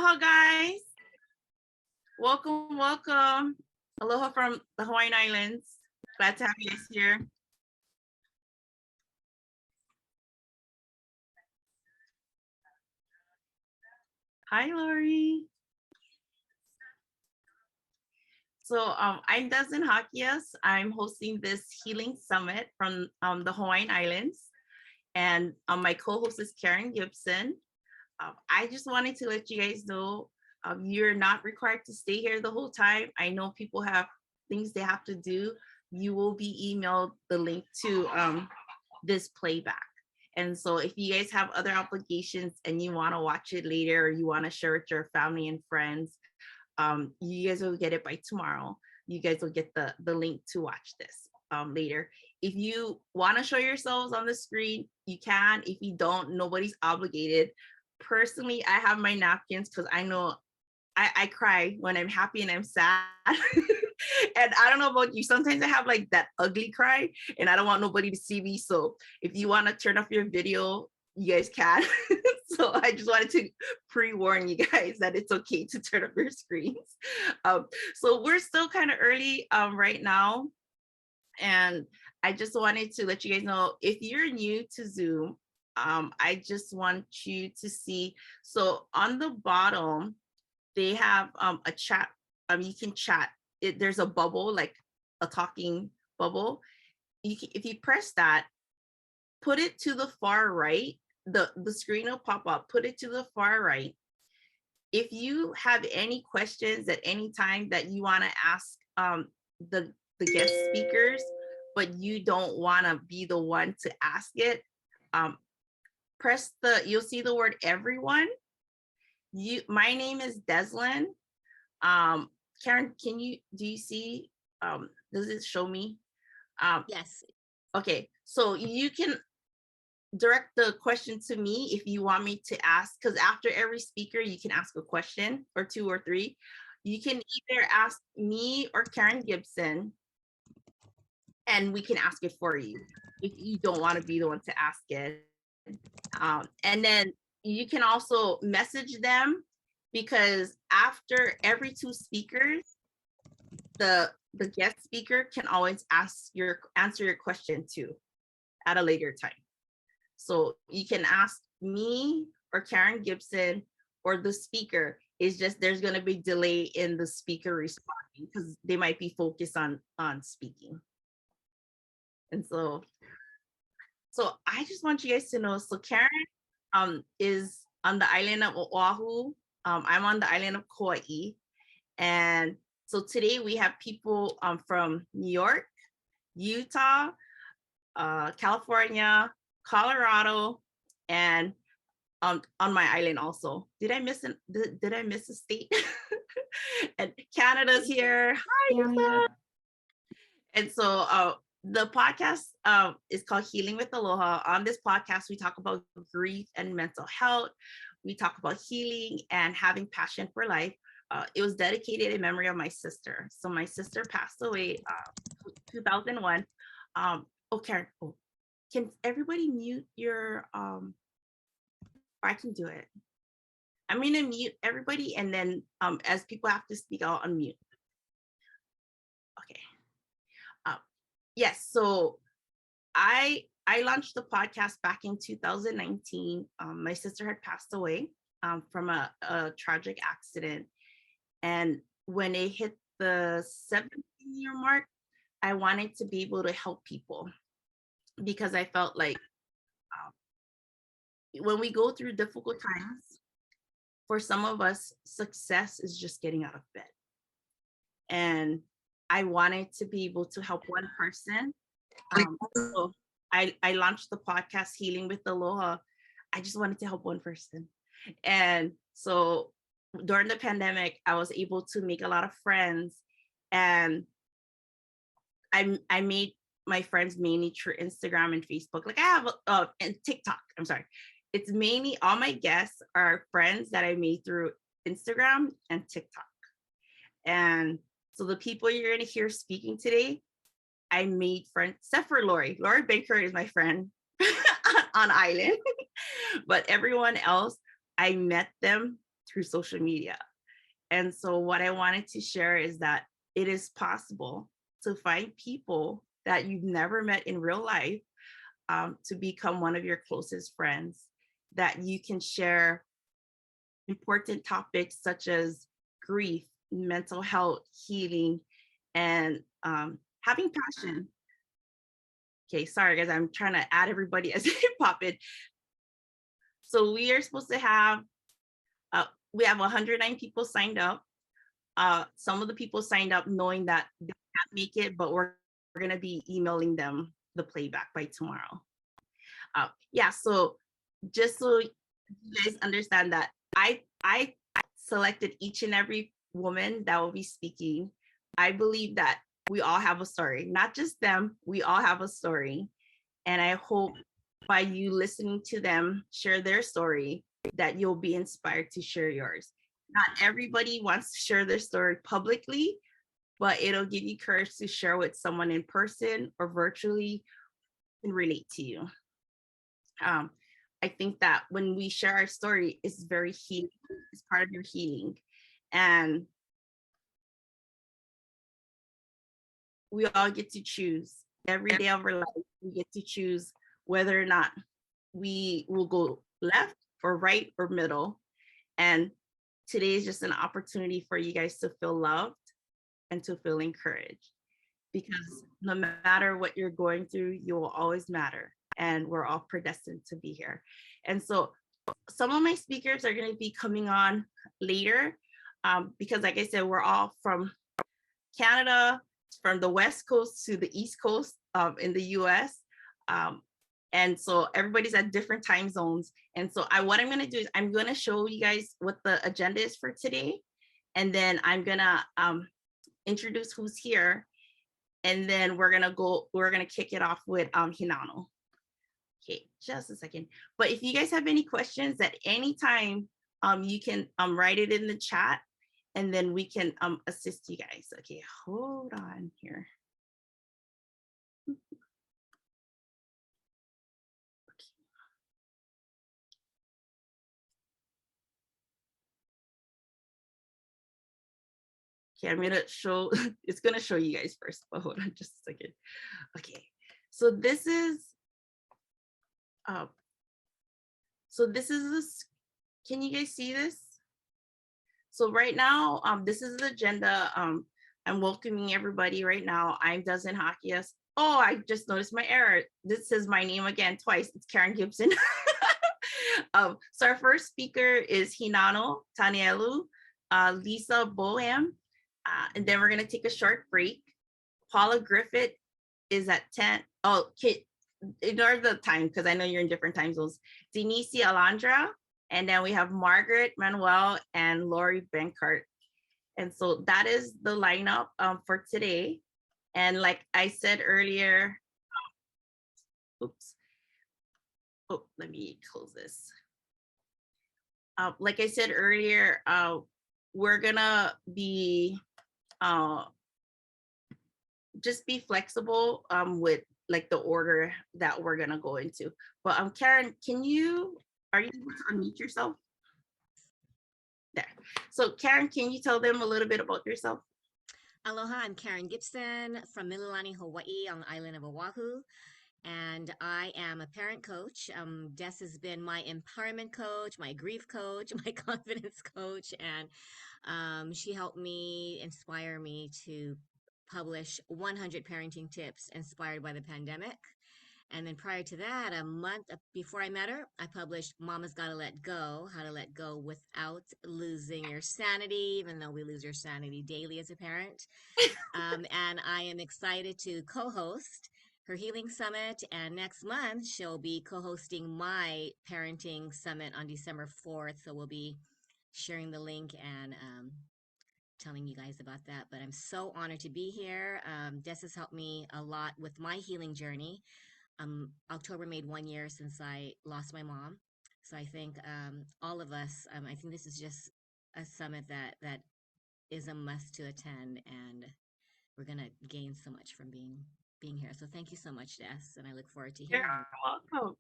Aloha, guys. Welcome, welcome. Aloha from the Hawaiian Islands. Glad to have you guys here. Hi, Lori. So I'm Deslynn Jaquias. I'm hosting this healing summit from the Hawaiian Islands. And my co-host is Karen Gibson. I just wanted to let you guys know you're not required to stay here the whole time. I know people have things they have to do. You will be emailed the link to this playback. And so if you guys have other obligations and you want to watch it later, or you want to share it with your family and friends, you guys will get it by tomorrow. You guys will get the link to watch this later. If you want to show yourselves on the screen, you can. If you don't, nobody's obligated. Personally, I have my napkins because I know I cry when I'm happy and I'm sad. And I don't know about you, sometimes I have like that ugly cry and I don't want nobody to see me. So if you want to turn off your video, you guys can. So I just wanted to pre-warn you guys that it's okay to turn off your screens. So we're still kind of early right now. And I just wanted to let you guys know, if you're new to Zoom, I just want you to see, so on the bottom, they have a chat, you can chat. There's a bubble, like a talking bubble. If you press that, put it to the far right, the screen will pop up, put it to the far right. If you have any questions at any time that you want to ask the guest speakers, but you don't want to be the one to ask it, you'll see the word everyone. My name is Deslynn. Karen, do you see, does it show me? Yes. Okay, so you can direct the question to me if you want me to ask, because after every speaker, you can ask a question or two or three. You can either ask me or Karen Gibson, and we can ask it for you if you don't want to be the one to ask it. And then you can also message them, because after every two speakers, the guest speaker can always answer your question too at a later time. So you can ask me or Karen Gibson or the speaker. It's just there's going to be delay in the speaker responding because they might be focused on speaking. And so I just want you guys to know, so Karen is on the island of Oahu. I'm on the island of Kaua'i. And so today we have people from New York, Utah, California, Colorado, and on my island also. Did I miss a state? And Canada's here. Hi, Utah. And so the podcast is called Healing with Aloha. On this podcast, we talk about grief and mental health. We talk about healing and having passion for life. It was dedicated in memory of my sister. So my sister passed away 2001. Karen, can everybody mute your, I can do it. I'm gonna mute everybody, and then as people have to speak, I'll unmute. Okay. Yes, so I launched the podcast back in 2019. My sister had passed away from a tragic accident. And when it hit the 17-year mark, I wanted to be able to help people, because I felt like when we go through difficult times, for some of us, success is just getting out of bed. And I wanted to be able to help one person. So I launched the podcast Healing with Aloha. I just wanted to help one person. And so during the pandemic, I was able to make a lot of friends, and I made my friends mainly through Instagram and Facebook. Like I have and TikTok. I'm sorry. It's mainly all my guests are friends that I made through Instagram and TikTok. And so the people you're going to hear speaking today, I made friends, except for Lori. Lori Baker is my friend on island. But everyone else, I met them through social media. And so what I wanted to share is that it is possible to find people that you've never met in real life, to become one of your closest friends, that you can share important topics such as grief, mental health, healing, and having passion. Okay, sorry guys, I'm trying to add everybody as they pop in. So we are supposed to have, we have 109 people signed up. Some of the people signed up knowing that they can't make it, but we're going to be emailing them the playback by tomorrow. Yeah, so just so you guys understand that I selected each and every woman that will be speaking. I believe that we all have a story, not just them, we all have a story. And I hope by you listening to them share their story, that you'll be inspired to share yours. Not everybody wants to share their story publicly, but it'll give you courage to share with someone in person or virtually and relate to you. I think that when we share our story, it's very healing. It's part of your healing. And we all get to choose every day of our life. We get to choose whether or not we will go left or right or middle. And today is just an opportunity for you guys to feel loved and to feel encouraged, because no matter what you're going through, you will always matter, and we're all predestined to be here. And so some of my speakers are going to be coming on later, because like I said, we're all from Canada, from the West Coast to the East Coast in the US. And so everybody's at different time zones. And so what I'm going to do is I'm going to show you guys what the agenda is for today. And then I'm going to introduce who's here. And then we're going to kick it off with Hinano. Okay, just a second. But if you guys have any questions at any time, you can write it in the chat, and then we can assist you guys. Okay, hold on here. Okay, I'm gonna show, it's gonna show you guys first, but hold on just a second. Okay, so this is, this, can you guys see this? So right now, this is the agenda. I'm welcoming everybody right now. I'm Deslynn Jaquias. Oh, I just noticed my error. This says my name again twice. It's Karen Gibson. So our first speaker is Hinano Tanielu, Lisa Bohem, and then we're gonna take a short break. Paula Griffith is at 10. Oh, okay, ignore the time because I know you're in different time zones. Denise Alandra, and then we have Margaret Manuel and Lori Benkart. And so that is the lineup for today. And like I said earlier, oops. Oh, let me close this. Like I said earlier, we're gonna be just be flexible with like the order that we're gonna go into. But Karen, are you able to unmute yourself? There. So Karen, can you tell them a little bit about yourself? Aloha, I'm Karen Gibson from Mililani, Hawaii on the island of Oahu. And I am a parent coach. Des has been my empowerment coach, my grief coach, my confidence coach, and she helped me inspire me to publish 100 parenting tips inspired by the pandemic. And then prior to that, a month before I met her, I published Mama's Gotta Let Go, How to Let Go Without Losing Your Sanity, even though we lose our sanity daily as a parent. And I am excited to co-host her Healing Summit. And next month, she'll be co-hosting my Parenting Summit on December 4th. So we'll be sharing the link and telling you guys about that. But I'm so honored to be here. Des has helped me a lot with my healing journey. October made 1 year since I lost my mom. So I think all of us, I think this is just a summit that is a must to attend, and we're gonna gain so much from being here. So thank you so much, Des, and I look forward to hearing you. You're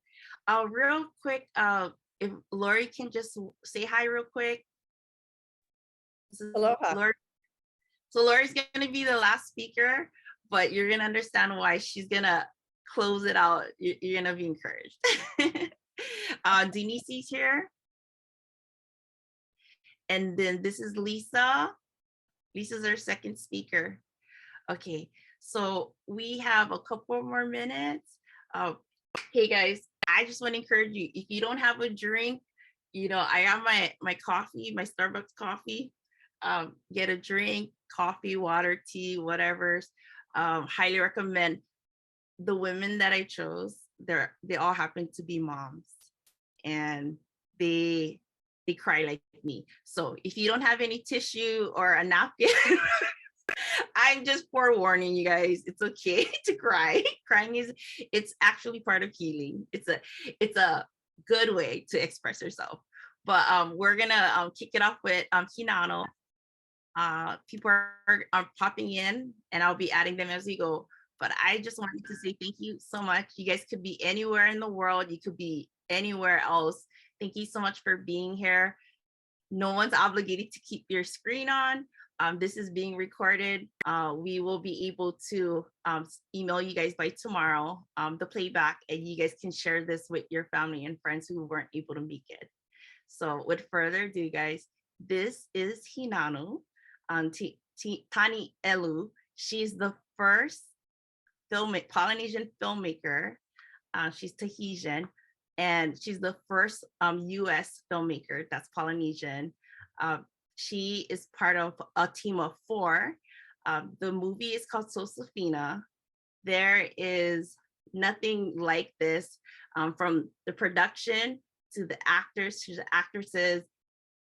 welcome. Real quick, if Lori can just say hi real quick. This is Aloha. Lori. So Lori's going to be the last speaker, but you're going to understand why. She's going to close it out. You're going to be encouraged. Denise is here. And then this is Lisa. Lisa's our second speaker. Okay, so we have a couple more minutes. Hey guys, I just want to encourage you, if you don't have a drink, you know, I have my coffee, my Starbucks coffee. Get a drink, coffee, water, tea, whatever. Highly recommend. The women that I chose, they all happen to be moms, and they cry like me. So if you don't have any tissue or a napkin, I'm just forewarning you guys, it's okay to cry. Crying it's actually part of healing. It's a good way to express yourself. But we're gonna kick it off with Hinano. People are popping in, and I'll be adding them as we go. But I just wanted to say thank you so much. You guys could be anywhere in the world. You could be anywhere else. Thank you so much for being here. No one's obligated to keep your screen on. This is being recorded. We will be able to email you guys by tomorrow, the playback, and you guys can share this with your family and friends who weren't able to make it. So with further ado, guys, this is Hinano, Tani Elu. She's the first Polynesian filmmaker. She's Tahitian, and she's the first US filmmaker that's Polynesian. She is part of a team of 4. The movie is called Sosafina. There is nothing like this, from the production to the actors to the actresses,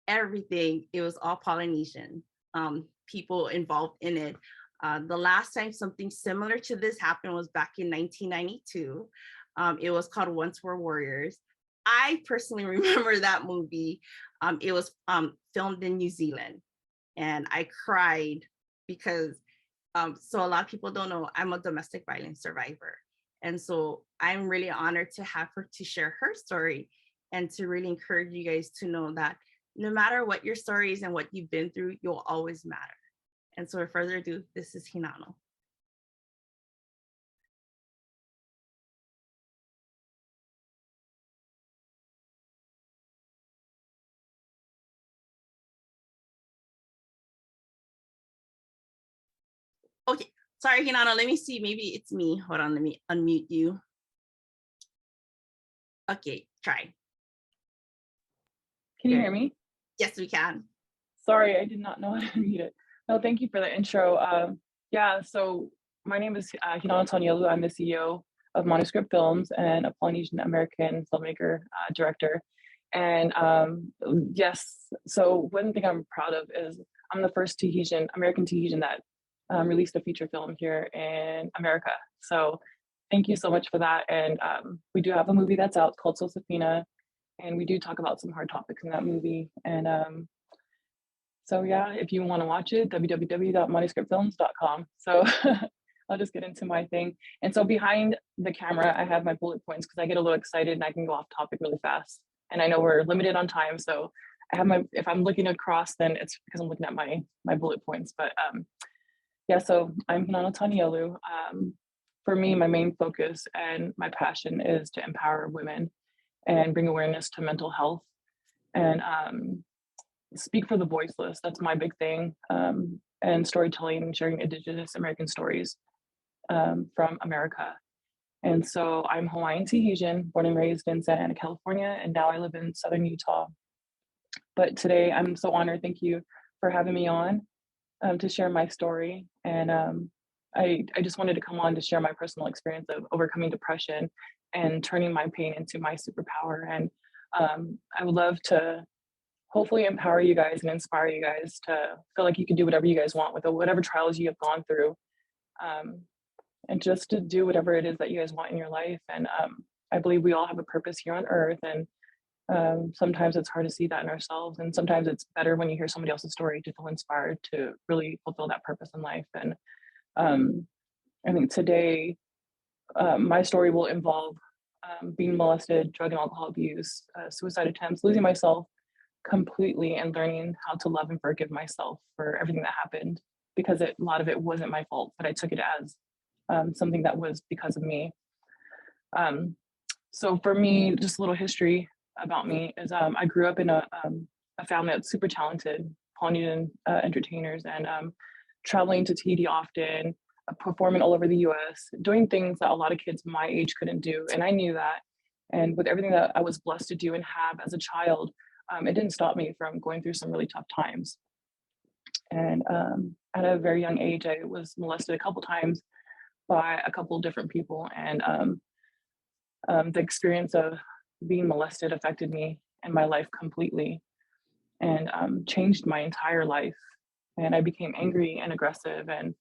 everything. It was all Polynesian people involved in it. The last time something similar to this happened was back in 1992. It was called Once Were Warriors. I personally remember that movie. It was filmed in New Zealand, and I cried because, so a lot of people don't know, I'm a domestic violence survivor. And so I'm really honored to have her to share her story, and to really encourage you guys to know that no matter what your story is and what you've been through, you'll always matter. And so without further ado, this is Hinano. Okay, sorry, Hinano, let me see, maybe it's me. Hold on, let me unmute you. Okay, try. Can you hear me? Yes, we can. Sorry, I did not know how to mute it. No, thank you for the intro. Yeah, so my name is Hinano Tanielu. I'm the CEO of Manuscript Films and a Polynesian American filmmaker, director. And yes, so one thing I'm proud of is I'm the first American Tahitian that released a feature film here in America. So thank you so much for that. And we do have a movie that's out called Sosafina, and we do talk about some hard topics in that movie. And so yeah, if you want to watch it, www.manuscriptfilms.com. So I'll just get into my thing. And so behind the camera, I have my bullet points because I get a little excited and I can go off topic really fast. And I know we're limited on time, so I have if I'm looking across, then it's because I'm looking at my bullet points. But yeah, so I'm Hinano Tanielu. For me, my main focus and my passion is to empower women and bring awareness to mental health, and speak for the voiceless. That's my big thing. And storytelling and sharing Indigenous American stories from America. And so I'm Hawaiian Tahitian, born and raised in Santa Ana, California, and now I live in Southern Utah. But today I'm so honored. Thank you for having me on to share my story. And I just wanted to come on to share my personal experience of overcoming depression and turning my pain into my superpower. And I would love to hopefully empower you guys and inspire you guys to feel like you can do whatever you guys want with whatever trials you have gone through, and just to do whatever it is that you guys want in your life. And I believe we all have a purpose here on earth, and sometimes it's hard to see that in ourselves, and sometimes it's better when you hear somebody else's story to feel inspired to really fulfill that purpose in life. And I think today my story will involve being molested, drug and alcohol abuse, suicide attempts, losing myself, completely and learning how to love and forgive myself for everything that happened, because a lot of it wasn't my fault, but I took it as something that was because of me. So for me, just a little history about me is I grew up in a family that's super talented, Polynesian entertainers, and traveling to Tahiti often, performing all over the US, doing things that a lot of kids my age couldn't do. And I knew that. And with everything that I was blessed to do and have as a child, it didn't stop me from going through some really tough times. And at a very young age, I was molested a couple times by a couple different people. And the experience of being molested affected me and my life completely, and changed my entire life. And I became angry and aggressive, and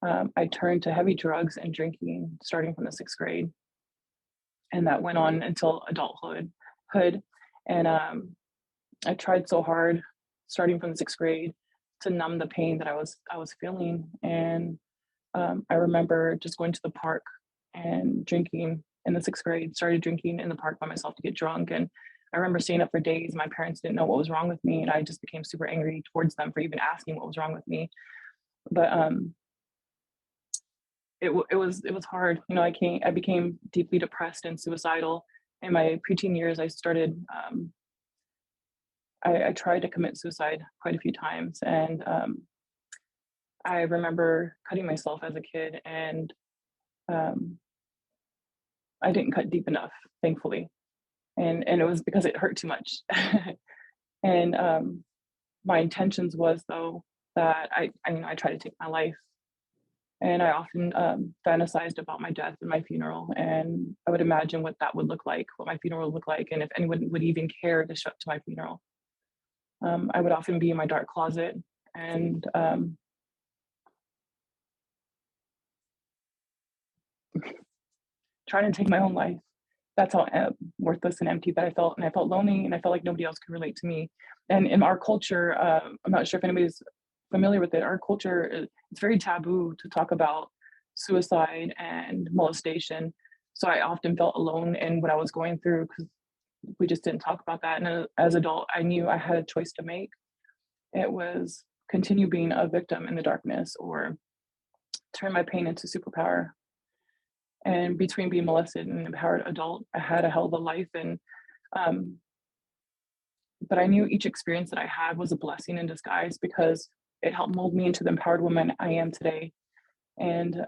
I turned to heavy drugs and drinking starting from the 6th grade. And that went on until adulthood. And I tried so hard starting from the 6th grade to numb the pain that I was feeling. And I remember just going to the park and drinking in the 6th grade, started drinking in the park by myself to get drunk. And I remember staying up for days. My parents didn't know what was wrong with me, and I just became super angry towards them for even asking what was wrong with me. But it was hard. You know, I became deeply depressed and suicidal. In my preteen years, I started. I tried to commit suicide quite a few times, and I remember cutting myself as a kid, and I didn't cut deep enough, thankfully, and it was because it hurt too much. And my intentions was, though, that I tried to take my life, and I often fantasized about my death and my funeral, and I would imagine what that would look like, what my funeral would look like, and if anyone would even care to show up to my funeral. I would often be in my dark closet and trying to take my own life. That's how worthless and empty that I felt. And I felt lonely, and I felt like nobody else could relate to me. And in our culture, I'm not sure if anybody's familiar with it, our culture, it's very taboo to talk about suicide and molestation. So I often felt alone in what I was going through because we just didn't talk about that. And as an adult, I knew I had a choice to make. It was continue being a victim in the darkness, or turn my pain into superpower. And between being molested and an empowered adult, I had a hell of a life. And but I knew each experience that I had was a blessing in disguise, because it helped mold me into the empowered woman I am today. And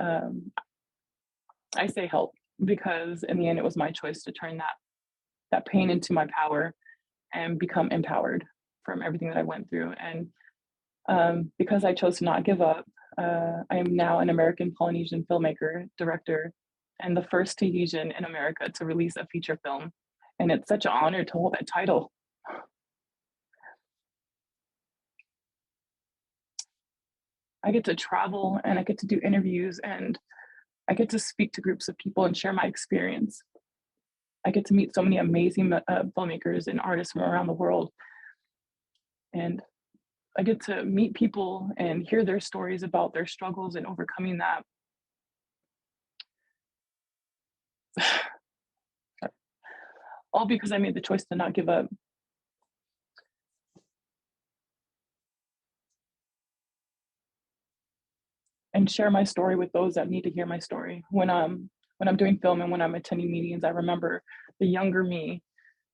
I say help because in the end, it was my choice to turn that pain into my power and become empowered from everything that I went through. And because I chose to not give up, I am now an American Polynesian filmmaker, director, and the first Tahitian in America to release a feature film. And it's such an honor to hold that title. I get to travel, and I get to do interviews, and I get to speak to groups of people and share my experience. I get to meet so many amazing filmmakers and artists from around the world. And I get to meet people and hear their stories about their struggles and overcoming that. All because I made the choice to not give up. And share my story with those that need to hear my story. When I'm doing film and when I'm attending meetings, I remember the younger me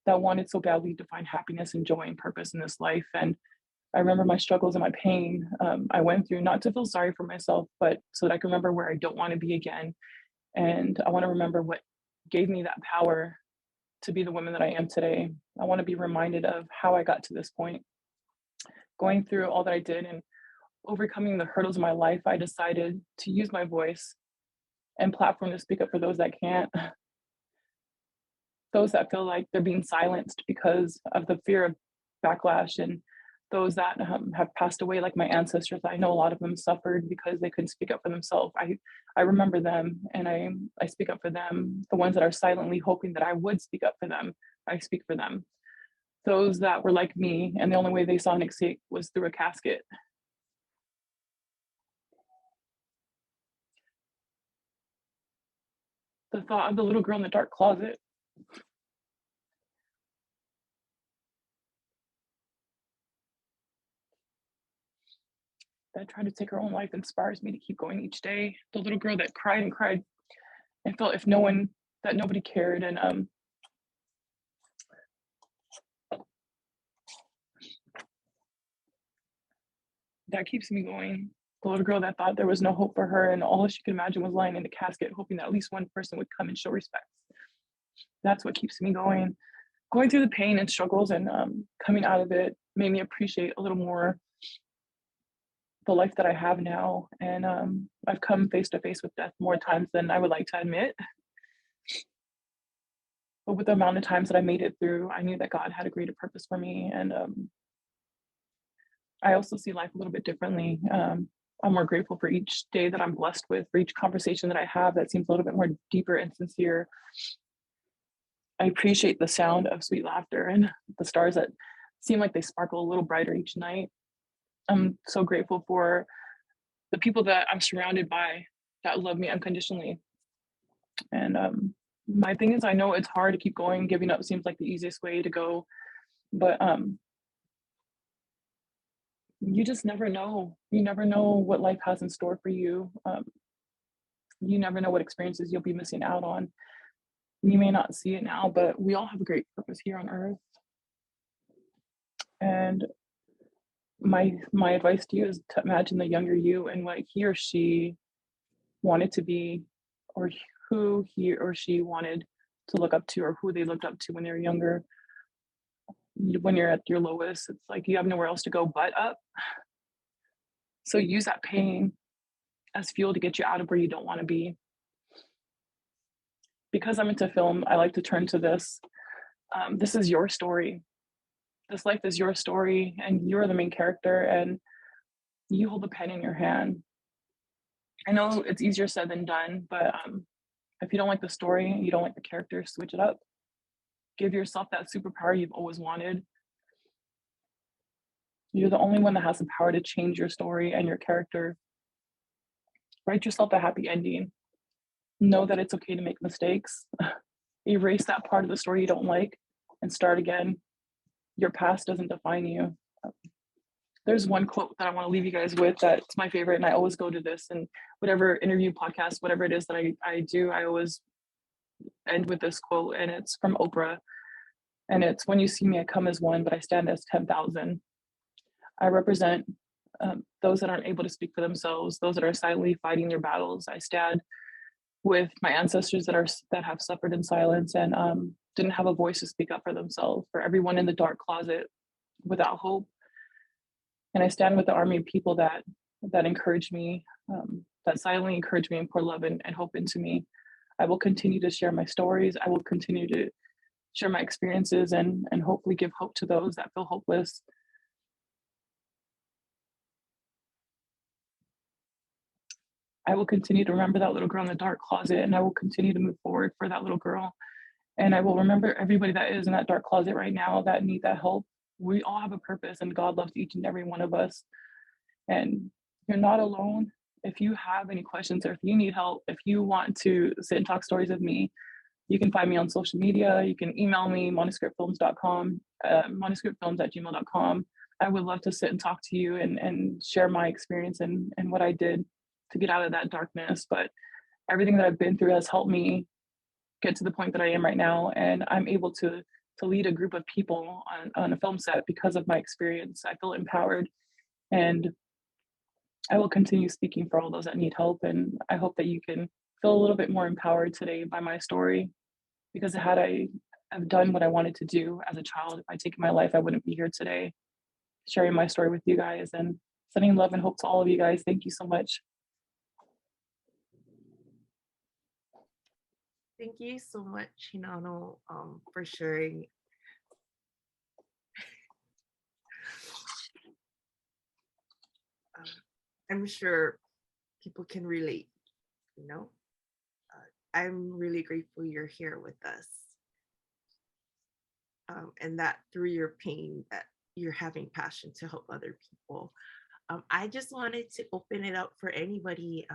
that wanted so badly to find happiness and joy and purpose in this life. And I remember my struggles and my pain I went through, not to feel sorry for myself, but so that I can remember where I don't want to be again. And I want to remember what gave me that power to be the woman that I am today. I want to be reminded of how I got to this point. Going through all that I did and overcoming the hurdles of my life, I decided to use my voice and platform to speak up for those that can't, those that feel like they're being silenced because of the fear of backlash, and those that have passed away, like my ancestors. I know a lot of them suffered because they couldn't speak up for themselves. I remember them, and I speak up for them. The ones that are silently hoping that I would speak up for them, I speak for them. Those that were like me, and the only way they saw an escape was through a casket. The thought of the little girl in the dark closet that tried to take her own life inspires me to keep going each day. The little girl that cried and cried and felt that nobody cared. And that keeps me going. The little girl that thought there was no hope for her and all she could imagine was lying in the casket, hoping that at least one person would come and show respect. That's what keeps me going. Going through the pain and struggles and coming out of it made me appreciate a little more the life that I have now. And I've come face to face with death more times than I would like to admit. But with the amount of times that I made it through, I knew that God had a greater purpose for me. And I also see life a little bit differently. I'm more grateful for each day that I'm blessed with, for each conversation that I have that seems a little bit more deeper and sincere. I appreciate the sound of sweet laughter and the stars that seem like they sparkle a little brighter each night. I'm so grateful for the people that I'm surrounded by that love me unconditionally. And my thing is, I know it's hard to keep going. Giving up seems like the easiest way to go, but you just never know. You never know what life has in store for you. You never know what experiences you'll be missing out on. You may not see it now, but we all have a great purpose here on earth. And my advice to you is to imagine the younger you and what he or she wanted to be, or who he or she wanted to look up to, or who they looked up to when they were younger. When you're at your lowest, it's like you have nowhere else to go but up. So use that pain as fuel to get you out of where you don't want to be. Because I'm into film, I like to turn to this. This is your story. This life is your story, and you're the main character, and you hold the pen in your hand. I know it's easier said than done, but if you don't like the story, you don't like the character, switch it up. Give yourself that superpower you've always wanted. You're the only one that has the power to change your story and your character. Write yourself a happy ending. Know that it's okay to make mistakes. Erase that part of the story you don't like and start again. Your past doesn't define you. There's one quote that I want to leave you guys with that's my favorite, and I always go to this, and whatever interview podcast, whatever it is that I do, I always end with this quote, and it's from Oprah. And it's, "When you see me, I come as one, but I stand as 10,000. I represent those that aren't able to speak for themselves, those that are silently fighting their battles. I stand with my ancestors that have suffered in silence and didn't have a voice to speak up for themselves, for everyone in the dark closet without hope. And I stand with the army of people that encourage me, that silently encourage me and pour love and hope into me. I will continue to share my stories. I will continue to share my experiences and hopefully give hope to those that feel hopeless. I will continue to remember that little girl in the dark closet, and I will continue to move forward for that little girl. And I will remember everybody that is in that dark closet right now that need that help. We all have a purpose, and God loves each and every one of us. And you're not alone. If you have any questions, or if you need help, if you want to sit and talk stories with me, you can find me on social media. You can email me, manuscriptfilms.com, manuscriptfilms@gmail.com. I would love to sit and talk to you and share my experience and what I did to get out of that darkness. But everything that I've been through has helped me get to the point that I am right now. And I'm able to lead a group of people on a film set because of my experience. I feel empowered, and I will continue speaking for all those that need help. And I hope that you can feel a little bit more empowered today by my story, because had I have done what I wanted to do as a child, if I'd taken my life, I wouldn't be here today sharing my story with you guys and sending love and hope to all of you guys. Thank you so much. Thank you so much, Hinano, for sharing. I'm sure people can relate, you know? I'm really grateful you're here with us. And that through your pain, that you're having passion to help other people. I just wanted to open it up for anybody.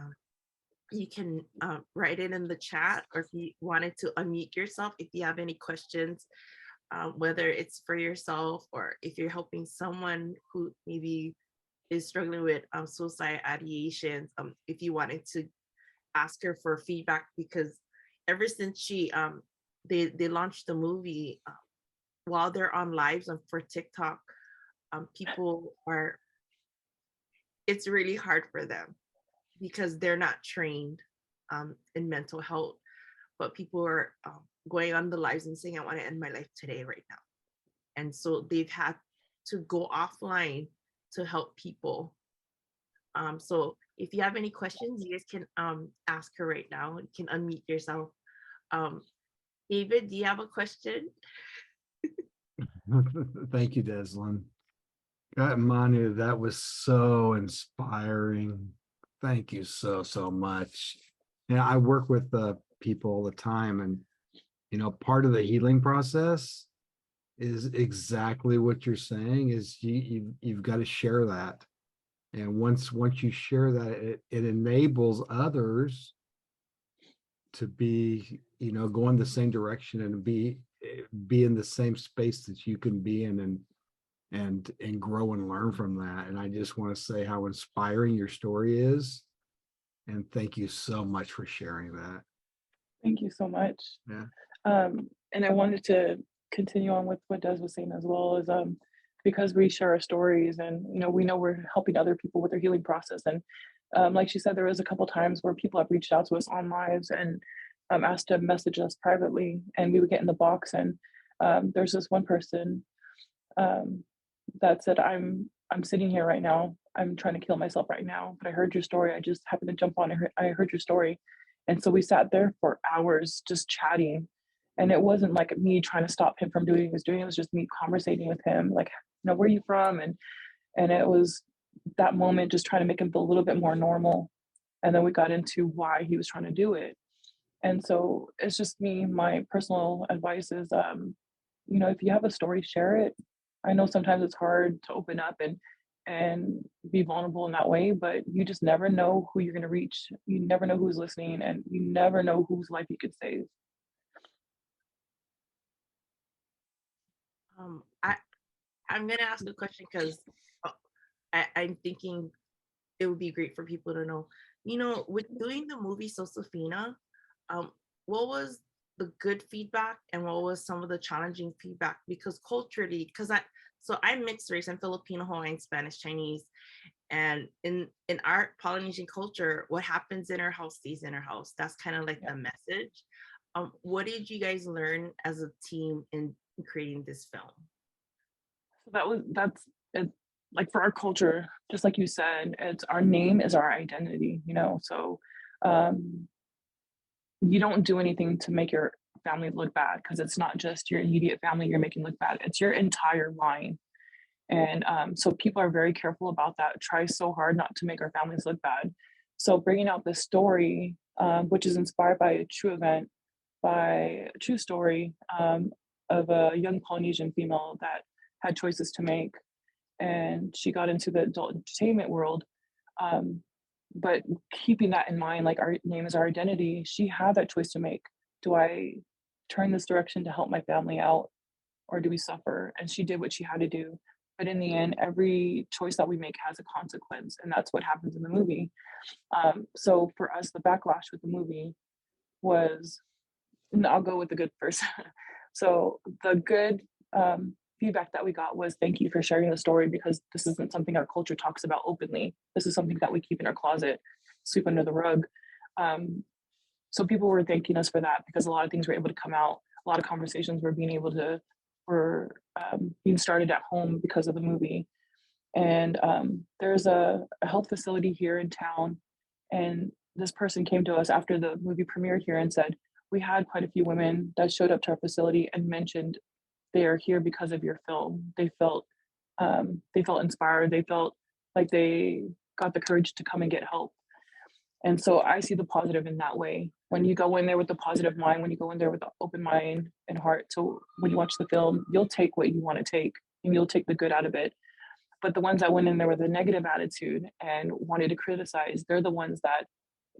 You can write it in the chat, or if you wanted to unmute yourself, if you have any questions, whether it's for yourself or if you're helping someone who maybe is struggling with suicide ideations, if you wanted to ask her for feedback, because ever since they launched the movie, while they're on lives and for TikTok, people are, it's really hard for them because they're not trained in mental health, but people are going on the lives and saying, I want to end my life today, right now. And so they've had to go offline to help people. So if you have any questions, you guys can ask her right now. You can unmute yourself. David, do you have a question? Thank you, Deslynn. God, Manu, that was so inspiring. Thank you so much. Yeah, I work with people all the time, and part of the healing process is exactly what you're saying. Is you've got to share that, and once you share that, it enables others to be go in the same direction and be in the same space that you can be in, and grow and learn from that. And I just want to say how inspiring your story is, and thank you so much for sharing that. Thank you so much. Yeah. And I wanted to continue on with what Des was saying as well, is because we share our stories, and we know we're helping other people with their healing process. And like she said, there was a couple times where people have reached out to us on lives and asked to message us privately, and we would get in the box. And there's this one person that said, I'm sitting here right now, I'm trying to kill myself right now, but I heard your story. I just happened to jump on. I heard your story. And so we sat there for hours just chatting. And it wasn't like me trying to stop him from doing what he was doing. It was just me conversating with him, like, where are you from? And it was that moment just trying to make him feel a little bit more normal. And then we got into why he was trying to do it. And so it's just me, my personal advice is, if you have a story, share it. I know sometimes it's hard to open up and be vulnerable in that way, but you just never know who you're going to reach. You never know who's listening, and you never know whose life you could save. I'm gonna ask a question because I'm thinking it would be great for people to know. With doing the movie Sosofina, what was the good feedback and what was some of the challenging feedback? Because culturally, I'm mixed race, I'm Filipino, Hawaiian, Spanish, Chinese, and in our Polynesian culture, what happens in our house stays in our house. That's kind of like the message. What did you guys learn as a team in creating this film? So that's it. Like, for our culture, just like you said, it's our name is our identity, so you don't do anything to make your family look bad, because it's not just your immediate family you're making look bad, it's your entire line. And so people are very careful about that, try so hard not to make our families look bad. So bringing out this story, which is inspired by a true event, by a true story of a young Polynesian female that had choices to make, and she got into the adult entertainment world. But keeping that in mind, like, our name is our identity, she had that choice to make. Do I turn this direction to help my family out, or do we suffer? And she did what she had to do. But in the end, every choice that we make has a consequence, and that's what happens in the movie. So for us, the backlash with the movie was, and I'll go with the good first. So the good feedback that we got was, thank you for sharing the story, because this isn't something our culture talks about openly. This is something that we keep in our closet, sweep under the rug. So people were thanking us for that, because a lot of things were able to come out. A lot of conversations were being started at home because of the movie. And there's a health facility here in town, and this person came to us after the movie premiered here and said, we had quite a few women that showed up to our facility and mentioned they are here because of your film. They felt inspired. They felt like they got the courage to come and get help. And so I see the positive in that way. When you go in there with a positive mind, when you go in there with an open mind and heart, so when you watch the film, you'll take what you want to take, and you'll take the good out of it. But the ones that went in there with a negative attitude and wanted to criticize, they're the ones that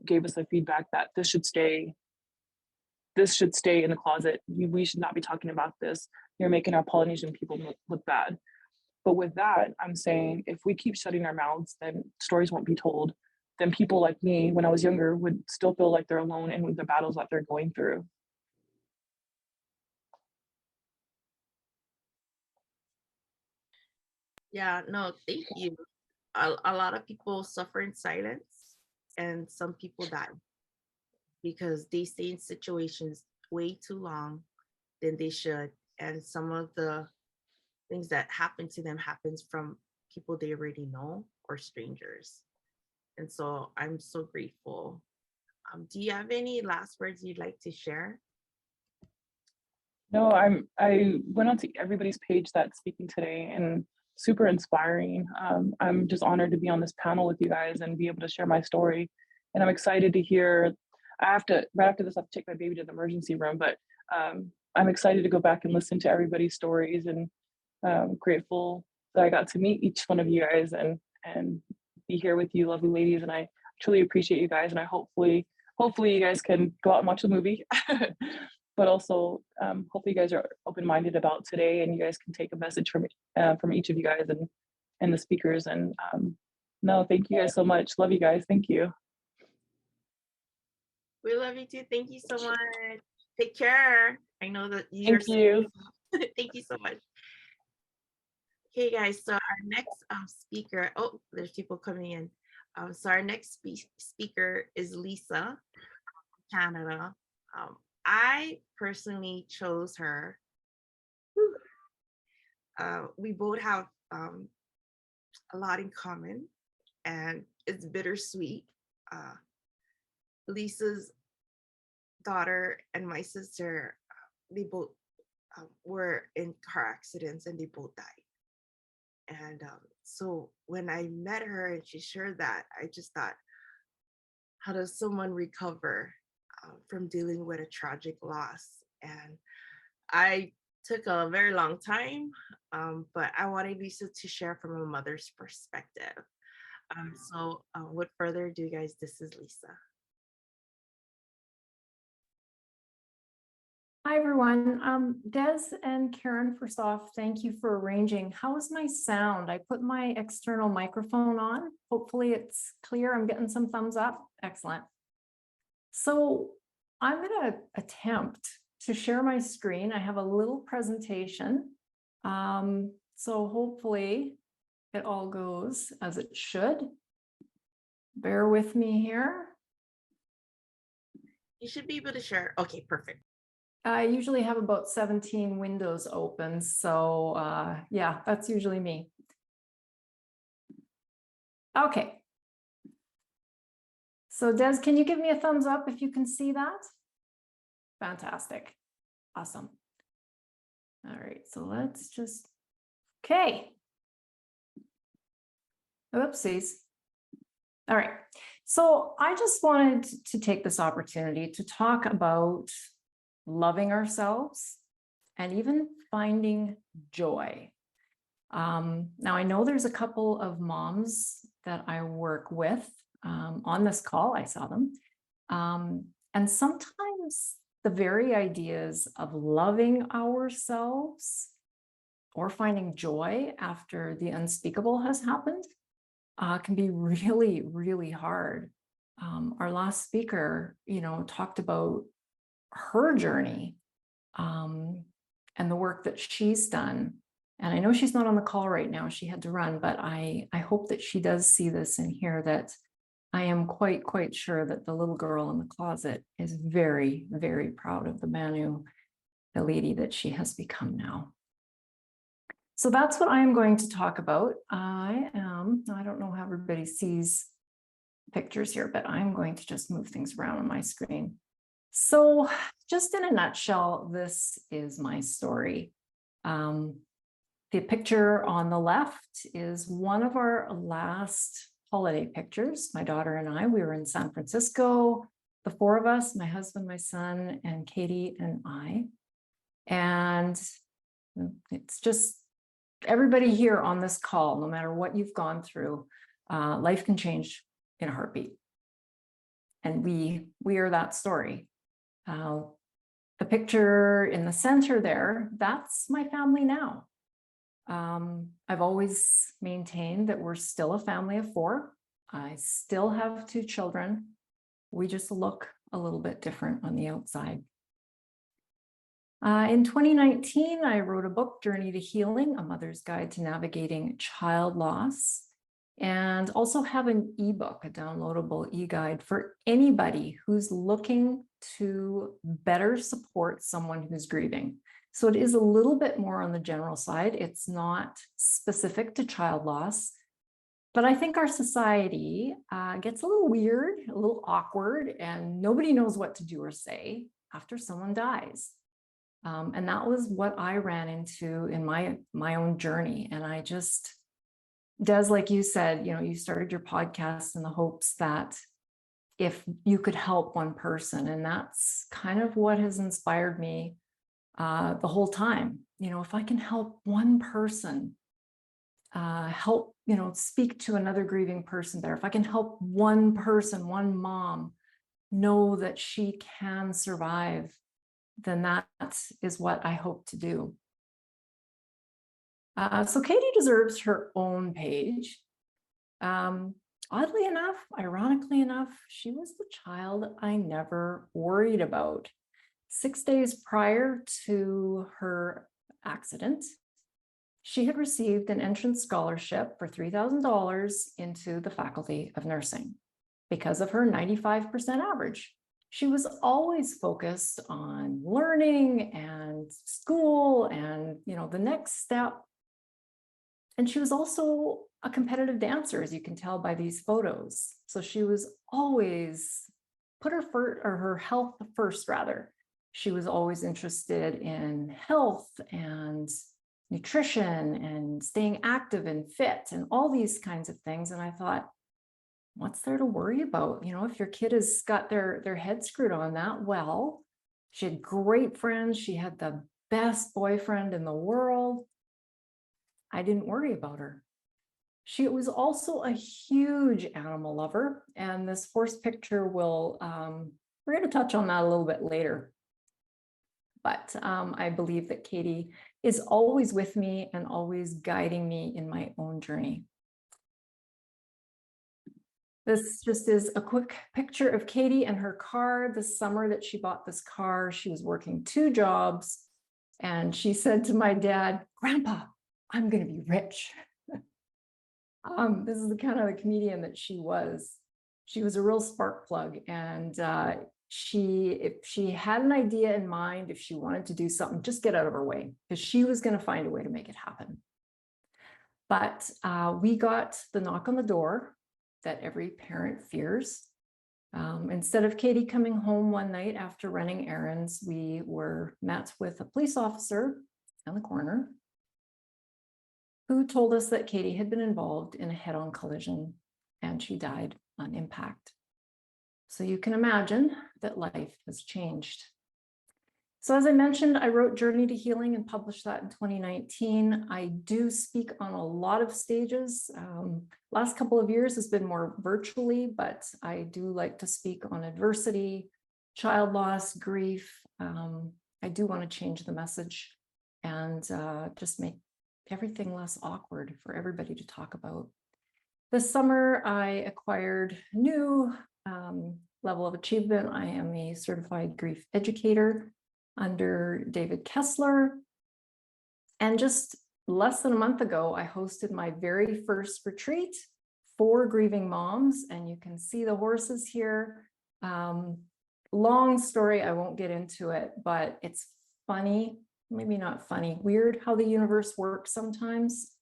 gave us the feedback that this should stay in the closet. We should not be talking about this. You're making our Polynesian people look bad. But with that, I'm saying if we keep shutting our mouths, then stories won't be told. Then people like me, when I was younger, would still feel like they're alone in the battles that they're going through. Yeah, no, thank you. A lot of people suffer in silence, and some people die because they stay in situations way too long than they should. And some of the things that happen to them happens from people they already know or strangers. And so I'm so grateful. Do you have any last words you'd like to share? No, I went onto everybody's page that's speaking today, and super inspiring. I'm just honored to be on this panel with you guys and be able to share my story. And I'm excited to hear. I have to right after this, I have to take my baby to the emergency room, but I'm excited to go back and listen to everybody's stories, and grateful that I got to meet each one of you guys and be here with you, lovely ladies. And I truly appreciate you guys, and I hopefully you guys can go out and watch the movie. But also hopefully you guys are open-minded about today, and you guys can take a message from each of you guys and the speakers. And no, thank you guys so much. Love you guys. Thank you. We love you too. Thank you so much. Take care. I know that you're Thank you. Thank you so much. Okay, guys. So our next speaker. Oh, there's people coming in. So our next speaker is Lisa, Canada. I personally chose her. We both have a lot in common, and it's bittersweet. Lisa's daughter and my sister, they both were in car accidents, and they both died. And so when I met her and she shared that, I just thought, how does someone recover from dealing with a tragic loss? And I took a very long time, but I wanted Lisa to share from a mother's perspective. So with further ado, guys, this is Lisa. Hi, everyone. Des and Karen, first off, thank you for arranging. How is my sound? I put my external microphone on. Hopefully it's clear. I'm getting some thumbs up. Excellent. So I'm going to attempt to share my screen. I have a little presentation. So hopefully it all goes as it should. Bear with me here. You should be able to share. Okay, perfect. I usually have about 17 windows open. So yeah, that's usually me. Okay. So Des, can you give me a thumbs up if you can see that? Fantastic. Awesome. All right, so let's just, okay. Oopsies. All right, so I just wanted to take this opportunity to talk about loving ourselves and even finding joy. Now, I know there's a couple of moms that I work with on this call. I saw them. And sometimes the very ideas of loving ourselves or finding joy after the unspeakable has happened can be really, really hard. Our last speaker, talked about her journey and the work that she's done. And I know she's not on the call right now. She had to run, but I hope that she does see this and hear that I am quite sure that the little girl in the closet is very, very proud of the lady that she has become now. So that's what I am going to talk about. I don't know how everybody sees pictures here, but I'm going to just move things around on my screen. So just in a nutshell, this is my story. The picture on the left is one of our last holiday pictures. My daughter and I, we were in San Francisco, the four of us, my husband, my son, and Katie and I. And it's just everybody here on this call, no matter what you've gone through, life can change in a heartbeat. And we are that story. The picture in the center there, that's my family now. I've always maintained that we're still a family of 4. I still have 2 children. We just look a little bit different on the outside. In 2019, I wrote a book, Journey to Healing, A Mother's Guide to Navigating Child Loss, and also have an ebook, a downloadable e-guide for anybody who's looking to better support someone who's grieving. So it is a little bit more on the general side. It's not specific to child loss, but I think our society gets a little weird, a little awkward, and nobody knows what to do or say after someone dies. And that was what I ran into in my own journey. And I just, Des, like you said, you started your podcast in the hopes that if you could help one person, and that's kind of what has inspired me the whole time. If I can help one person, help, speak to another grieving person better, if I can help one person, one mom know that she can survive, then that is what I hope to do. So Katie deserves her own page. Oddly enough, ironically enough, she was the child I never worried about. 6 days prior to her accident, she had received an entrance scholarship for $3,000 into the Faculty of Nursing because of her 95% average. She was always focused on learning and school and, the next step. And she was also a competitive dancer, as you can tell by these photos. So she was always put her health first, rather. She was always interested in health and nutrition and staying active and fit and all these kinds of things. And I thought, what's there to worry about? If your kid has got their head screwed on that, well, she had great friends. She had the best boyfriend in the world. I didn't worry about her. She was also a huge animal lover. And this horse picture we're going to touch on that a little bit later. But I believe that Katie is always with me and always guiding me in my own journey. This just is a quick picture of Katie and her car. The summer that she bought this car, she was working 2 jobs. And she said to my dad, "Grandpa, I'm going to be rich." This is the kind of the comedian that she was. She was a real spark plug. And if she had an idea in mind, if she wanted to do something, just get out of her way, because she was going to find a way to make it happen. But we got the knock on the door that every parent fears. Instead of Katie coming home one night after running errands, we were met with a police officer on the corner who told us that Katie had been involved in a head-on collision and she died on impact. So you can imagine that life has changed. So as I mentioned, I wrote Journey to Healing and published that in 2019. I do speak on a lot of stages. Last couple of years has been more virtually, but I do like to speak on adversity, child loss, grief. I do want to change the message and just make everything less awkward for everybody to talk about. This summer, I acquired a new level of achievement. I am a certified grief educator under David Kessler. And just less than a month ago, I hosted my very first retreat for grieving moms. And you can see the horses here. Long story, I won't get into it, but it's funny, maybe not funny, weird how the universe works sometimes.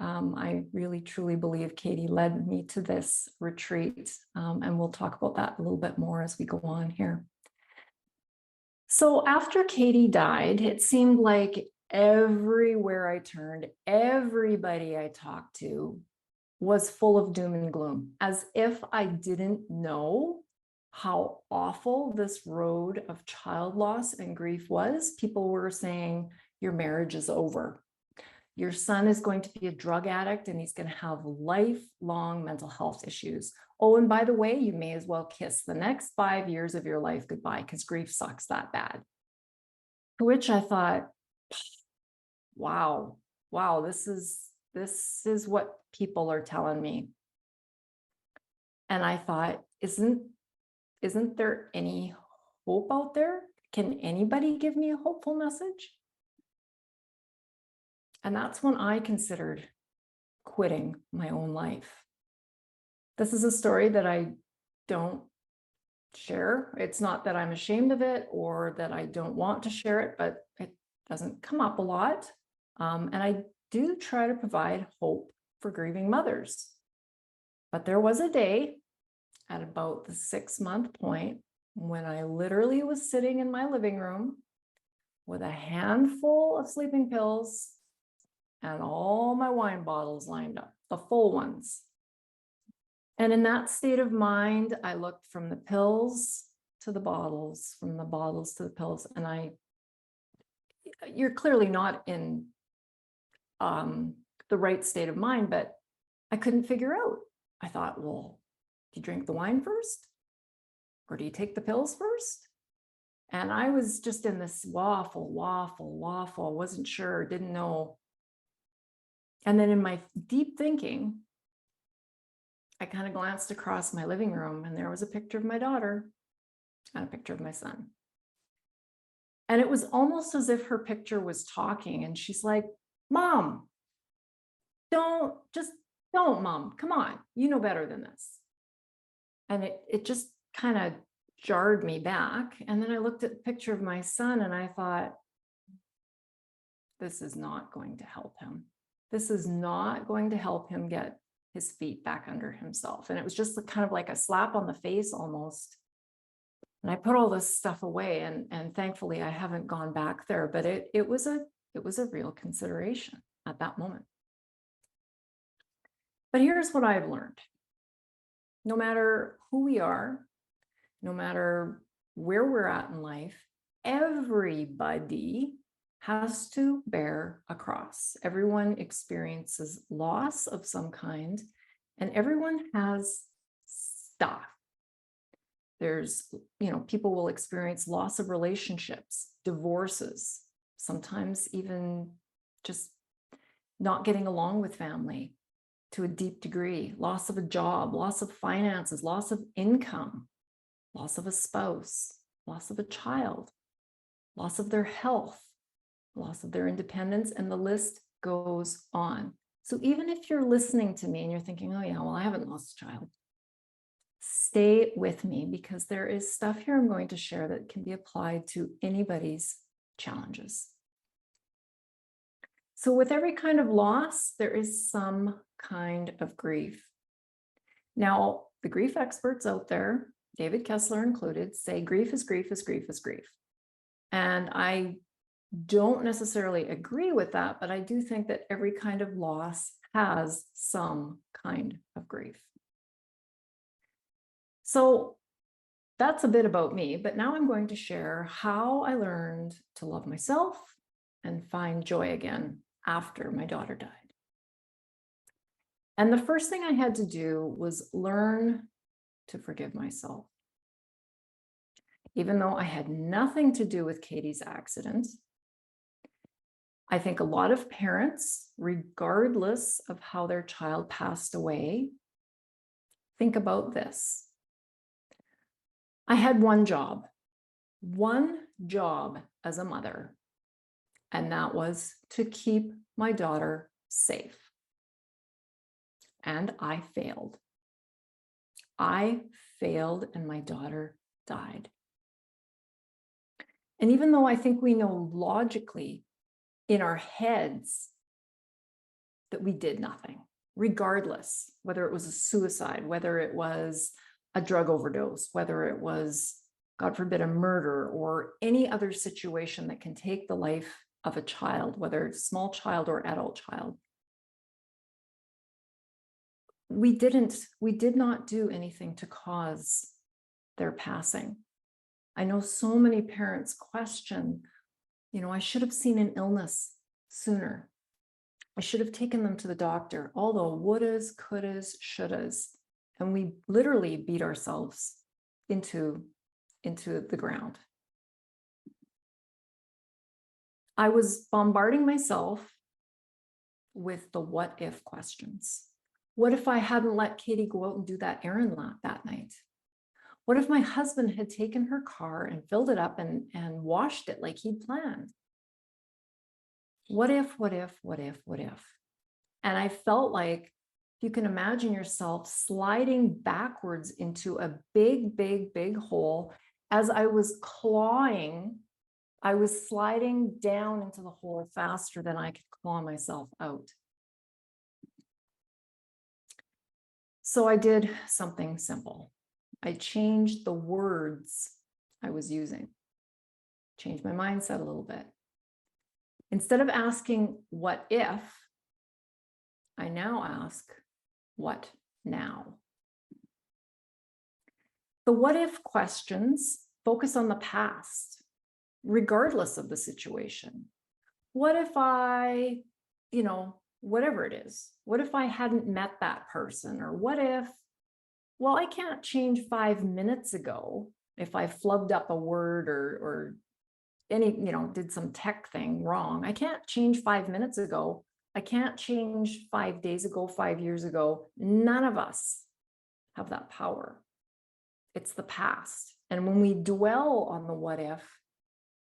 I really, truly believe Katie led me to this retreat. And we'll talk about that a little bit more as we go on here. So after Katie died, it seemed like everywhere I turned, everybody I talked to was full of doom and gloom, as if I didn't know how awful this road of child loss and grief was. People were saying, your marriage is over. Your son is going to be a drug addict and he's going to have lifelong mental health issues. Oh, and by the way, you may as well kiss the next 5 years of your life goodbye because grief sucks that bad. To which I thought, wow, wow, this is what people are telling me. And I thought, isn't there any hope out there? Can anybody give me a hopeful message? And that's when I considered quitting my own life. This is a story that I don't share. It's not that I'm ashamed of it or that I don't want to share it, but it doesn't come up a lot. And I do try to provide hope for grieving mothers. But there was a day at about the 6-month point when I literally was sitting in my living room with a handful of sleeping pills and all my wine bottles lined up, the full ones. And in that state of mind, I looked from the pills to the bottles, from the bottles to the pills. And you're clearly not in the right state of mind, but I couldn't figure out. I thought, well, do you drink the wine first? Or do you take the pills first? And I was just in this waffle, wasn't sure, didn't know. And then in my deep thinking, I kind of glanced across my living room and there was a picture of my daughter and a picture of my son. And it was almost as if her picture was talking and she's like, Mom, don't, Mom, come on, you know better than this. And it just kind of jarred me back. And then I looked at the picture of my son and I thought, this is not going to help him. This is not going to help him get his feet back under himself. And it was just kind of like a slap on the face almost. And I put all this stuff away and thankfully I haven't gone back there, but it was a real consideration at that moment. But here's what I've learned. No matter who we are, no matter where we're at in life, everybody has to bear a cross. Everyone experiences loss of some kind, and everyone has stuff. There's, people will experience loss of relationships, divorces, sometimes even just not getting along with family to a deep degree, loss of a job, loss of finances, loss of income, loss of a spouse, loss of a child, loss of their health, loss of their independence, and the list goes on. So even if you're listening to me and you're thinking, oh yeah, well, I haven't lost a child, stay with me because there is stuff here I'm going to share that can be applied to anybody's challenges. So with every kind of loss, there is some kind of grief. Now, the grief experts out there, David Kessler included, say grief is grief is grief is grief. And I don't necessarily agree with that, but I do think that every kind of loss has some kind of grief. So that's a bit about me, but now I'm going to share how I learned to love myself and find joy again after my daughter died. And the first thing I had to do was learn to forgive myself. Even though I had nothing to do with Katie's accident, I think a lot of parents, regardless of how their child passed away, think about this. I had one job as a mother, and that was to keep my daughter safe. And I failed. I failed and my daughter died. And even though I think we know logically in our heads that we did nothing, regardless, whether it was a suicide, whether it was a drug overdose, whether it was, God forbid, a murder or any other situation that can take the life of a child, whether it's small child or adult child. We did not do anything to cause their passing. I know so many parents question, I should have seen an illness sooner. I should have taken them to the doctor, all the wouldas, couldas, shouldas. And we literally beat ourselves into the ground. I was bombarding myself with the what if questions. What if I hadn't let Katie go out and do that errand that night? What if my husband had taken her car and filled it up and washed it like he'd planned? What if, what if, what if, what if? And I felt like you can imagine yourself sliding backwards into a big, big, big hole. As I was clawing, I was sliding down into the hole faster than I could claw myself out. So I did something simple. I changed the words I was using, changed my mindset a little bit. Instead of asking, what if, I now ask, what now? The what if questions focus on the past, regardless of the situation. What if I, whatever it is, what if I hadn't met that person? Or what if, well, I can't change 5 minutes ago if I flubbed up a word or any, did some tech thing wrong. I can't change 5 minutes ago. I can't change 5 days ago, 5 years ago. None of us have that power. It's the past. And when we dwell on the what if,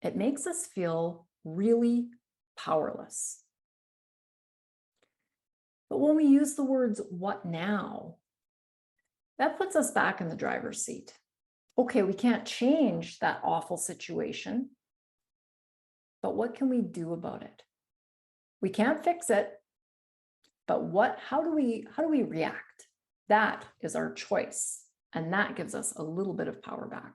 it makes us feel really powerless. But when we use the words what now, that puts us back in the driver's seat. Okay, we can't change that awful situation, but what can we do about it? We can't fix it, but how do we react? That is our choice, and that gives us a little bit of power back.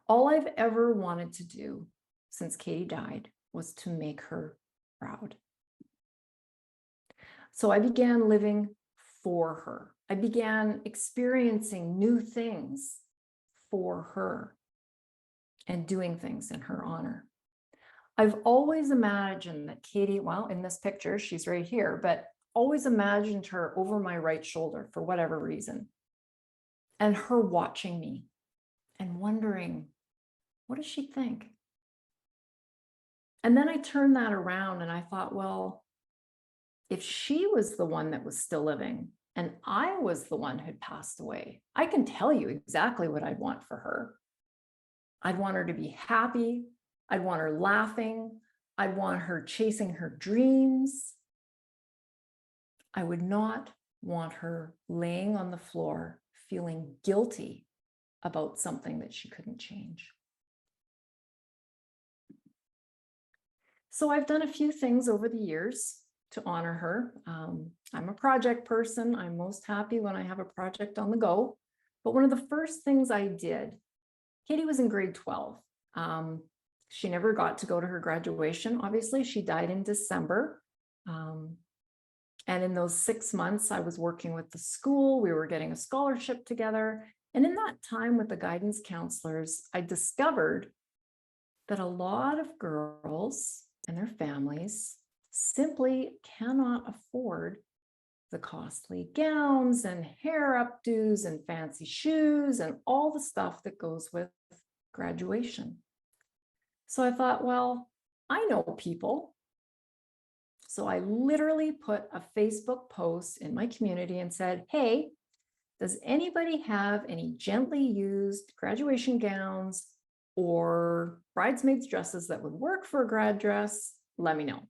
All I've ever wanted to do since Katie died was to make her proud. So I began living for her. I began experiencing new things for her and doing things in her honor. I've always imagined that Katie, well, in this picture, she's right here, but always imagined her over my right shoulder for whatever reason. And her watching me and wondering, what does she think? And then I turned that around and I thought, well, if she was the one that was still living and I was the one who'd passed away, I can tell you exactly what I'd want for her. I'd want her to be happy. I'd want her laughing. I'd want her chasing her dreams. I would not want her laying on the floor feeling guilty about something that she couldn't change. So I've done a few things over the years to honor her. I'm a project person. I'm most happy when I have a project on the go. But one of the first things I did, Katie was in grade 12. She never got to go to her graduation. Obviously, she died in December. And in those 6 months, I was working with the school. We were getting a scholarship together. And in that time with the guidance counselors, I discovered that a lot of girls and their families simply cannot afford the costly gowns and hair updos and fancy shoes and all the stuff that goes with graduation. So I thought, well, I know people. So I literally put a Facebook post in my community and said, hey, does anybody have any gently used graduation gowns or bridesmaids dresses that would work for a grad dress? Let me know.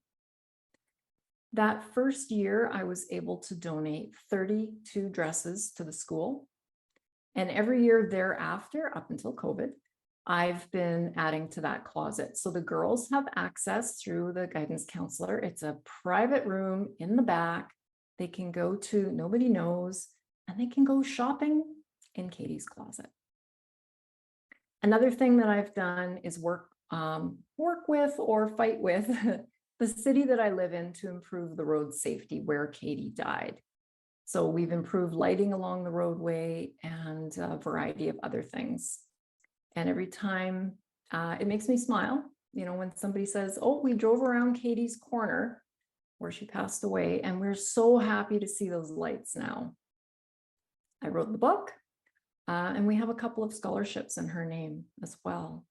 That first year, I was able to donate 32 dresses to the school. And every year thereafter, up until COVID, I've been adding to that closet. So the girls have access through the guidance counselor. It's a private room in the back. They can go to, nobody knows, and they can go shopping in Katie's closet. Another thing that I've done is work with or fight with the city that I live in to improve the road safety where Katie died. So we've improved lighting along the roadway and a variety of other things. And every time it makes me smile, when somebody says, oh, we drove around Katie's corner where she passed away, and we're so happy to see those lights now. I wrote the book, and we have a couple of scholarships in her name as well.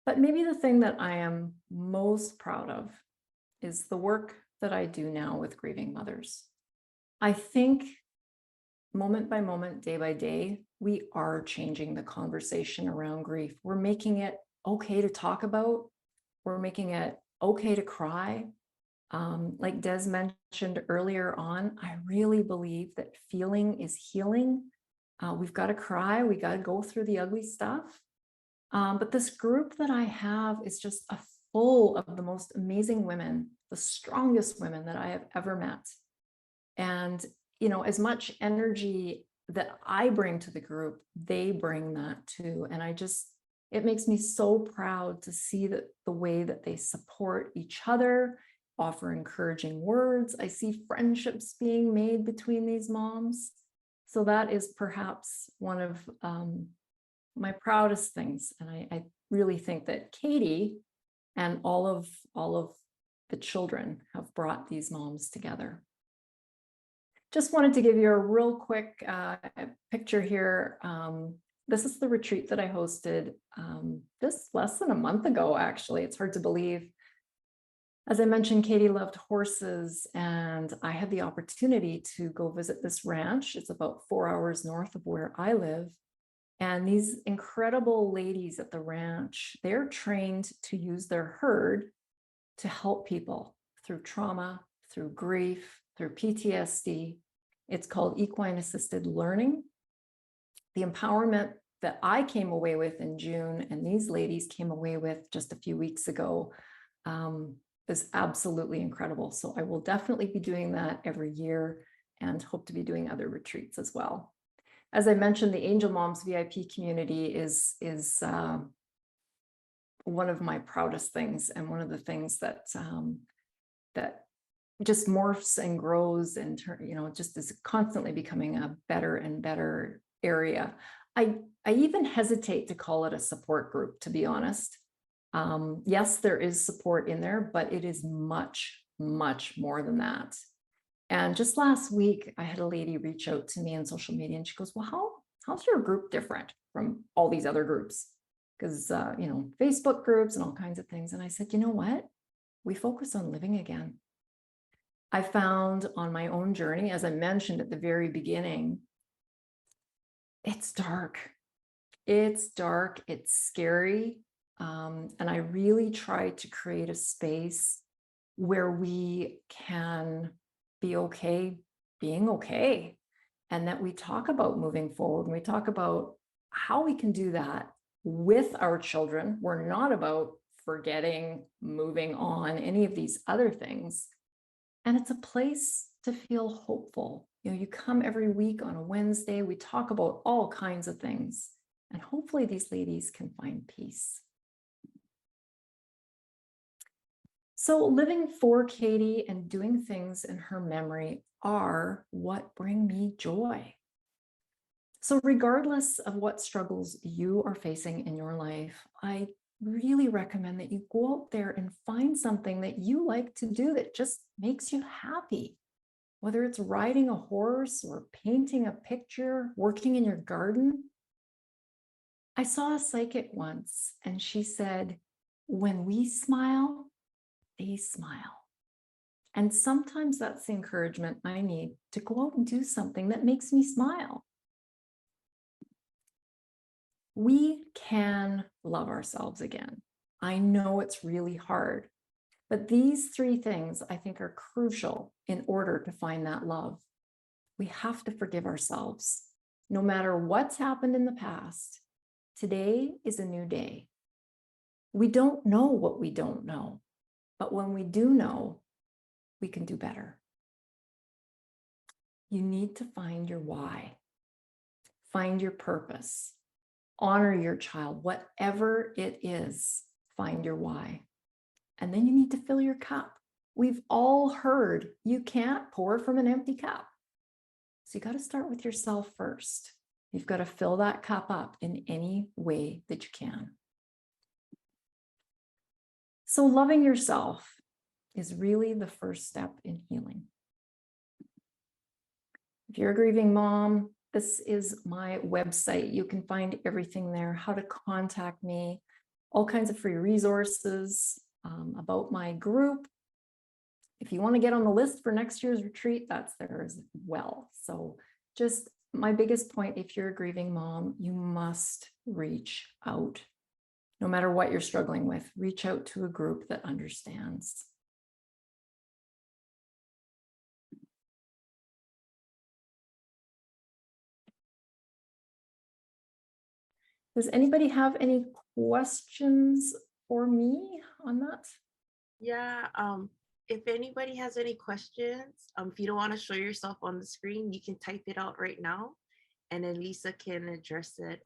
But maybe the thing that I am most proud of is the work that I do now with grieving mothers. I think moment by moment, day by day, we are changing the conversation around grief. We're making it okay to talk about. We're making it okay to cry. Like Des mentioned earlier on, I really believe that feeling is healing. We've got to cry. We got to go through the ugly stuff. But this group that I have is just full of the most amazing women, the strongest women that I have ever met. And, you know, as much energy that I bring to the group, they bring that too. And it makes me so proud to see that the way that they support each other, offer encouraging words. I see friendships being made between these moms. So that is perhaps one of my proudest things. And I really think that Katie and all of the children have brought these moms together. Just wanted to give you a real quick picture here. This is the retreat that I hosted just less than a month ago, actually. It's hard to believe. As I mentioned, Katie loved horses, and I had the opportunity to go visit this ranch. It's about 4 hours north of where I live. And these incredible ladies at the ranch, they're trained to use their herd to help people through trauma, through grief, through PTSD. It's called equine assisted learning. The empowerment that I came away with in June and these ladies came away with just a few weeks ago is absolutely incredible. So I will definitely be doing that every year and hope to be doing other retreats as well. As I mentioned, the Angel Moms VIP community is one of my proudest things, and one of the things that that just morphs and grows and just is constantly becoming a better and better area. I even hesitate to call it a support group, to be honest. Yes, there is support in there, but it is much, much more than that. And just last week, I had a lady reach out to me on social media, and she goes, well, how's your group different from all these other groups? Because, Facebook groups and all kinds of things. And I said, you know what? We focus on living again. I found on my own journey, as I mentioned at the very beginning, it's dark. It's dark. It's scary. And I really try to create a space where we can be okay being okay, and that we talk about moving forward, and we talk about how we can do that with our children. We're not about forgetting, moving on, any of these other things. And it's a place to feel hopeful. You come every week on a Wednesday, we talk about all kinds of things, and hopefully these ladies can find peace. So living for Katie and doing things in her memory are what bring me joy. So regardless of what struggles you are facing in your life, I really recommend that you go out there and find something that you like to do that just makes you happy. Whether it's riding a horse or painting a picture, working in your garden. I saw a psychic once, and she said, when we smile, they smile. And sometimes that's the encouragement I need to go out and do something that makes me smile. We can love ourselves again. I know it's really hard, but these 3 things I think are crucial in order to find that love. We have to forgive ourselves. No matter what's happened in the past, today is a new day. We don't know what we don't know. But when we do know, we can do better. You need to find your why, find your purpose, honor your child, whatever it is, find your why. And then you need to fill your cup. We've all heard you can't pour from an empty cup. So you got to start with yourself first. You've got to fill that cup up in any way that you can. So loving yourself is really the first step in healing. If you're a grieving mom, this is my website. You can find everything there, how to contact me, all kinds of free resources about my group. if you want to get on the list for next year's retreat, that's there as well. So just my biggest point, if you're a grieving mom, you must reach out. No matter what you're struggling with, reach out to a group that understands. Does anybody have any questions for me on that? Yeah, if anybody has any questions, if you don't want to show yourself on the screen, you can type it out right now, and then Lisa can address it.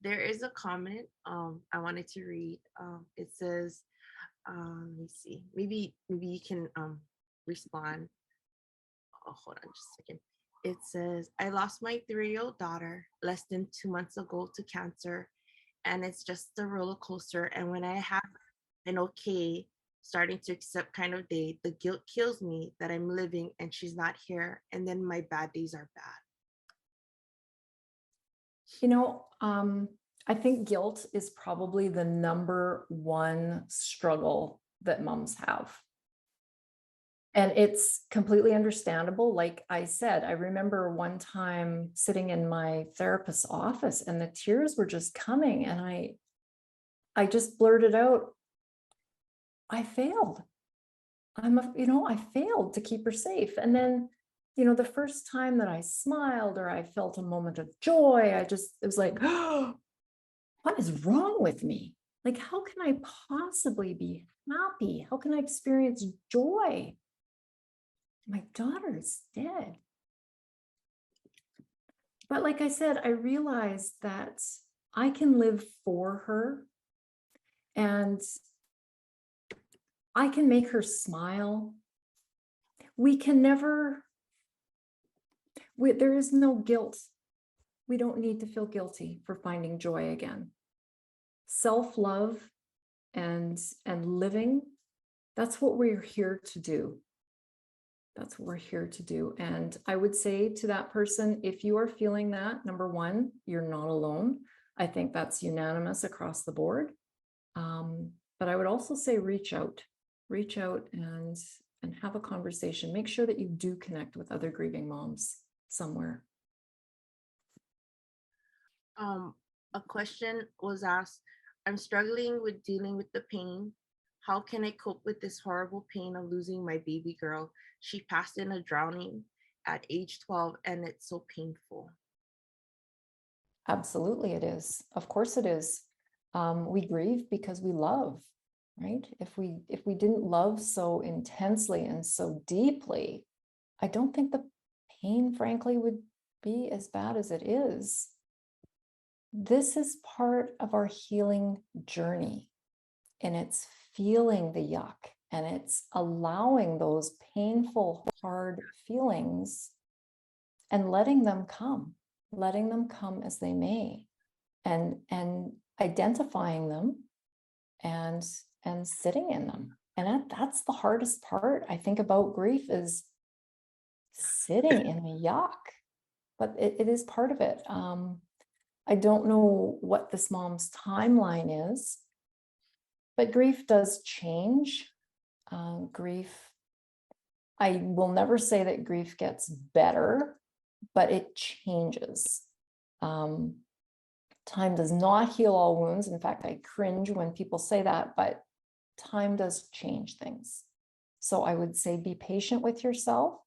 There is a comment I wanted to read. It says, let me see, maybe you can respond. Oh, hold on just a second. It says, I lost my 3-year-old daughter less than 2 months ago to cancer, and it's just a roller coaster. And when I have an okay, starting to accept kind of day, the guilt kills me that I'm living and she's not here. And then my bad days are bad. You know, I think guilt is probably the #1 struggle that moms have. And it's completely understandable. Like I said, I remember one time sitting in my therapist's office and the tears were just coming, and I just blurted out, I failed. I failed to keep her safe. And then, the first time that I smiled or I felt a moment of joy, it was like, oh, what is wrong with me? Like, how can I possibly be happy? How can I experience joy? My daughter's dead. But like I said, I realized that I can live for her and I can make her smile. There is no guilt. We don't need to feel guilty for finding joy again. Self-love and living, that's what we're here to do. That's what we're here to do. And I would say to that person, if you are feeling that, #1, you're not alone. I think that's unanimous across the board. But I would also say reach out and have a conversation. Make sure that you do connect with other grieving moms somewhere. A question was asked, I'm struggling with dealing with the pain. How can I cope with this horrible pain of losing my baby girl? She passed in a drowning at age 12 and it's so painful. Absolutely it is. Of course it is. We grieve because we love, right? If we didn't love so intensely and so deeply, I don't think the pain, frankly, would be as bad as it is. This is part of our healing journey, and it's feeling the yuck, and it's allowing those painful, hard feelings and letting them come as they may, and identifying them and sitting in them. And that's the hardest part, I think, about grief, is sitting in the yuck, but it is part of it. I don't know what this mom's timeline is, but grief does change. Grief, I will never say that grief gets better, but it changes. Time does not heal all wounds. In fact, I cringe when people say that, but time does change things. So I would say be patient with yourself.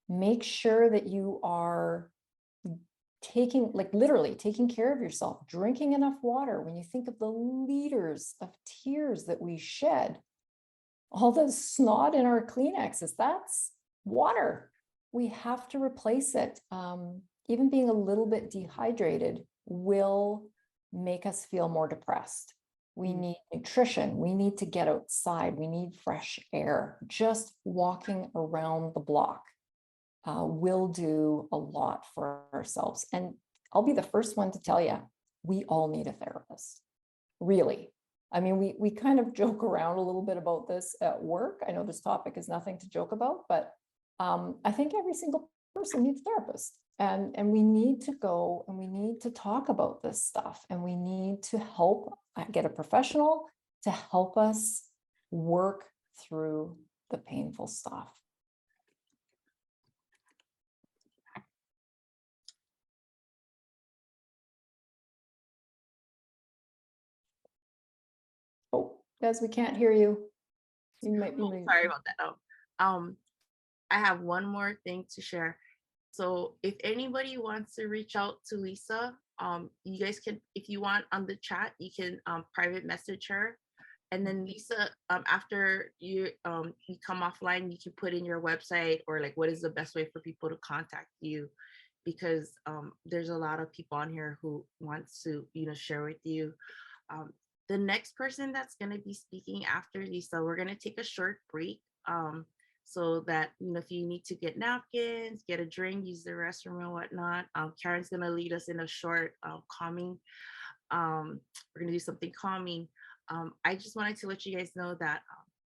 Make sure that you are literally taking care of yourself, drinking enough water. When you think of the liters of tears that we shed, all the snot in our Kleenexes, that's water. We have to replace it. Even being a little bit dehydrated will make us feel more depressed. We need nutrition. We need to get outside. We need fresh air. Just walking around the block will do a lot for ourselves. And I'll be the first one to tell you, we all need a therapist, really. I mean, we kind of joke around a little bit about this at work. I know this topic is nothing to joke about, but I think every single person needs a therapist. And we need to go and we need to talk about this stuff, and we need to get a professional to help us work through the painful stuff. Oh, Des, we can't hear you. You might be. Oh, sorry about that. I have one more thing to share. So if anybody wants to reach out to Lisa, you guys can, if you want on the chat, you can private message her. And then Lisa, after you come offline, you can put in your website or like what is the best way for people to contact you, because there's a lot of people on here who wants to share with you. The next person that's going to be speaking after Lisa, we're going to take a short break. So that, if you need to get napkins, get a drink, use the restroom and whatnot, Karen's going to lead us in a short calming. We're going to do something calming. I just wanted to let you guys know that,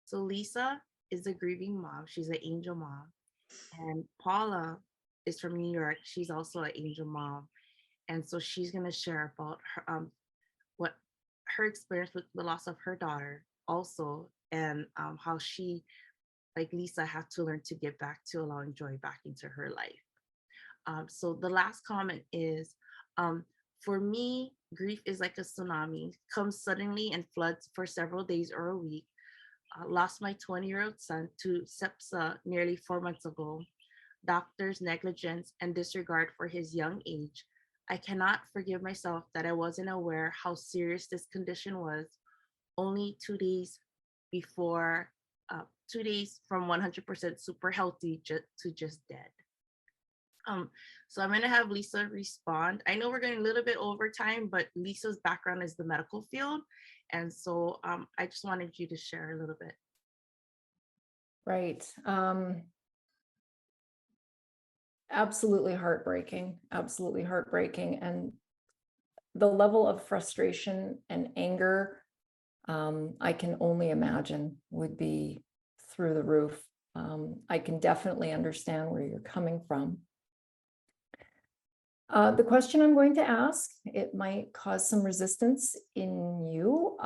so Lisa is a grieving mom. She's an angel mom. And Paula is from New York. She's also an angel mom. And so she's going to share about her, what her experience with the loss of her daughter also, and how she, like Lisa, had to learn to get back to allowing joy back into her life. So the last comment is, for me, grief is like a tsunami, comes suddenly and floods for several days or a week. Lost my 20-year-old son to sepsis nearly 4 months ago. Doctors' negligence and disregard for his young age. I cannot forgive myself that I wasn't aware how serious this condition was only 2 days before, 2 days from 100% super healthy to just dead. So I'm gonna have Lisa respond. I know we're going a little bit over time, but Lisa's background is the medical field. And so I just wanted you to share a little bit. Right. Absolutely heartbreaking, absolutely heartbreaking. And the level of frustration and anger, I can only imagine would be through the roof. I can definitely understand where you're coming from. The question I'm going to ask, it might cause some resistance in you.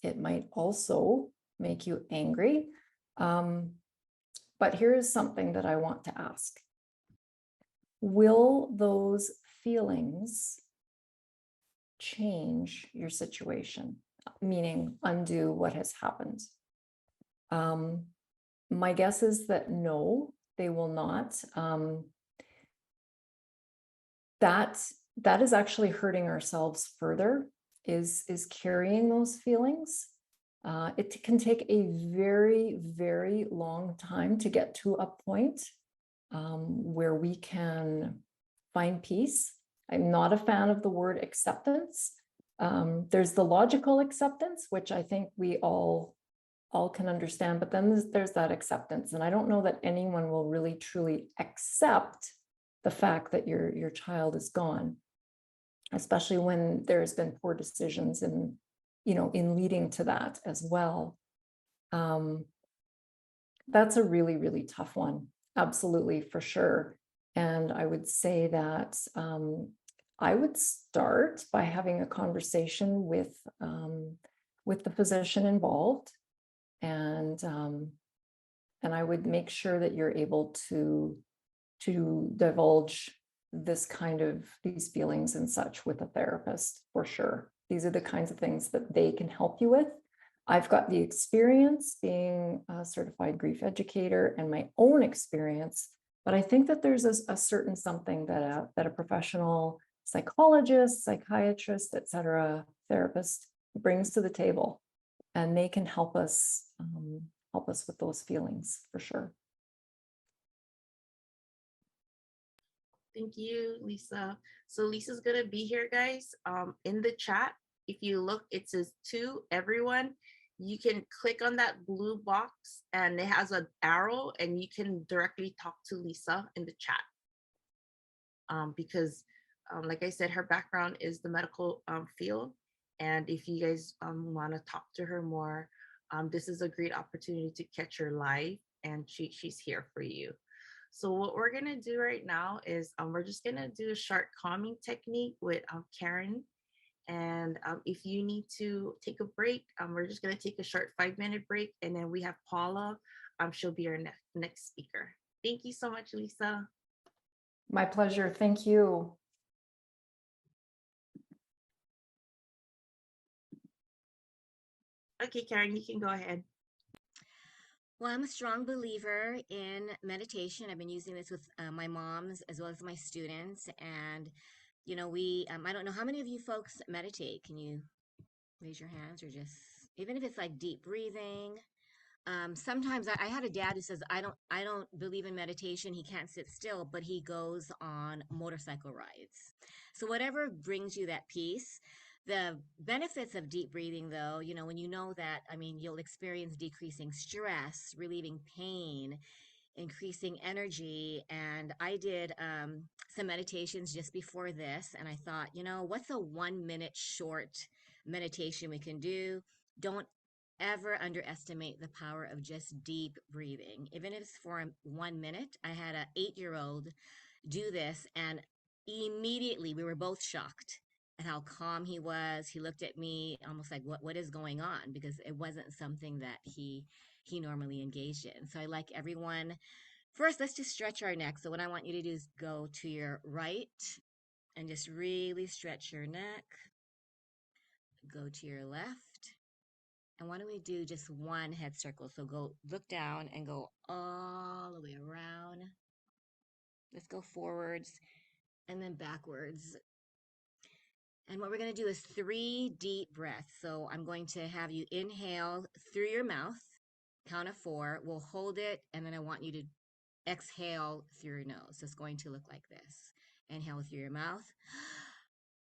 It might also make you angry. But here is something that I want to ask. Will those feelings change your situation? Meaning undo what has happened? My guess is that no, they will not. That is actually hurting ourselves further, is carrying those feelings. It can take a very, very long time to get to a point where we can find peace. I'm not a fan of the word acceptance. There's the logical acceptance, which I think we all can understand, but then there's that acceptance. And I don't know that anyone will really truly accept the fact that your child is gone, especially when there's been poor decisions in leading to that as well. That's a really, really tough one. Absolutely, for sure. And I would say that I would start by having a conversation with the physician involved, and I would make sure that you're able to divulge these feelings and such with a therapist, for sure. These are the kinds of things that they can help you with. I've got the experience being a certified grief educator and my own experience, but I think that there's a certain something that a professional psychologist, psychiatrist, etc., therapist brings to the table, and they can help us with those feelings, for sure. Thank you, Lisa. So Lisa's gonna be here, guys. In the chat, if you look, it says to everyone. You can click on that blue box and it has an arrow, and you can directly talk to Lisa in the chat. Because like I said, her background is the medical field. And if you guys want to talk to her more, this is a great opportunity to catch her live, and she's here for you. So what we're gonna do right now is we're just gonna do a short calming technique with Karen. And if you need to take a break, we're just gonna take a short 5-minute break, and then we have Paula she'll be our next speaker. Thank you so much, Lisa. My pleasure. Thank you. Okay, Karen, you can go ahead. Well, I'm a strong believer in meditation. I've been using this with my moms as well as my students. And, you know, I don't know how many of you folks meditate. Can you raise your hands, or just, even if it's like deep breathing? Sometimes I had a dad who says, I don't believe in meditation. He can't sit still, but he goes on motorcycle rides. So whatever brings you that peace. The benefits of deep breathing, though, you know, when you know that, I mean, you'll experience decreasing stress, relieving pain, increasing energy. And I did some meditations just before this, and I thought, you know, what's a 1 minute short meditation we can do? Don't ever underestimate the power of just deep breathing. Even if it's for 1 minute. I had an 8-year-old do this, and immediately we were both shocked at how calm he was. He looked at me almost like, what is going on? Because it wasn't something that he normally engaged in. So I like everyone, first, let's just stretch our neck. So what I want you to do is go to your right and just really stretch your neck. Go to your left. And why don't we do just one head circle? So go look down and go all the way around. Let's go forwards and then backwards. And what we're going to do is 3 deep breaths. So I'm going to have you inhale through your mouth, count of 4. We'll hold it, and then I want you to exhale through your nose. So it's going to look like this. Inhale through your mouth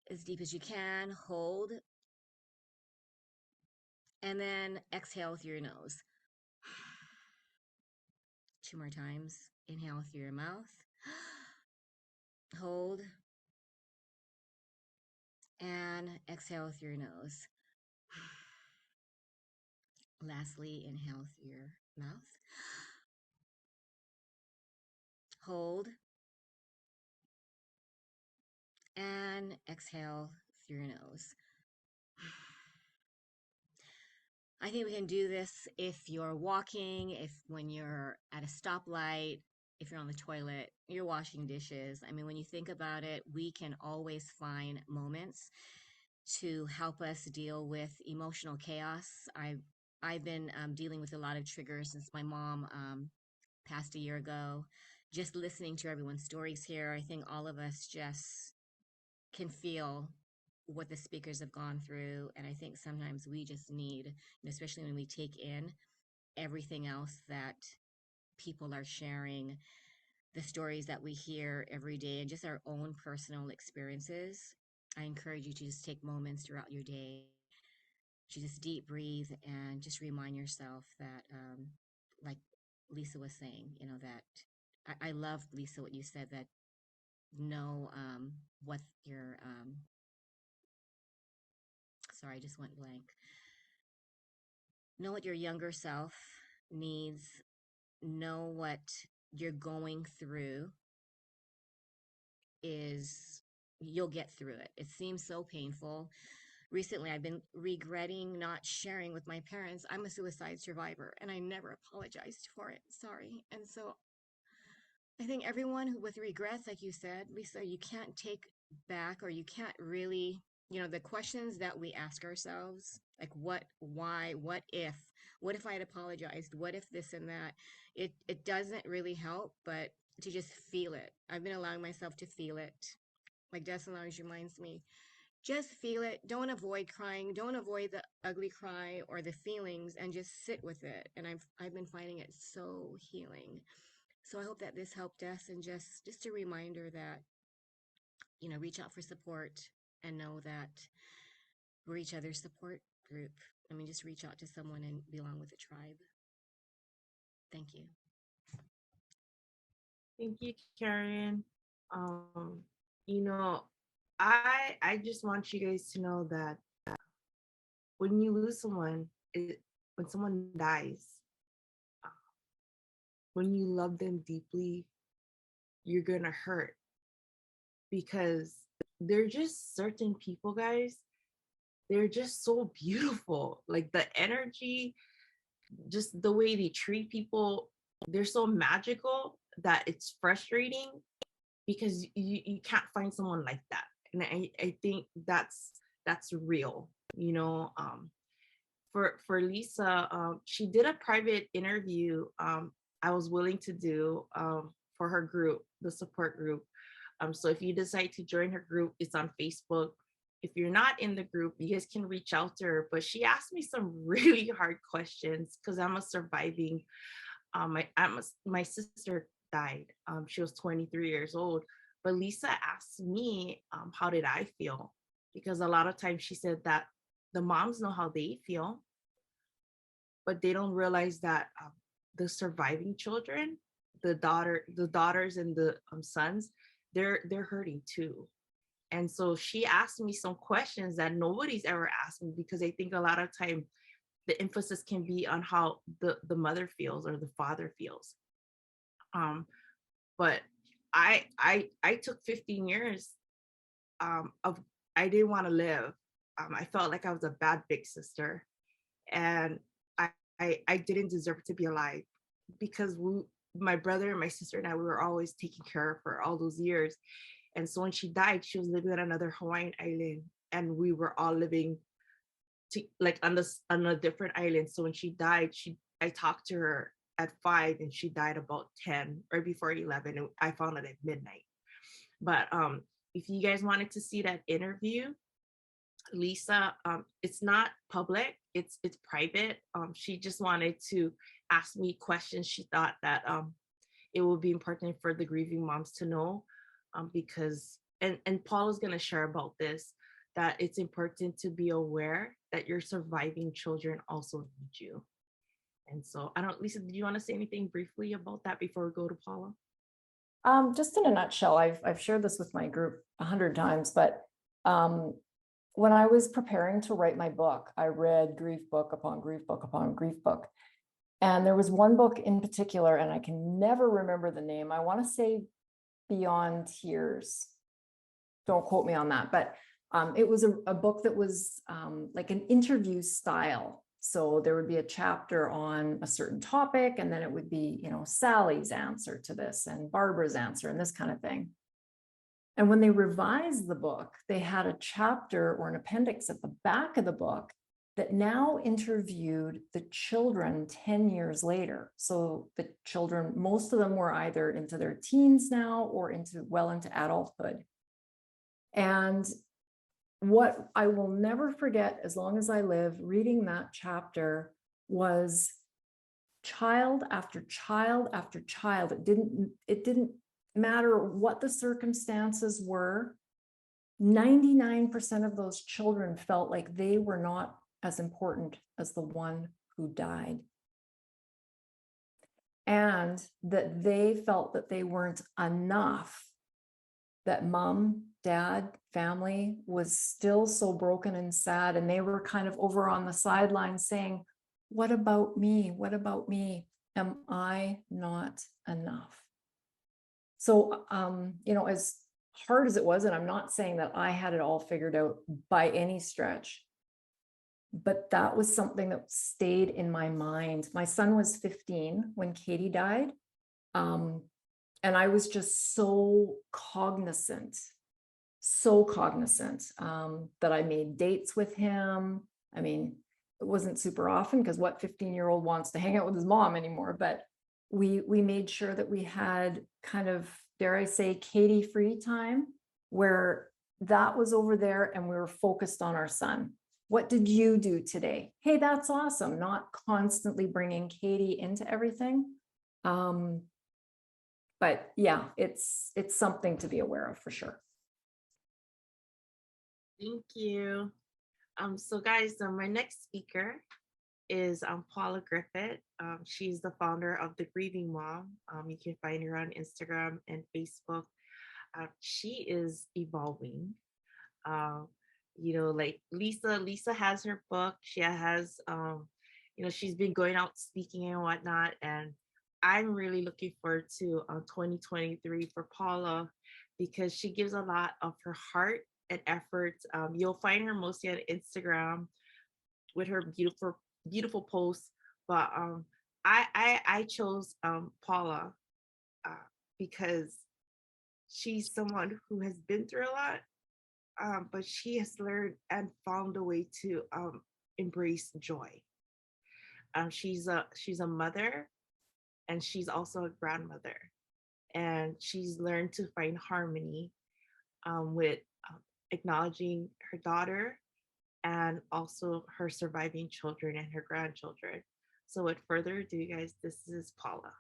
as deep as you can. Hold. And then exhale through your nose. 2 more times. Inhale through your mouth. Hold. And exhale through your nose. Lastly, inhale through your mouth. Hold. And exhale through your nose. I think we can do this if you're walking, when you're at a stoplight, if you're on the toilet, you're washing dishes. I mean, when you think about it, we can always find moments to help us deal with emotional chaos. I've been dealing with a lot of triggers since my mom passed a year ago. Just listening to everyone's stories here, I think all of us just can feel what the speakers have gone through. And I think sometimes we just need, especially when we take in everything else that people are sharing, the stories that we hear every day, and just our own personal experiences. I encourage you to just take moments throughout your day to just deep breathe and just remind yourself that, like Lisa was saying, you know, that I love, Lisa, what you said, that know what your sorry, I just went blank. Know what your younger self needs. Know what you're going through is, you'll get through it. It seems so painful. Recently, I've been regretting not sharing with my parents. I'm a suicide survivor, and I never apologized for it. Sorry. And so I think everyone who with regrets, like you said, Lisa, you can't take back, or you can't really, you know, the questions that we ask ourselves, like what, why, what if I had apologized? What if this and that? It doesn't really help, but to just feel it. I've been allowing myself to feel it. Like Deslynn always reminds me, just feel it. Don't avoid crying. Don't avoid the ugly cry or the feelings, and just sit with it. And I've been finding it so healing. So I hope that this helped us, and just a reminder that, you know, reach out for support and know that we're each other's support group. I mean, just reach out to someone and belong with a tribe. Thank you. Thank you, Karen. You know, I just want you guys to know that when you lose someone, when someone dies, when you love them deeply, you're gonna hurt, because they're just certain people, guys. They're just so beautiful. Like the energy, just the way they treat people, they're so magical that it's frustrating because you can't find someone like that. And I think that's real, you know. For Lisa, she did a private interview I was willing to do for her group, the support group. So if you decide to join her group, it's on Facebook. If you're not in the group, you guys can reach out to her. But she asked me some really hard questions because I'm a surviving. My sister died. She was 23 years old. But Lisa asked me, how did I feel? Because a lot of times she said that the moms know how they feel, but they don't realize that the surviving children, the daughters and the sons, they're hurting too. And so she asked me some questions that nobody's ever asked me, because I think a lot of time the emphasis can be on how the mother feels or the father feels. But I took 15 years of I didn't want to live. I felt like I was a bad big sister, and I didn't deserve to be alive, because my brother and my sister and I, we were always taking care of her all those years. And so when she died, she was living on another Hawaiian island, and we were all living like on a different island. So when she died, I talked to her at 5 and she died about 10 or before 11, and I found it at midnight. But if you guys wanted to see that interview, Lisa, it's not public, it's private. She just wanted to ask me questions. She thought that it would be important for the grieving moms to know, because and Paul is going to share about this, that it's important to be aware that your surviving children also need you. And so I don't, Lisa, did you want to say anything briefly about that before we go to Paula? Just in a nutshell, I've shared this with my group 100 times, but when I was preparing to write my book, I read grief book upon grief book upon grief book. And there was one book in particular, and I can never remember the name. I want to say Beyond Tears. Don't quote me on that, but it was a book that was like an interview style. So there would be a chapter on a certain topic, and then it would be, you know, Sally's answer to this and Barbara's answer and this kind of thing. And when they revised the book, they had a chapter or an appendix at the back of the book that now interviewed the children 10 years later. So the children, most of them were either into their teens now or well into adulthood. And what I will never forget as long as I live, reading that chapter, was child after child after child. It didn't matter what the circumstances were. 99% of those children felt like they were not as important as the one who died. And that they felt that they weren't enough, that mom, dad, family was still so broken and sad. And they were kind of over on the sidelines saying, what about me? What about me? Am I not enough? So, you know, as hard as it was, and I'm not saying that I had it all figured out by any stretch, but that was something that stayed in my mind. My son was 15 when Katie died. And I was just so cognizant that I made dates with him. I mean, it wasn't super often, because what 15-year-old wants to hang out with his mom anymore, but we made sure that we had kind of, dare I say, Katie free time, where that was over there and we were focused on our son. What did you do today? Hey, that's awesome. Not constantly bringing Katie into everything. But yeah, it's something to be aware of for sure. Thank you. So guys, my next speaker is Paula Griffith. She's the founder of The Grieving Mom. You can find her on Instagram and Facebook. She is evolving. You know, like Lisa has her book. She has, you know, she's been going out speaking and whatnot. And I'm really looking forward to 2023 for Paula, because she gives a lot of her heart and effort. You'll find her mostly on Instagram with her beautiful posts, but I chose Paula because she's someone who has been through a lot, but she has learned and found a way to embrace joy. She's a mother, and she's also a grandmother, and she's learned to find harmony with acknowledging her daughter and also her surviving children and her grandchildren. So with further ado, guys, this is Paula.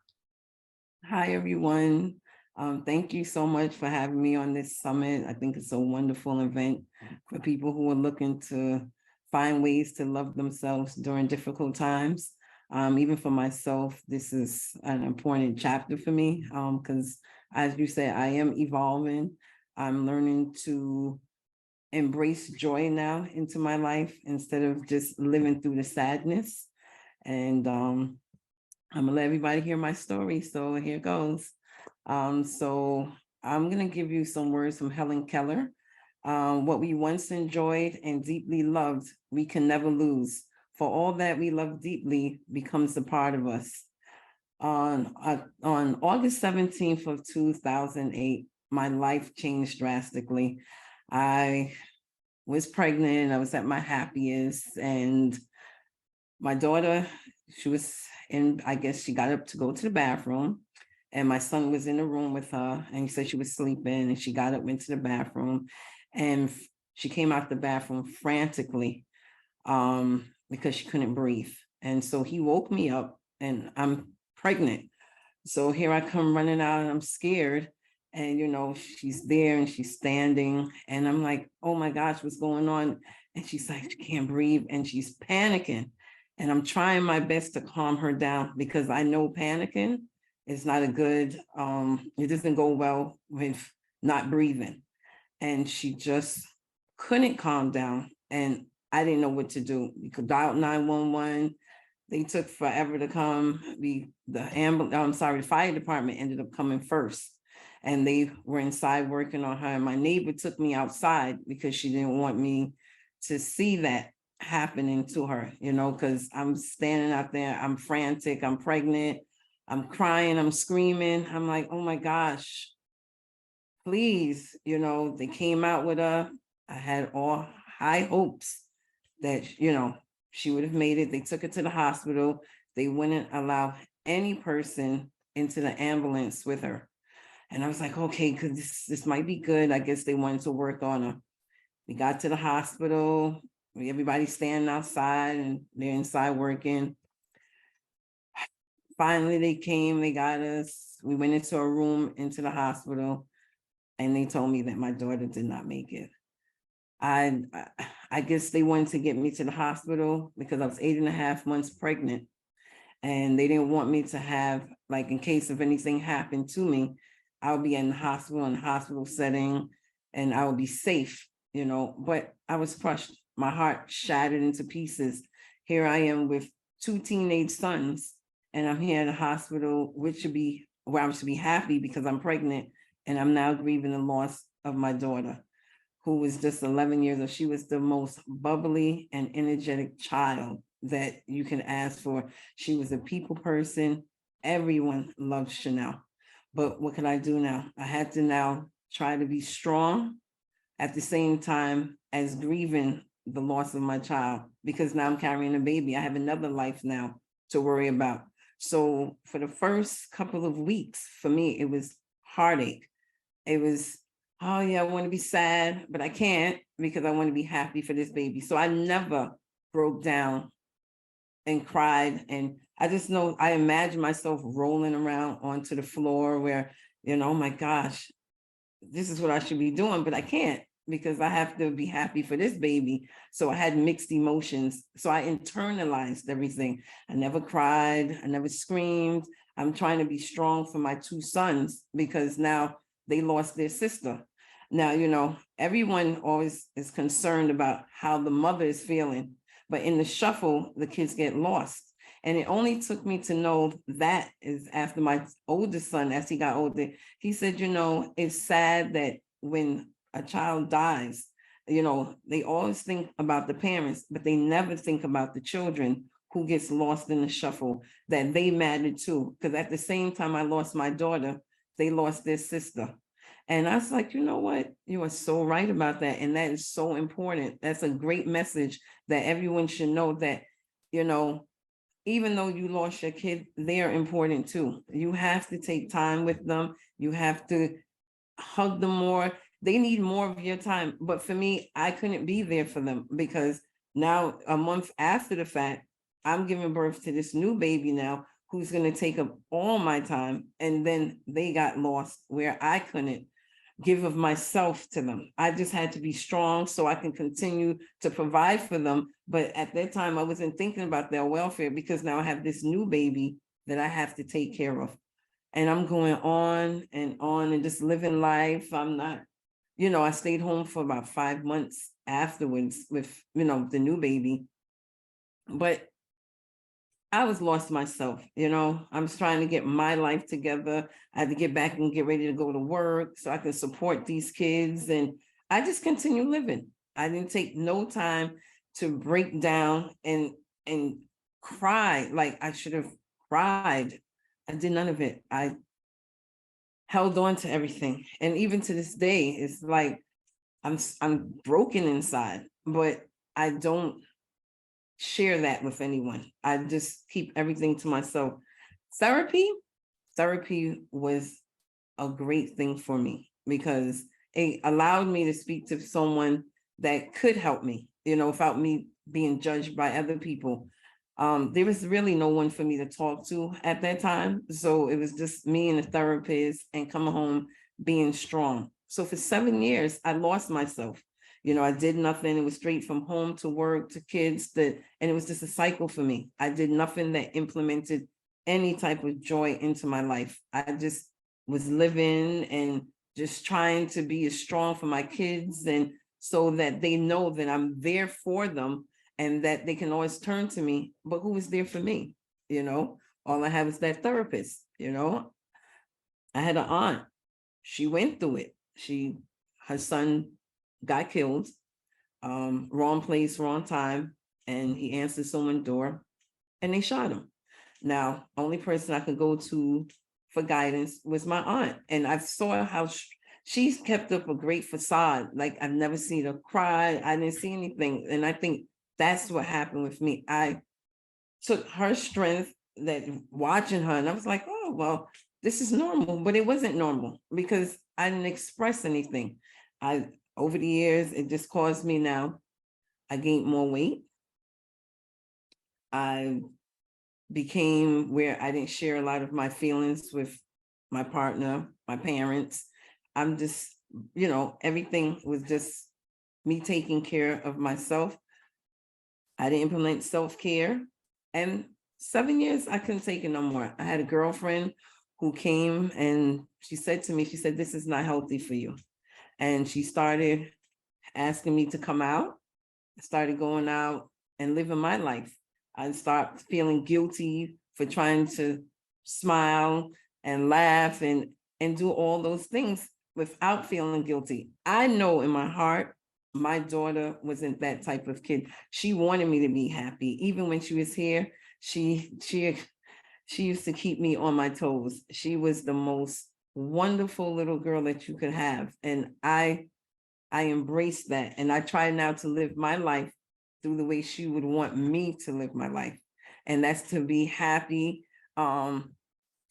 Hi, everyone. Thank you so much for having me on this summit. I think it's a wonderful event for people who are looking to find ways to love themselves during difficult times. Even for myself, this is an important chapter for me because, as you said, I am evolving. I'm learning to embrace joy now into my life instead of just living through the sadness. And I'm gonna let everybody hear my story. So here goes. So I'm gonna give you some words from Helen Keller. What we once enjoyed and deeply loved, we can never lose. For all that we love deeply becomes a part of us. On August 17th of 2008, my life changed drastically. I was pregnant, I was at my happiest, and my daughter, she was in, I guess she got up to go to the bathroom, and my son was in the room with her, and he said she was sleeping, and she got up, went to the bathroom, and she came out the bathroom frantically because she couldn't breathe. And so he woke me up, and I'm pregnant. So here I come running out, and I'm scared. And, you know, she's there and she's standing, and I'm like, oh my gosh, what's going on? And she's like, she can't breathe, and she's panicking. And I'm trying my best to calm her down because I know panicking is not a good, it doesn't go well with not breathing. And she just couldn't calm down. And I didn't know what to do. We could dial 911. They took forever to come. The fire department ended up coming first. And they were inside working on her. And my neighbor took me outside because she didn't want me to see that happening to her, you know, because I'm standing out there, I'm frantic, I'm pregnant, I'm crying, I'm screaming. I'm like, oh my gosh, please, you know, they came out with her. I had all high hopes that, you know, she would have made it. They took her to the hospital. They wouldn't allow any person into the ambulance with her. And I was like, okay, because this might be good. I guess they wanted to work on her. We got to the hospital. Everybody's standing outside and they're inside working. Finally, they came, they got us. We went into a room into the hospital, and they told me that my daughter did not make it. I guess they wanted to get me to the hospital because I was 8.5 months pregnant. And they didn't want me to have, like, in case if anything happened to me, I'll be in the hospital setting, and I will be safe, you know, but I was crushed. My heart shattered into pieces. Here I am with 2 teenage sons, and I'm here in the hospital, which should be where I should be happy because I'm pregnant, and I'm now grieving the loss of my daughter, who was just 11 years old. She was the most bubbly and energetic child that you can ask for. She was a people person. Everyone loved Chanel. But what can I do now? I had to now try to be strong at the same time as grieving the loss of my child, because now I'm carrying a baby. I have another life now to worry about. So for the first couple of weeks, for me, it was heartache. It was, oh yeah, I want to be sad, but I can't because I want to be happy for this baby. So I never broke down and cried. And I just know, I imagine myself rolling around onto the floor where, you know, oh my gosh, this is what I should be doing, but I can't because I have to be happy for this baby. So I had mixed emotions. So I internalized everything. I never cried. I never screamed. I'm trying to be strong for my 2 sons because now they lost their sister. Now, you know, everyone always is concerned about how the mother is feeling, but in the shuffle, the kids get lost. And it only took me to know that is after my oldest son, as he got older, he said, you know, it's sad that when a child dies, you know, they always think about the parents, but they never think about the children who gets lost in the shuffle, that they mattered too. Because at the same time I lost my daughter, they lost their sister. And I was like, you know what? You are so right about that. And that is so important. That's a great message that everyone should know, that, you know, even though you lost your kid, they are important too. You have to take time with them. You have to hug them more. They need more of your time. But for me, I couldn't be there for them, because now a month after the fact, I'm giving birth to this new baby now, who's going to take up all my time. And then they got lost where I couldn't give of myself to them. I just had to be strong so I can continue to provide for them. But at that time, I wasn't thinking about their welfare, because now I have this new baby that I have to take care of. And I'm going on and just living life. I'm not, you know, I stayed home for about 5 months afterwards with, you know, the new baby. But I was lost myself, you know. I was trying to get my life together. I had to get back and get ready to go to work so I could support these kids. And I just continued living. I didn't take no time to break down and cry like I should have cried. I did none of it. I held on to everything. And even to this day, it's like I'm broken inside, but I don't share that with anyone. I just keep everything to myself. Therapy was a great thing for me, because it allowed me to speak to someone that could help me, you know, without me being judged by other people. There was really no one for me to talk to at that time. So it was just me and a therapist, and coming home being strong. So for 7 years, I lost myself. You know, I did nothing. It was straight from home to work to kids, and it was just a cycle for me. I did nothing that implemented any type of joy into my life. I just was living and just trying to be as strong for my kids, and so that they know that I'm there for them and that they can always turn to me. But who was there for me? You know, all I had was that therapist. You know, I had an aunt. She went through it. Her son got killed, wrong place, wrong time, and he answered someone's door and they shot him. Now, only person I could go to for guidance was my aunt. And I saw how she's kept up a great facade. Like, I've never seen her cry. I didn't see anything. And I think that's what happened with me. I took her strength, that watching her, and I was like, oh, well, this is normal. But it wasn't normal, because I didn't express anything. Over the years, it just caused me now, I gained more weight. I became where I didn't share a lot of my feelings with my partner, my parents. I'm just, you know, everything was just me taking care of myself. I didn't implement self-care. And 7 years, I couldn't take it no more. I had a girlfriend who came and she said to me, she said, this is not healthy for you. And she started asking me to come out. I started going out and living my life. I started feeling guilty for trying to smile and laugh and do all those things without feeling guilty. I know in my heart, my daughter wasn't that type of kid. She wanted me to be happy. Even when she was here, she used to keep me on my toes. She was the most wonderful little girl that you could have. And I embraced that. And I try now to live my life through the way she would want me to live my life. And that's to be happy.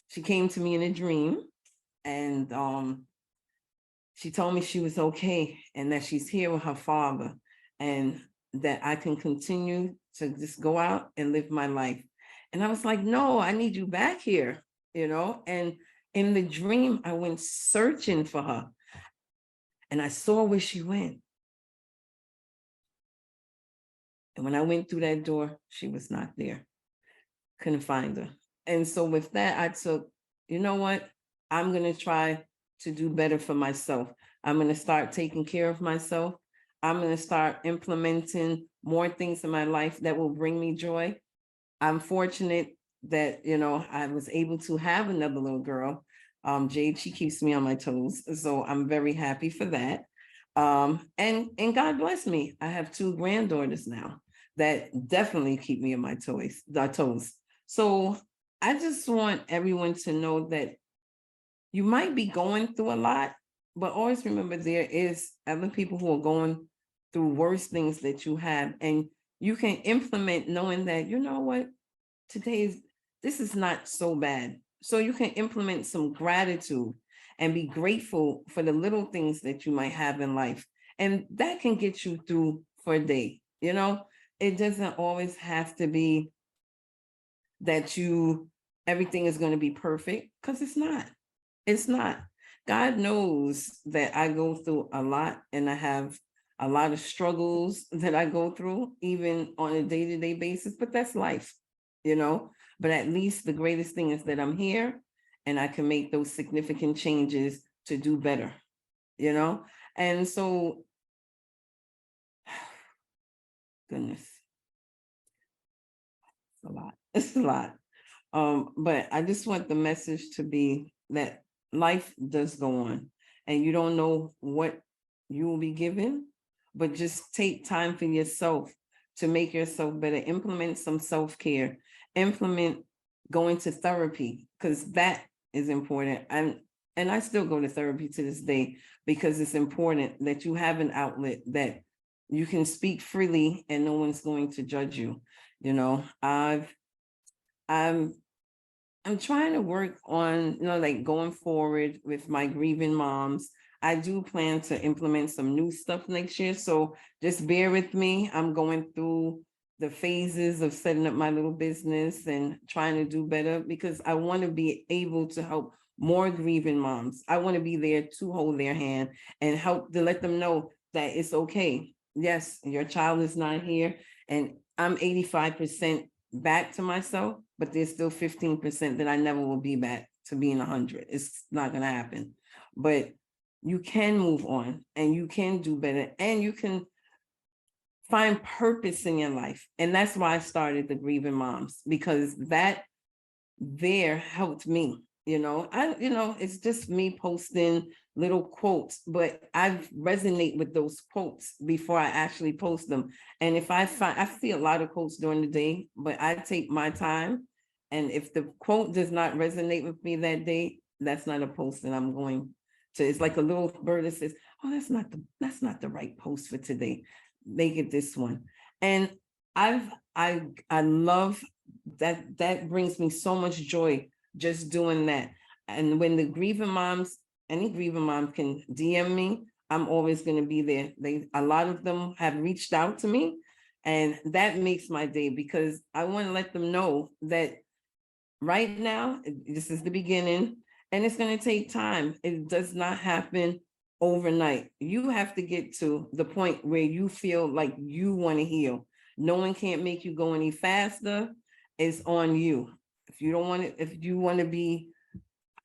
She came to me in a dream, and she told me she was okay and that she's here with her father, and that I can continue to just go out and live my life. And I was like, no, I need you back here, you know? And in the dream, I went searching for her, and I saw where she went. And when I went through that door, she was not there. Couldn't find her. And so with that, I took, you know what? I'm going to try to do better for myself. I'm going to start taking care of myself. I'm going to start implementing more things in my life that will bring me joy. I'm fortunate that, you know, I was able to have another little girl. Jade, she keeps me on my toes. So I'm very happy for that. And God bless me. I have 2 granddaughters now. that definitely keep me on my toes. So I just want everyone to know that you might be going through a lot, but always remember there is other people who are going through worse things that you have, and you can implement knowing that, you know what, this is not so bad. So you can implement some gratitude and be grateful for the little things that you might have in life. And that can get you through for a day. You know, it doesn't always have to be that everything is going to be perfect, because it's not. It's not. God knows that I go through a lot, and I have a lot of struggles that I go through, even on a day-to-day basis, but that's life, you know. But at least the greatest thing is that I'm here and I can make those significant changes to do better, you know. And so, goodness, it's a lot. It's a lot. But I just want the message to be that life does go on, and you don't know what you will be given, but just take time for yourself to make yourself better. Implement some self-care, implement going to therapy, because that is important. And I still go to therapy to this day, because it's important that you have an outlet that you can speak freely and no one's going to judge you. You know, I'm trying to work on, like going forward with my grieving moms. I do plan to implement some new stuff next year. So just bear with me. I'm going through the phases of setting up my little business and trying to do better, because I want to be able to help more grieving moms. I want to be there to hold their hand and help to let them know that it's okay. Yes, your child is not here, and I'm 85% back to myself, but there's still 15% that I never will be back to being 100. It's not going to happen. But you can move on, and you can do better, and you can find purpose in your life. And that's why I started the Grieving Moms, because that there helped me. It's just me posting little quotes, but I resonate with those quotes before I actually post them. And if I see a lot of quotes during the day, but I take my time. And if the quote does not resonate with me that day, that's not a post that I'm going to. It's like a little bird that says, "Oh, that's not the right post for today. Make it this one." And I love that. That brings me so much joy, just doing that. And when the grieving moms, any grieving mom can DM me, I'm always going to be there. A lot of them have reached out to me, and that makes my day, because I want to let them know that right now, this is the beginning, and it's going to take time. It does not happen overnight. You have to get to the point where you feel like you want to heal. No one can't make you go any faster. It's on you. If you want to be,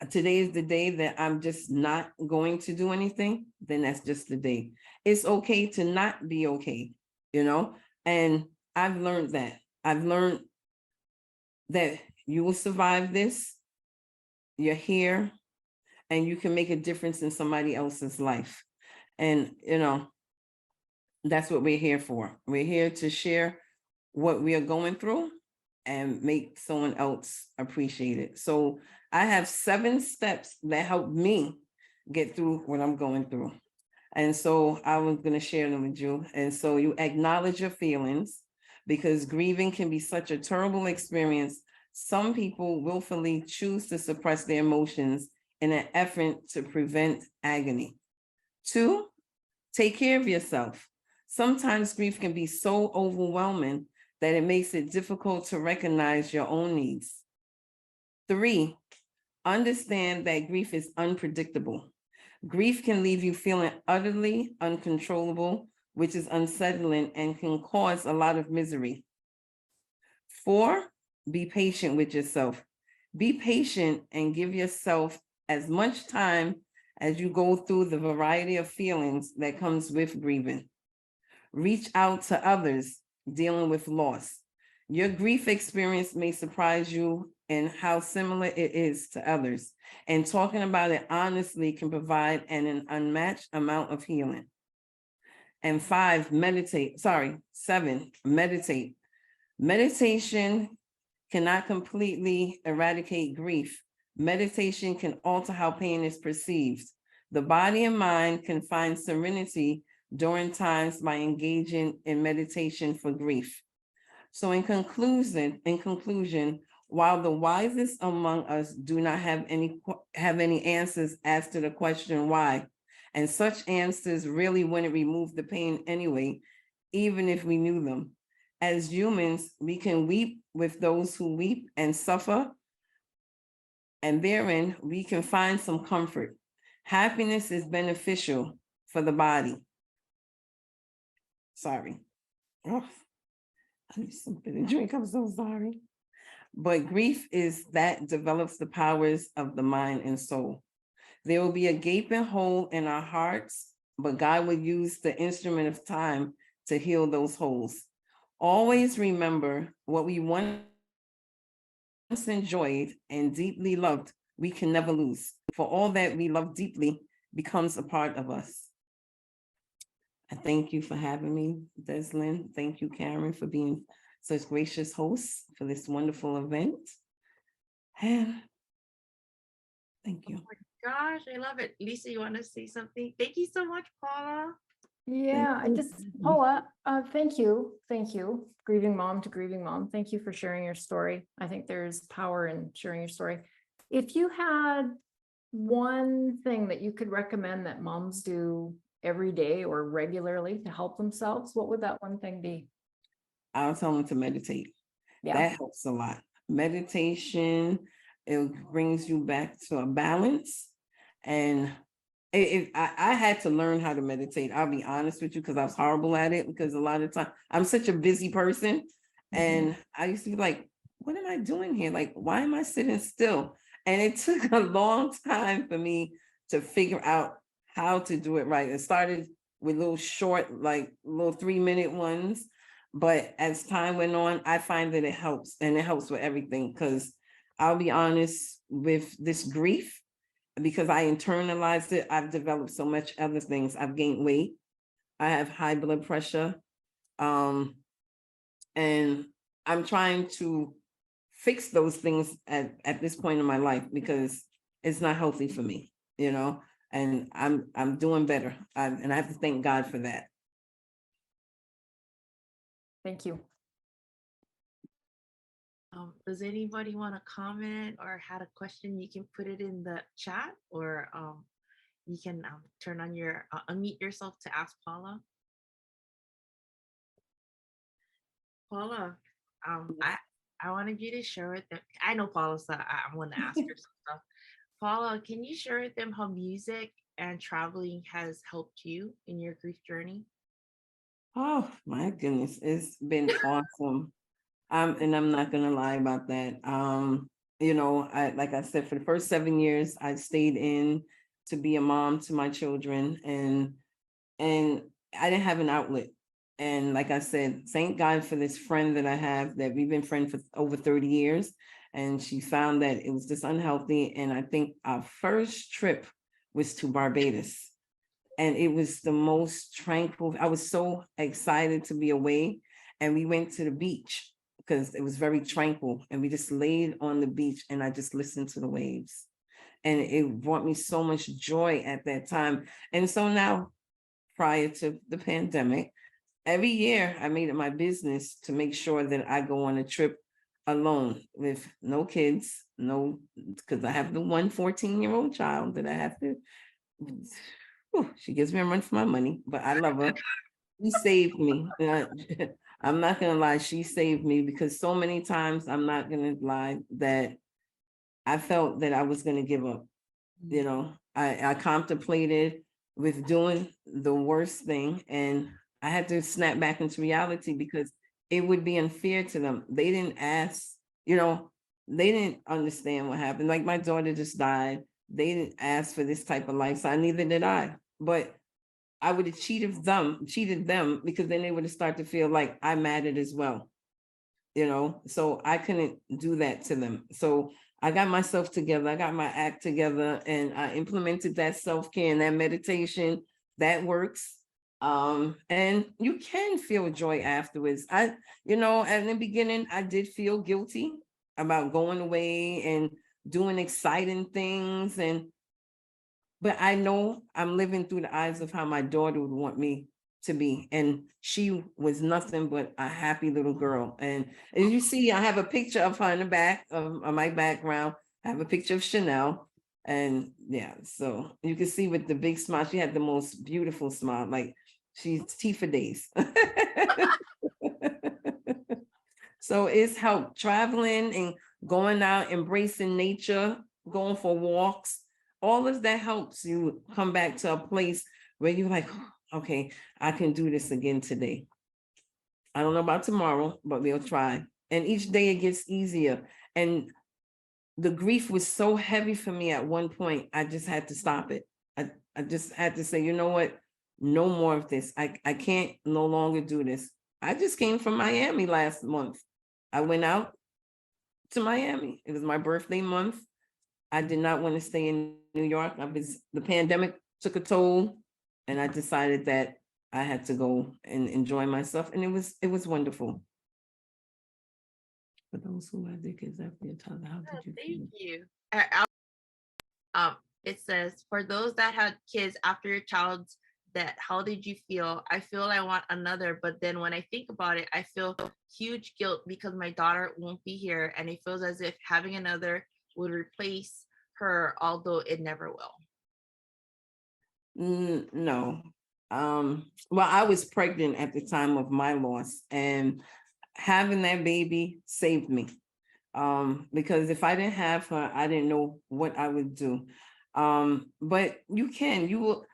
today is the day that I'm just not going to do anything, then that's just the day. It's okay to not be okay, and I've learned that. I've learned that you will survive this. You're here, and you can make a difference in somebody else's life. And, that's what we're here for. We're here to share what we are going through and make someone else appreciate it. So I have 7 steps that help me get through what I'm going through. And so I was going to share them with you. And so you acknowledge your feelings, because grieving can be such a terrible experience. Some people willfully choose to suppress their emotions in an effort to prevent agony. 2, take care of yourself. Sometimes grief can be so overwhelming that it makes it difficult to recognize your own needs. 3, understand that grief is unpredictable. Grief can leave you feeling utterly uncontrollable, which is unsettling and can cause a lot of misery. 4, be patient with yourself. Be patient and give yourself as much time as you go through the variety of feelings that comes with grieving. Reach out to others dealing with loss. Your grief experience may surprise you in how similar it is to others, and talking about it honestly can provide an unmatched amount of healing. And 5, meditate. Sorry, 7, meditate. Meditation cannot completely eradicate grief. Meditation can alter how pain is perceived. The body and mind can find serenity during times by engaging in meditation for grief. So in conclusion, while the wisest among us do not have any answers as to the question why, and such answers really wouldn't remove the pain anyway, even if we knew them. As humans, we can weep with those who weep and suffer, and therein we can find some comfort. Happiness is beneficial for the body. Sorry. Oh, I need something to drink. I'm so sorry. But grief is that develops the powers of the mind and soul. There will be a gaping hole in our hearts, but God will use the instrument of time to heal those holes. Always remember what we once enjoyed and deeply loved, we can never lose. For all that we love deeply becomes a part of us. I thank you for having me, Deslynn. Thank you, Karen, for being such gracious hosts for this wonderful event. And thank you. Oh my gosh, I love it. Lisa, you want to say something? Thank you so much, Paula. Yeah, I just, Paula, thank you. Thank you. Grieving mom to grieving mom. Thank you for sharing your story. I think there's power in sharing your story. If you had one thing that you could recommend that moms do every day or regularly to help themselves, what would that one thing be? I'll tell them to meditate. Yeah. That helps a lot. Meditation, it brings you back to a balance. And I had to learn how to meditate. I'll be honest with you, because I was horrible at it, because a lot of time I'm such a busy person. And I used to be like, what am I doing here? Like, why am I sitting still? And it took a long time for me to figure out how to do it right. It started with little short, like little 3-minute ones. But as time went on, I find that it helps, and it helps with everything. Because I'll be honest, with this grief, because I internalized it, I've developed so much other things. I've gained weight. I have high blood pressure. And I'm trying to fix those things at this point in my life, because it's not healthy for me, and I'm doing better. And I have to thank God for that. Thank you. Does anybody want to comment or had a question? You can put it in the chat, or you can turn on your unmute yourself to ask Paula. Paula, I wanted you to share with them. I know Paula, so I want to ask her some stuff. Paula, can you share with them how music and traveling has helped you in your grief journey? Oh my goodness, it's been awesome. And I'm not gonna lie about that. Like I said, for the first 7 years, I stayed in to be a mom to my children, and I didn't have an outlet. And like I said, thank God for this friend that I have, that we've been friends for over 30 years. And she found that it was just unhealthy. And I think our first trip was to Barbados. And it was the most tranquil. I was so excited to be away. And we went to the beach because it was very tranquil. And we just laid on the beach and I just listened to the waves. And it brought me so much joy at that time. And so now, prior to the pandemic, every year I made it my business to make sure that I go on a trip alone with no kids, because I have the 14-year-old child that I have to, she gives me a run for my money, but I love her. She saved me. I'm not gonna lie, she saved me, because so many times, I'm not gonna lie, that I felt that I was gonna give up. I contemplated with doing the worst thing, and I had to snap back into reality, because it would be unfair to them. They didn't ask, they didn't understand what happened. Like, my daughter just died. They didn't ask for this type of lifestyle, neither did I. But I would have cheated them, because then they would have started to feel like I mattered as well. So I couldn't do that to them. So I got myself together, I got my act together, and I implemented that self-care and that meditation. That works. And you can feel joy afterwards. In the beginning, I did feel guilty about going away and doing exciting things. But I know I'm living through the eyes of how my daughter would want me to be. And she was nothing but a happy little girl. And as you see, I have a picture of her in the back of my background. I have a picture of Chanel. And yeah, so you can see with the big smile, she had the most beautiful smile. Like she's teeth for days. So it's helped traveling and going out, embracing nature, going for walks. All of that helps you come back to a place where you're like, okay, I can do this again today. I don't know about tomorrow, but we'll try. And each day it gets easier. And the grief was so heavy for me at one point, I just had to stop it. I just had to say, you know what? No more of this. I can't no longer do this. I just came from Miami last month. I went out to Miami. It was my birthday month. I did not want to stay in New York. The pandemic took a toll, and I decided that I had to go and enjoy myself. And it was wonderful. For those who had their kids after your child, how did you feel? Thank you. It says, for those that had kids after your child's death, how did you feel? I feel I want another, but then when I think about it, I feel huge guilt because my daughter won't be here, and it feels as if having another would replace her, although it never will. No. Well, I was pregnant at the time of my loss, and having that baby saved me. Because if I didn't have her, I didn't know what I would do. But you will,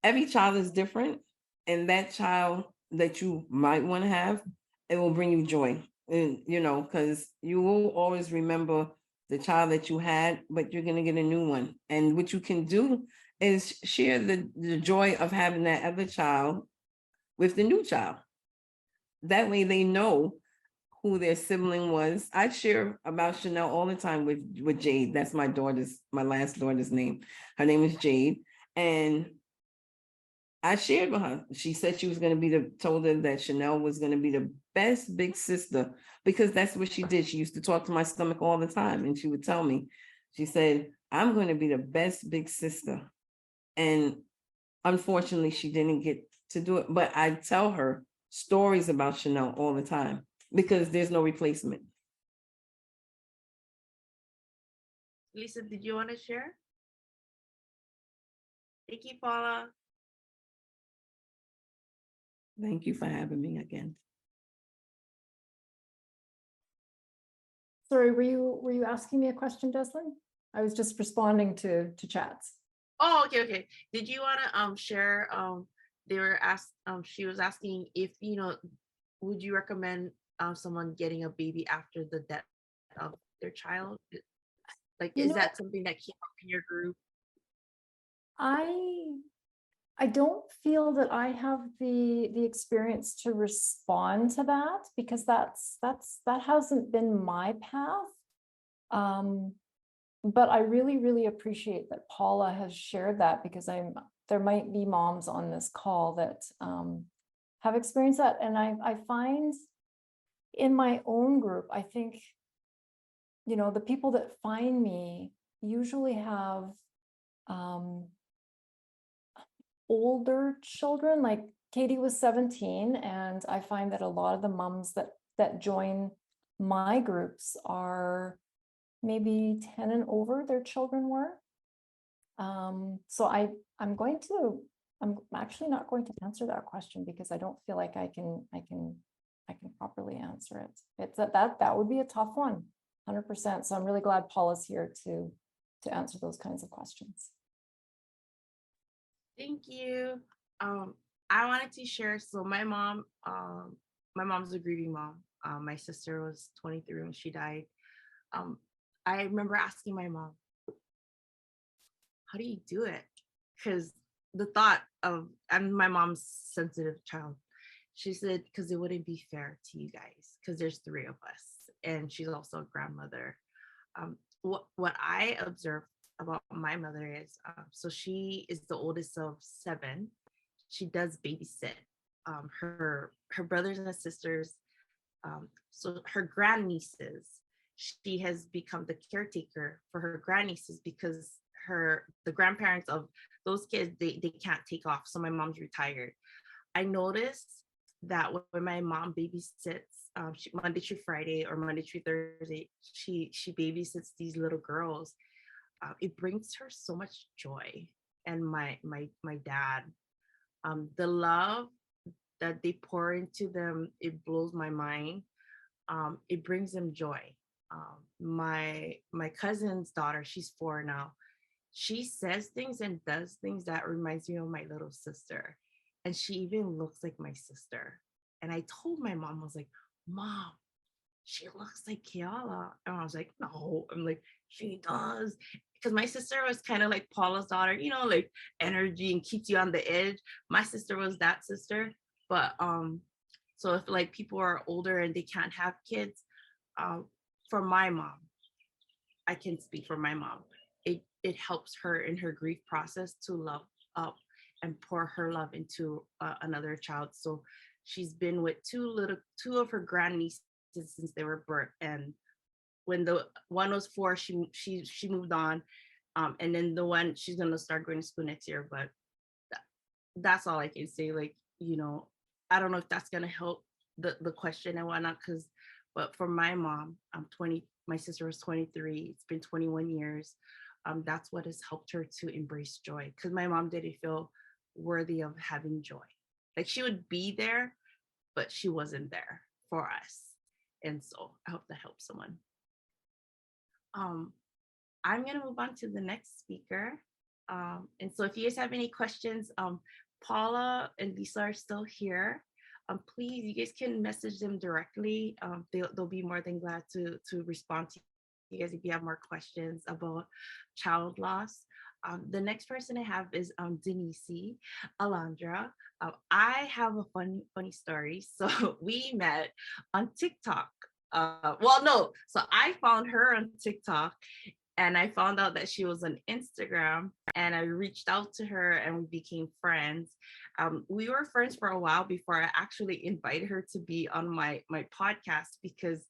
every child is different, and that child that you might want to have, it will bring you joy. And because you will always remember the child that you had, but you're going to get a new one. And what you can do is share the joy of having that other child with the new child. That way they know who their sibling was. I share about Chanel all the time with Jade. That's my last daughter's name. Her name is Jade. And I shared with her. She said she was going to told her that Chanel was going to be the best big sister, because that's what she did. She used to talk to my stomach all the time, and she would tell me, she said, I'm going to be the best big sister. And unfortunately, she didn't get to do it. But I tell her stories about Chanel all the time, because there's no replacement. Lisa, did you want to share? Thank you, Paula. Thank you for having me again. Sorry, were you asking me a question, Deslynn? I was just responding to chats. Oh, okay. Did you want to share? They were asked. She was asking if would you recommend someone getting a baby after the death of their child? Like, is that something that came up in your group? I don't feel that I have the experience to respond to that, because that hasn't been my path. But I really appreciate that Paula has shared that, because there might be moms on this call that have experienced that. And I find in my own group, I think, the people that find me usually have older children. Like Katie was 17, and I find that a lot of the moms that join my groups are maybe 10 and over, their children were. So I'm actually not going to answer that question, because I don't feel like I can properly answer it. It's that would be a tough one, 100%. So I'm really glad Paula's here to answer those kinds of questions. Thank you. I wanted to share. So my mom's a grieving mom. My sister was 23 when she died. I remember asking my mom, how do you do it? Because the thought of, I'm my mom's sensitive child. She said, because it wouldn't be fair to you guys, because there's 3 of us. And she's also a grandmother. What I observed about my mother is, so she is the oldest of 7. she does babysit her brothers and sisters. So her grandnieces, she has become the caretaker for her grandnieces because the grandparents of those kids, they can't take off. So my mom's retired. I noticed that when my mom babysits, Monday through Friday or Monday through Thursday, she babysits these little girls. It brings her so much joy. And my dad, the love that they pour into them, it blows my mind. It brings them joy. My cousin's daughter, she's 4 now. She says things and does things that reminds me of my little sister. And she even looks like my sister. And I told my mom, I was like, Mom, she looks like Kiala. And I was like, no. I'm like, she does. Because my sister was kind of like Paula's daughter, you know, like energy and keeps you on the edge. My sister was that sister. But so if like people are older and they can't have kids, for my mom, I can speak for my mom. It helps her in her grief process to love up and pour her love into another child. So she's been with two of her grandnieces since they were birth. And when the one was 4, she moved on. And then the one, she's gonna start going to school next year. But that's all I can say. Like, you know, I don't know if that's gonna help the question and whatnot, but for my mom, I'm 20, my sister was 23, it's been 21 years. That's what has helped her to embrace joy, because my mom didn't feel worthy of having joy. Like she would be there, but she wasn't there for us. And so I hope that helps someone. I'm gonna move on to the next speaker. And so if you guys have any questions, Paula and Lisa are still here. Please, you guys can message them directly. They'll be more than glad to respond to you guys if you have more questions about child loss. The next person I have is Denise Alondra. I have a funny story. So we met on TikTok. So I found her on TikTok, and I found out that she was on Instagram, and I reached out to her and we became friends. We were friends for a while before I actually invited her to be on my podcast, because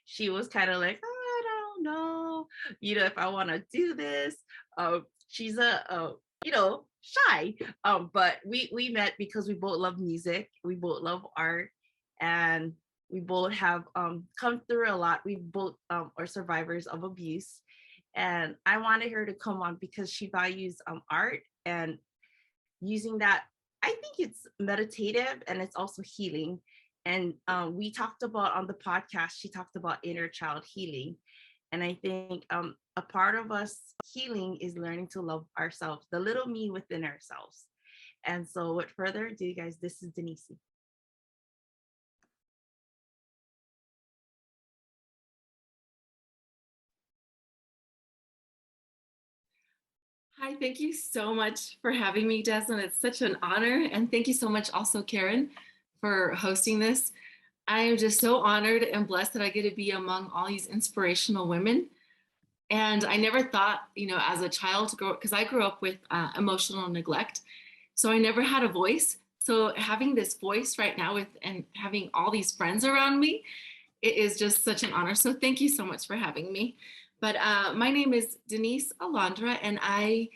she was kind of like, oh, I don't know, if I want to do this. She's shy. But we met because we both love music, we both love art, and we both have come through a lot. We both are survivors of abuse. And I wanted her to come on because she values art, and using that, I think it's meditative and it's also healing. And we talked about on the podcast, she talked about inner child healing. And I think a part of us healing is learning to love ourselves, the little me within ourselves. And so with further ado, guys, this is Denise. Hi, thank you so much for having me, Deslynn. It's such an honor. And thank you so much also, Karen, for hosting this. I am just so honored and blessed that I get to be among all these inspirational women. And I never thought, as a child, because I grew up with emotional neglect. So I never had a voice. So having this voice right now and having all these friends around me, it is just such an honor. So thank you so much for having me. But my name is Denise Alondra, and I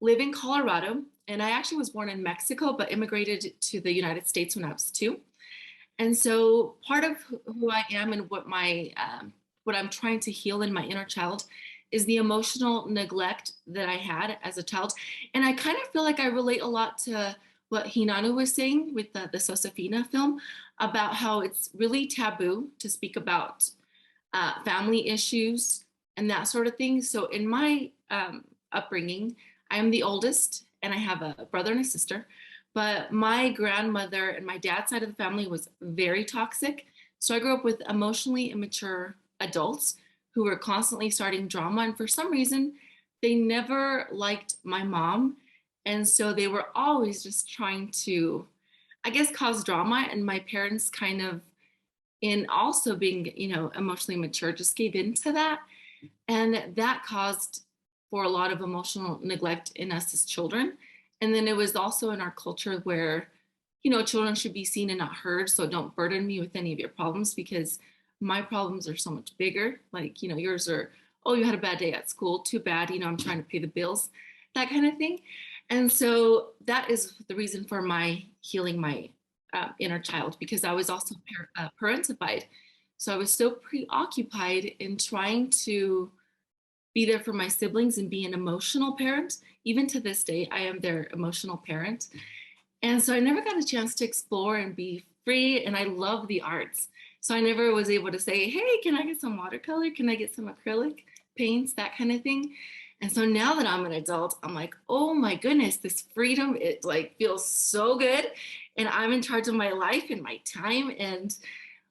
live in Colorado. And I actually was born in Mexico, but immigrated to the United States when I was 2. And so part of who I am and what I'm trying to heal in my inner child is the emotional neglect that I had as a child. And I kind of feel like I relate a lot to what Hinanu was saying with the Sosafina film about how it's really taboo to speak about family issues and that sort of thing. So in my upbringing, I am the oldest and I have a brother and a sister, but my grandmother and my dad's side of the family was very toxic. So I grew up with emotionally immature adults who were constantly starting drama. And for some reason, they never liked my mom. And so they were always just trying to, I guess, cause drama. And my parents kind of, in also being, emotionally mature, just gave into that. And that caused for a lot of emotional neglect in us as children. And then it was also in our culture where, you know, children should be seen and not heard. So don't burden me with any of your problems because my problems are so much bigger. Like, you know, yours are, oh, you had a bad day at school. Too bad. You know, I'm trying to pay the bills, that kind of thing. And so that is the reason for my healing my inner child, because I was also parentified. So I was so preoccupied in trying to be there for my siblings and be an emotional parent. Even to this day, I am their emotional parent. And so I never got a chance to explore and be free. And I love the arts. So I never was able to say, hey, can I get some watercolor? Can I get some acrylic paints? That kind of thing. And so now that I'm an adult, I'm like, oh my goodness, this freedom, it like feels so good. And I'm in charge of my life and my time. And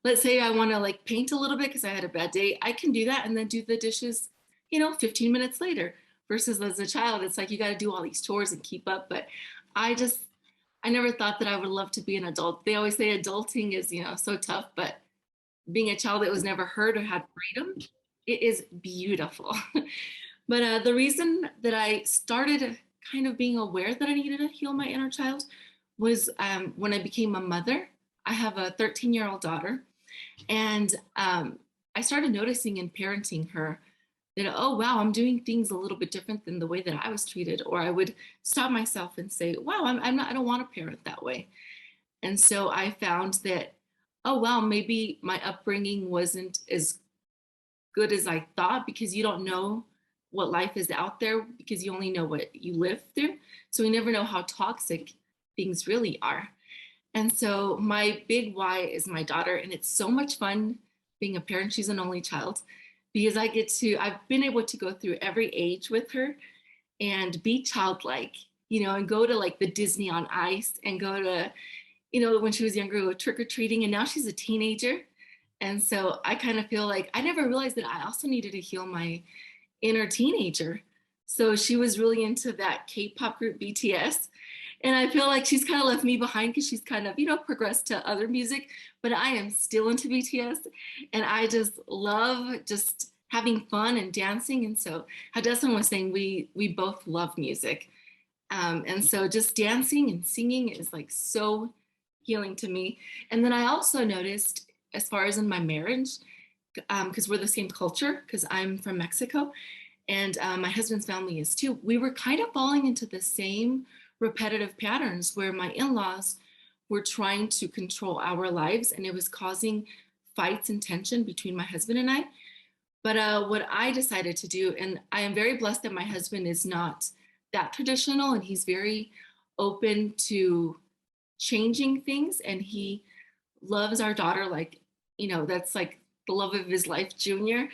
let's say I want to like paint a little bit because I had a bad day. I can do that and then do the dishes, you know, 15 minutes later. Versus as a child, it's like you got to do all these chores and keep up. But I never thought that I would love to be an adult. They always say adulting is, you know, so tough, but being a child that was never heard or had freedom, it is beautiful. But the reason that I started kind of being aware that I needed to heal my inner child was when I became a mother. I have a 13-year-old daughter, and I started noticing in parenting her that, oh, wow, I'm doing things a little bit different than the way that I was treated. Or I would stop myself and say, wow, I don't want to parent that way. And so I found that, oh, wow, maybe my upbringing wasn't as good as I thought, because you don't know what life is out there because you only know what you live through. So we never know how toxic things really are. And so my big why is my daughter, and it's so much fun being a parent. She's an only child because I've been able to go through every age with her and be childlike, you know, and go to like the Disney on Ice and go to, you know, when she was younger, go trick-or-treating, and now she's a teenager. And so I kind of feel like I never realized that I also needed to heal my inner teenager. So she was really into that K-pop group BTS. And I feel like she's kind of left me behind because she's kind of, you know, progressed to other music, but I am still into BTS. And I just love just having fun and dancing. And so how Deslynn was saying, we both love music. And so just dancing and singing is like so healing to me. And then I also noticed, as far as in my marriage, because we're the same culture, because I'm from Mexico and my husband's family is too, we were kind of falling into the same repetitive patterns where my in-laws were trying to control our lives, and it was causing fights and tension between my husband and I. But what I decided to do, and I am very blessed that my husband is not that traditional, and he's very open to changing things, and he loves our daughter like, you know, that's like the love of his life, Junior.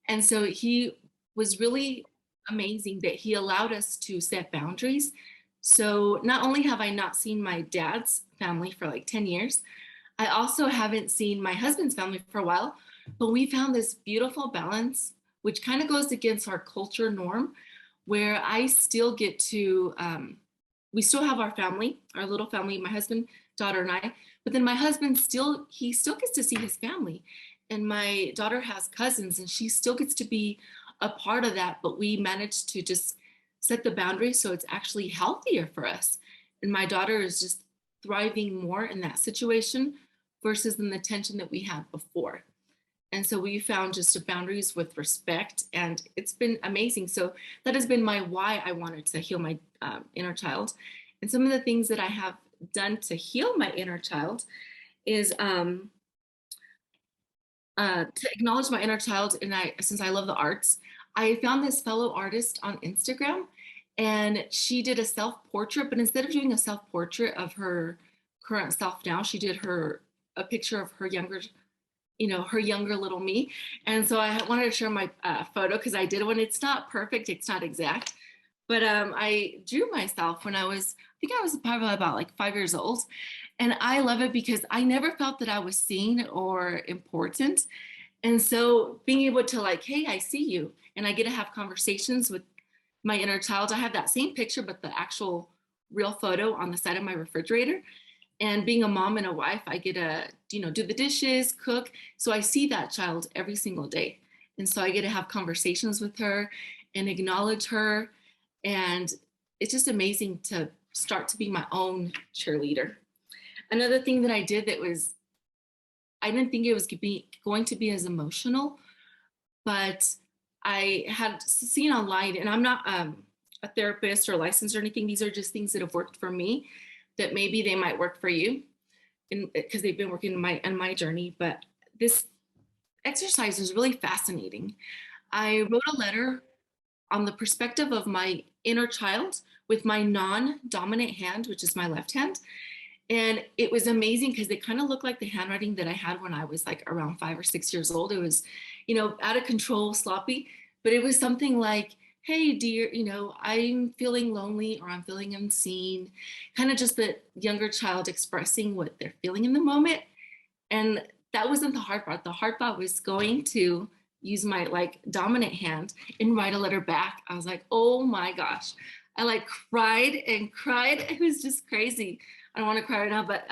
And so he was really amazing that he allowed us to set boundaries. So not only have I not seen my dad's family for like 10 years, I also haven't seen my husband's family for a while, but we found this beautiful balance, which kind of goes against our culture norm, where I still get to, we still have our family, our little family, my husband, daughter, and I, but then my husband he still gets to see his family. And my daughter has cousins and she still gets to be a part of that, but we managed to just set the boundaries so it's actually healthier for us. And my daughter is just thriving more in that situation versus in the tension that we had before. And so we found just boundaries with respect, and it's been amazing. So that has been my why I wanted to heal my inner child. And some of the things that I have done to heal my inner child is to acknowledge my inner child. And since I love the arts, I found this fellow artist on Instagram, and she did a self-portrait, but instead of doing a self-portrait of her current self now, she did a picture of her younger, you know, her younger little me. And so I wanted to share my photo because I did one. It's not perfect, it's not exact, but I drew myself when I think I was probably about like 5 years old. And I love it because I never felt that I was seen or important. And so being able to like, hey, I see you, and I get to have conversations with my inner child. I have that same picture, but the actual real photo on the side of my refrigerator. And being a mom and a wife, I get to, you know, do the dishes, cook. So I see that child every single day. And so I get to have conversations with her and acknowledge her. And it's just amazing to start to be my own cheerleader. Another thing that I did that was, I didn't think it was going to be as emotional, but I had seen online, and I'm not a therapist or licensed or anything. These are just things that have worked for me that maybe they might work for you, because they've been working in my journey. But this exercise was really fascinating. I wrote a letter on the perspective of my inner child with my non-dominant hand, which is my left hand. And it was amazing because they kind of looked like the handwriting that I had when I was like around 5 or 6 years old. It was, out of control, sloppy, but it was something like, hey, dear, I'm feeling lonely, or I'm feeling unseen, kind of just the younger child expressing what they're feeling in the moment. And that wasn't the hard part. The hard part was going to use my like dominant hand and write a letter back. I was like, oh my gosh. I like cried and cried. It was just crazy. I don't want to cry right now, but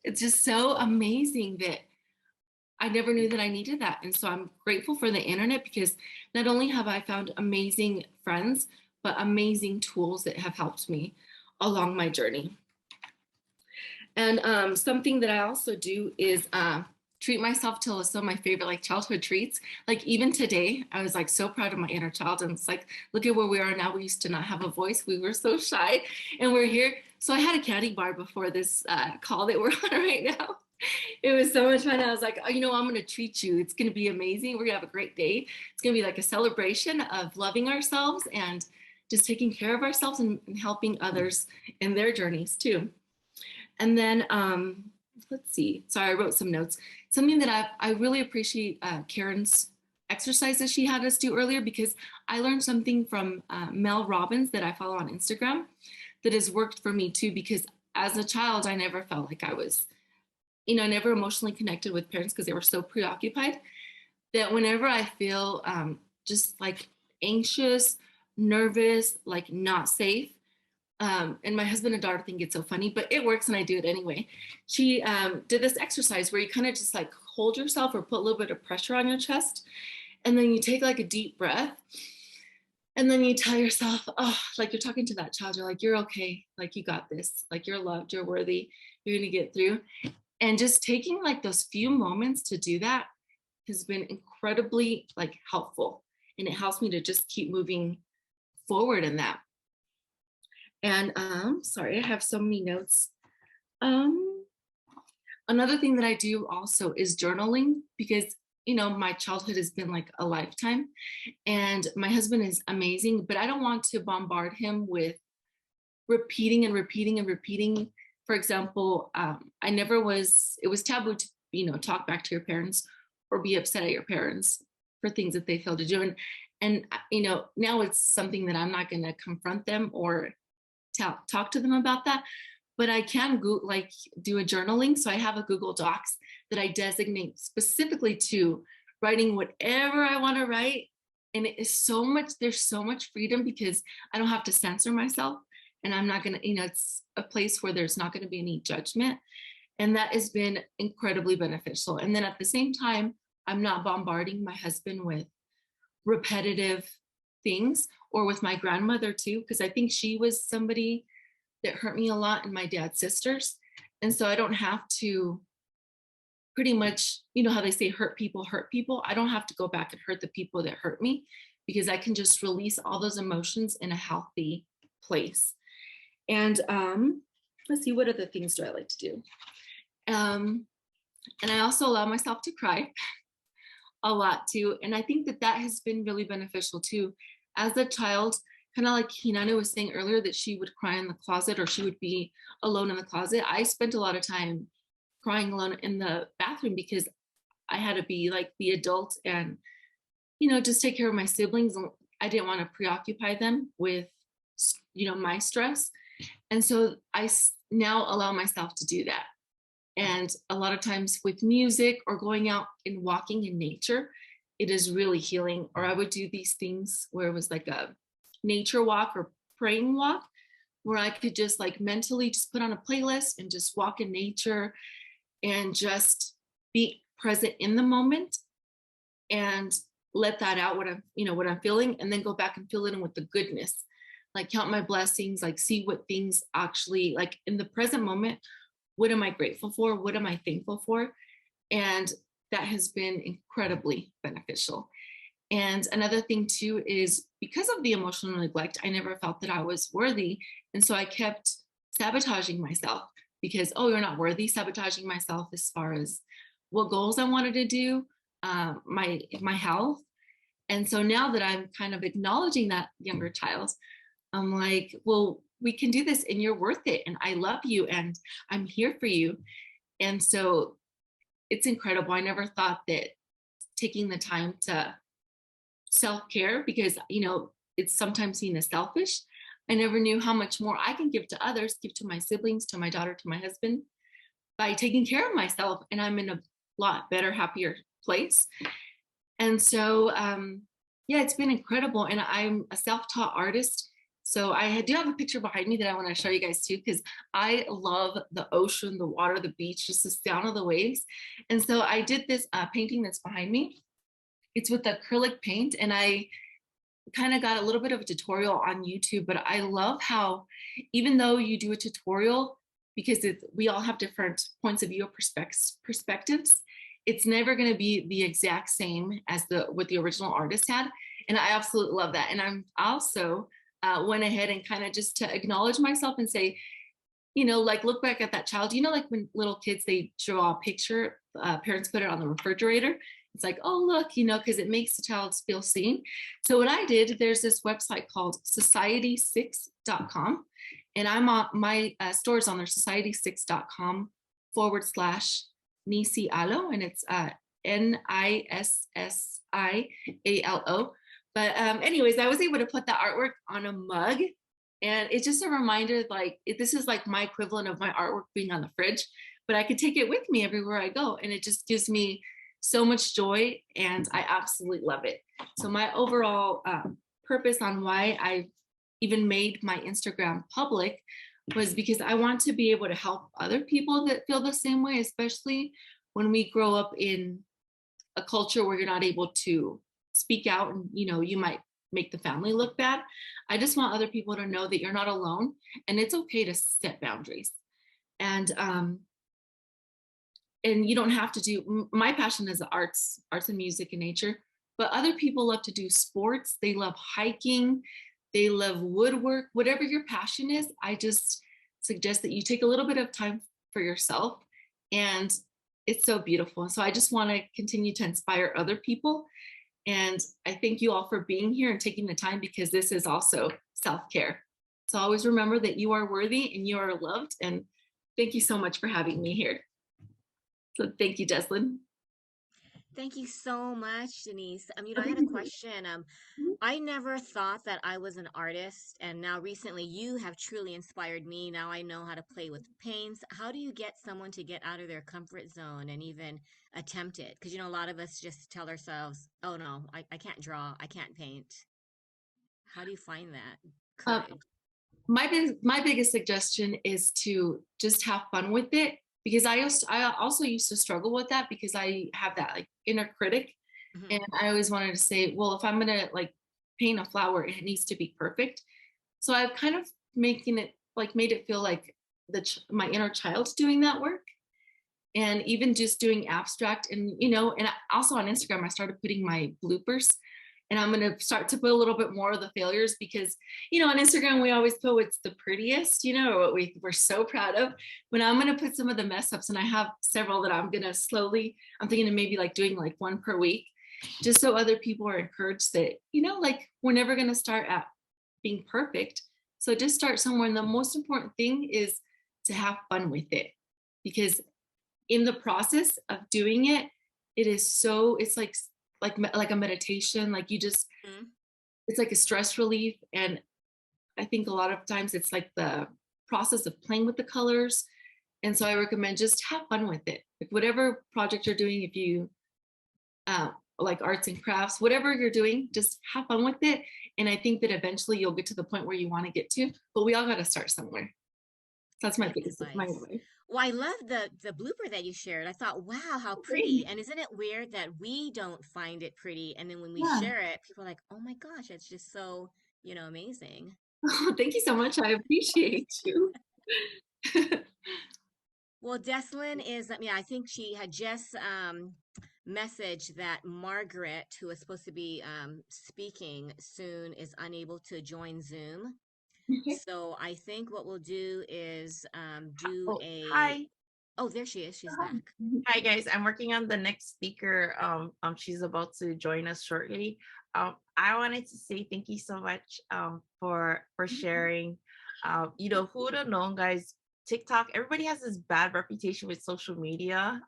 it's just so amazing that I never knew that I needed that. And so I'm grateful for the internet, because not only have I found amazing friends, but amazing tools that have helped me along my journey. And something that I also do is treat myself to some of my favorite like childhood treats. Like even today, I was like so proud of my inner child. And it's like, look at where we are now. We used to not have a voice. We were so shy, and we're here. So I had a candy bar before this call that we're on right now. It was so much fun. I was like, oh, I'm going to treat you. It's going to be amazing. We're going to have a great day. It's going to be like a celebration of loving ourselves and just taking care of ourselves and helping others in their journeys too. And then, let's see. Sorry, I wrote some notes. Something that I really appreciate Karen's exercises she had us do earlier, because I learned something from Mel Robbins that I follow on Instagram that has worked for me too, because as a child, I never felt like I was, I never emotionally connected with parents because they were so preoccupied, that whenever I feel just like anxious, nervous, like not safe, and my husband and daughter think it's so funny, but it works and I do it anyway. She did this exercise where you kind of just like hold yourself or put a little bit of pressure on your chest. And then you take like a deep breath. And then you tell yourself, oh, like you're talking to that child. You're like, you're okay. Like you got this. Like you're loved. You're worthy. You're going to get through. And just taking like those few moments to do that has been incredibly like helpful. And it helps me to just keep moving forward in that. And sorry, I have so many notes. Another thing that I do also is journaling, because my childhood has been like a lifetime, and my husband is amazing, but I don't want to bombard him with repeating and repeating and repeating. For example, it was taboo to, talk back to your parents or be upset at your parents for things that they failed to do. And now it's something that I'm not going to confront them or talk to them about that, but I can do a journaling. So I have a Google Docs that I designate specifically to writing whatever I want to write. And it is there's so much freedom, because I don't have to censor myself, and I'm not going to, it's a place where there's not going to be any judgment. And that has been incredibly beneficial. And then at the same time, I'm not bombarding my husband with repetitive things, or with my grandmother too, because I think she was somebody that hurt me a lot, and my dad's sisters. And so I don't have to pretty much, how they say hurt people. I don't have to go back and hurt the people that hurt me, because I can just release all those emotions in a healthy place. And let's see, what other things do I like to do? And I also allow myself to cry a lot too. And I think that has been really beneficial too. As a child, kind of like Hinanu was saying earlier, that she would cry in the closet, or she would be alone in the closet. I spent a lot of time crying alone in the bathroom, because I had to be like the adult and, just take care of my siblings. I didn't want to preoccupy them with, my stress. And so I now allow myself to do that. And a lot of times with music or going out and walking in nature, it is really healing. Or I would do these things where it was like a nature walk or praying walk, where I could just like mentally just put on a playlist and just walk in nature and just be present in the moment and let that out, what I'm feeling, and then go back and fill it in with the goodness like count my blessings, like see what things actually, like in the present moment, what am I grateful for? What am I thankful for? And that has been incredibly beneficial. And another thing too is because of the emotional neglect, I never felt that I was worthy. And so I kept sabotaging myself because, oh, you're not worthy, sabotaging myself as far as what goals I wanted to do, my health. And so now that I'm kind of acknowledging that younger child, I'm like, well, we can do this and you're worth it. And I love you and I'm here for you. And so it's incredible. I never thought that taking the time to self-care, because, you know, it's sometimes seen as selfish. I never knew how much more I can give to others, give to my siblings, to my daughter, to my husband, by taking care of myself. And I'm in a lot better, happier place. And so, yeah, it's been incredible. And I'm a self-taught artist. So I do have a picture behind me that I want to show you guys too, because I love the ocean, the water, the beach, just the sound of the waves. And so I did this painting that's behind me. It's with acrylic paint, and I kind of got a little bit of a tutorial on YouTube, but I love how even though you do a tutorial, because we all have different points of view or perspectives, it's never going to be the exact same as what the original artist had. And I absolutely love that. And I'm also went ahead and kind of just to acknowledge myself and say, you know, like look back at that child, you know, like when little kids, they draw a picture, parents put it on the refrigerator. It's like, oh, look, you know, because it makes the child feel seen. So what I did, there's this website called society6.com. And I'm on my store's on there, society6.com/Nisi Alo. And it's NISSIALO. But anyways, I was able to put that artwork on a mug. And it's just a reminder, like, this is like my equivalent of my artwork being on the fridge, but I could take it with me everywhere I go. And it just gives me so much joy, and I absolutely love it. So my overall purpose on why I even made my Instagram public was because I want to be able to help other people that feel the same way, especially when we grow up in a culture where you're not able to speak out and, you know, you might make the family look bad. I just want other people to know that you're not alone, and it's okay to set boundaries. And you don't have to do, my passion is arts and music and nature, but other people love to do sports. They love hiking. They love woodwork, whatever your passion is. I just suggest that you take a little bit of time for yourself, and it's so beautiful. So I just want to continue to inspire other people. And I thank you all for being here and taking the time, because this is also self-care. So always remember that you are worthy and you are loved. And thank you so much for having me here. So thank you, Deslynn. Thank you so much, Denise. You know, I had a question. I never thought that I was an artist, and now recently you have truly inspired me. Now I know how to play with paints. How do you get someone to get out of their comfort zone and even attempt it? Because, you know, a lot of us just tell ourselves, oh no, I can't draw, I can't paint. How do you find that courage? My biggest suggestion is to just have fun with it, because I also used to struggle with that, because I have that like inner critic. Mhm. And I always wanted to say, well, if I'm gonna like paint a flower, it needs to be perfect. So I've kind of made it feel like my inner child's doing that work. And even just doing abstract, and, you know, and also on Instagram, I started putting my bloopers, and I'm going to start to put a little bit more of the failures, because, you know, on Instagram, we always put what's the prettiest, you know, or what we're so proud of. But I'm going to put some of the mess ups, and I have several that I'm going to slowly, I'm thinking of maybe like doing like one per week, just so other people are encouraged that, you know, like we're never going to start at being perfect. So just start somewhere. And the most important thing is to have fun with it, because in the process of doing it, it's like a meditation. Like you just, it's like a stress relief. And I think a lot of times it's like the process of playing with the colors. And so I recommend just have fun with it. Like whatever project you're doing, if you like arts and crafts, whatever you're doing, just have fun with it. And I think that eventually you'll get to the point where you want to get to, but we all got to start somewhere. So that's my biggest advice. Well, I love the blooper that you shared. I thought, wow, how pretty. And isn't it weird that we don't find it pretty? And then when we share it, people are like, oh my gosh, it's just so, you know, amazing. Oh, thank you so much. I appreciate you. Well, Deslynn is, yeah, I think she had just messaged that Margaret, who is supposed to be speaking soon, is unable to join Zoom. Okay. So I think what we'll do is do Oh, a, hi. oh, there she is. She's back. Hi guys, I'm working on the next speaker. She's about to join us shortly. I wanted to say thank you so much for sharing. You know, who would have known, guys? TikTok, everybody has this bad reputation with social media.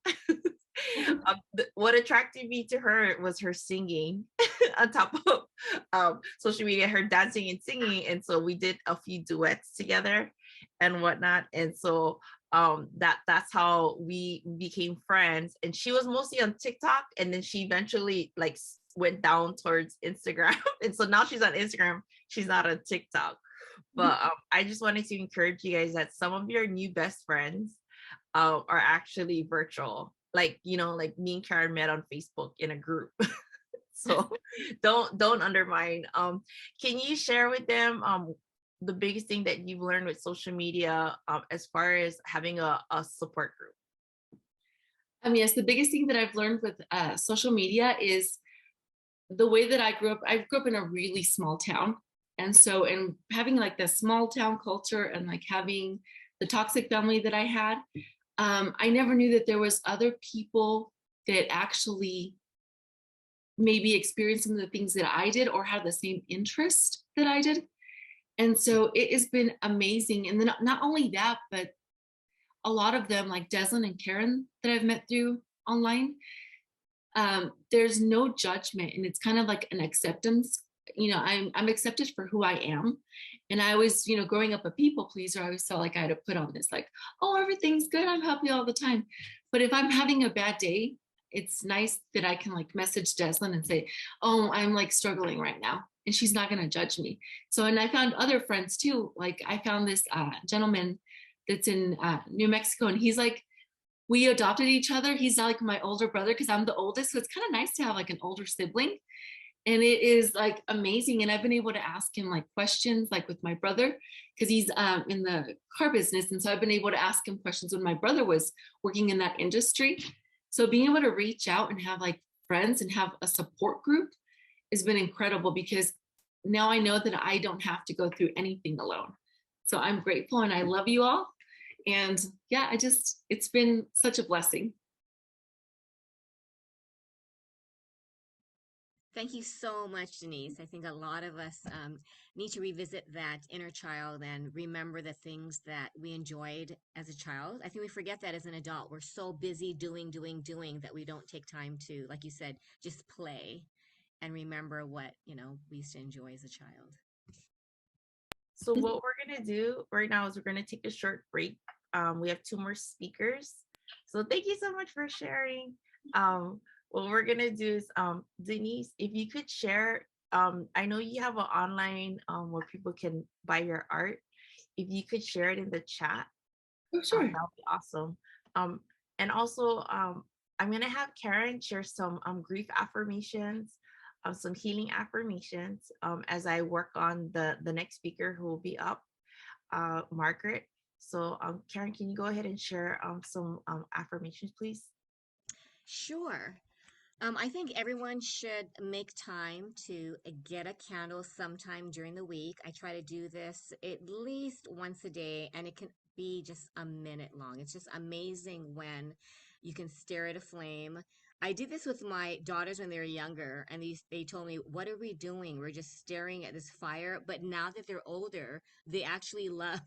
What attracted me to her was her singing on top of social media, her dancing and singing. And so we did a few duets together and whatnot. And so that's how we became friends. And she was mostly on TikTok, and then she eventually like went down towards Instagram. And so now she's on Instagram, she's not on TikTok. But I just wanted to encourage you guys that some of your new best friends are actually virtual. Like, you know, like me and Karen met on Facebook in a group. So don't undermine. Can you share with them the biggest thing that you've learned with social media as far as having a support group? Yes, the biggest thing that I've learned with social media is the way that I grew up in a really small town. And so, in having like the small town culture and like having the toxic family that I had, I never knew that there was other people that actually maybe experienced some of the things that I did or had the same interest that I did. And so it has been amazing. And then not only that, but a lot of them, like Deslynn and Karen that I've met through online, there's no judgment, and it's kind of like an acceptance. You know, I'm accepted for who I am. And I always, you know, growing up a people pleaser, I always felt like I had to put on this, like, oh, everything's good, I'm happy all the time. But if I'm having a bad day, it's nice that I can like message Deslynn and say, oh, I'm like struggling right now. And she's not going to judge me. So, and I found other friends too. Like I found this gentleman that's in New Mexico, and he's like, we adopted each other. He's like my older brother because I'm the oldest. So it's kind of nice to have like an older sibling. And it is like amazing. And I've been able to ask him like questions, like with my brother, because he's in the car business. And so I've been able to ask him questions when my brother was working in that industry. So being able to reach out and have like friends and have a support group has been incredible, because now I know that I don't have to go through anything alone. So I'm grateful and I love you all. And yeah, it's been such a blessing. Thank you so much, Denise. I think a lot of us need to revisit that inner child and remember the things that we enjoyed as a child. I think we forget that as an adult. We're so busy doing that we don't take time to, like you said, just play and remember what, you know, we used to enjoy as a child. So what we're gonna do right now is we're gonna take a short break. We have 2 more speakers. So thank you so much for sharing. What we're gonna do is, Denise, if you could share, I know you have an online where people can buy your art. If you could share it in the chat, Oh, sure. that would be awesome. And also, I'm gonna have Karen share some grief affirmations, some healing affirmations, as I work on the next speaker who will be up, Margaret. So, Karen, can you go ahead and share some affirmations, please? Sure. I think everyone should make time to get a candle sometime during the week. I try to do this at least once a day, and it can be just a minute long. It's just amazing when you can stare at a flame. I did this with my daughters when they were younger, and they told me, "What are we doing? We're just staring at this fire." But now that they're older, they actually love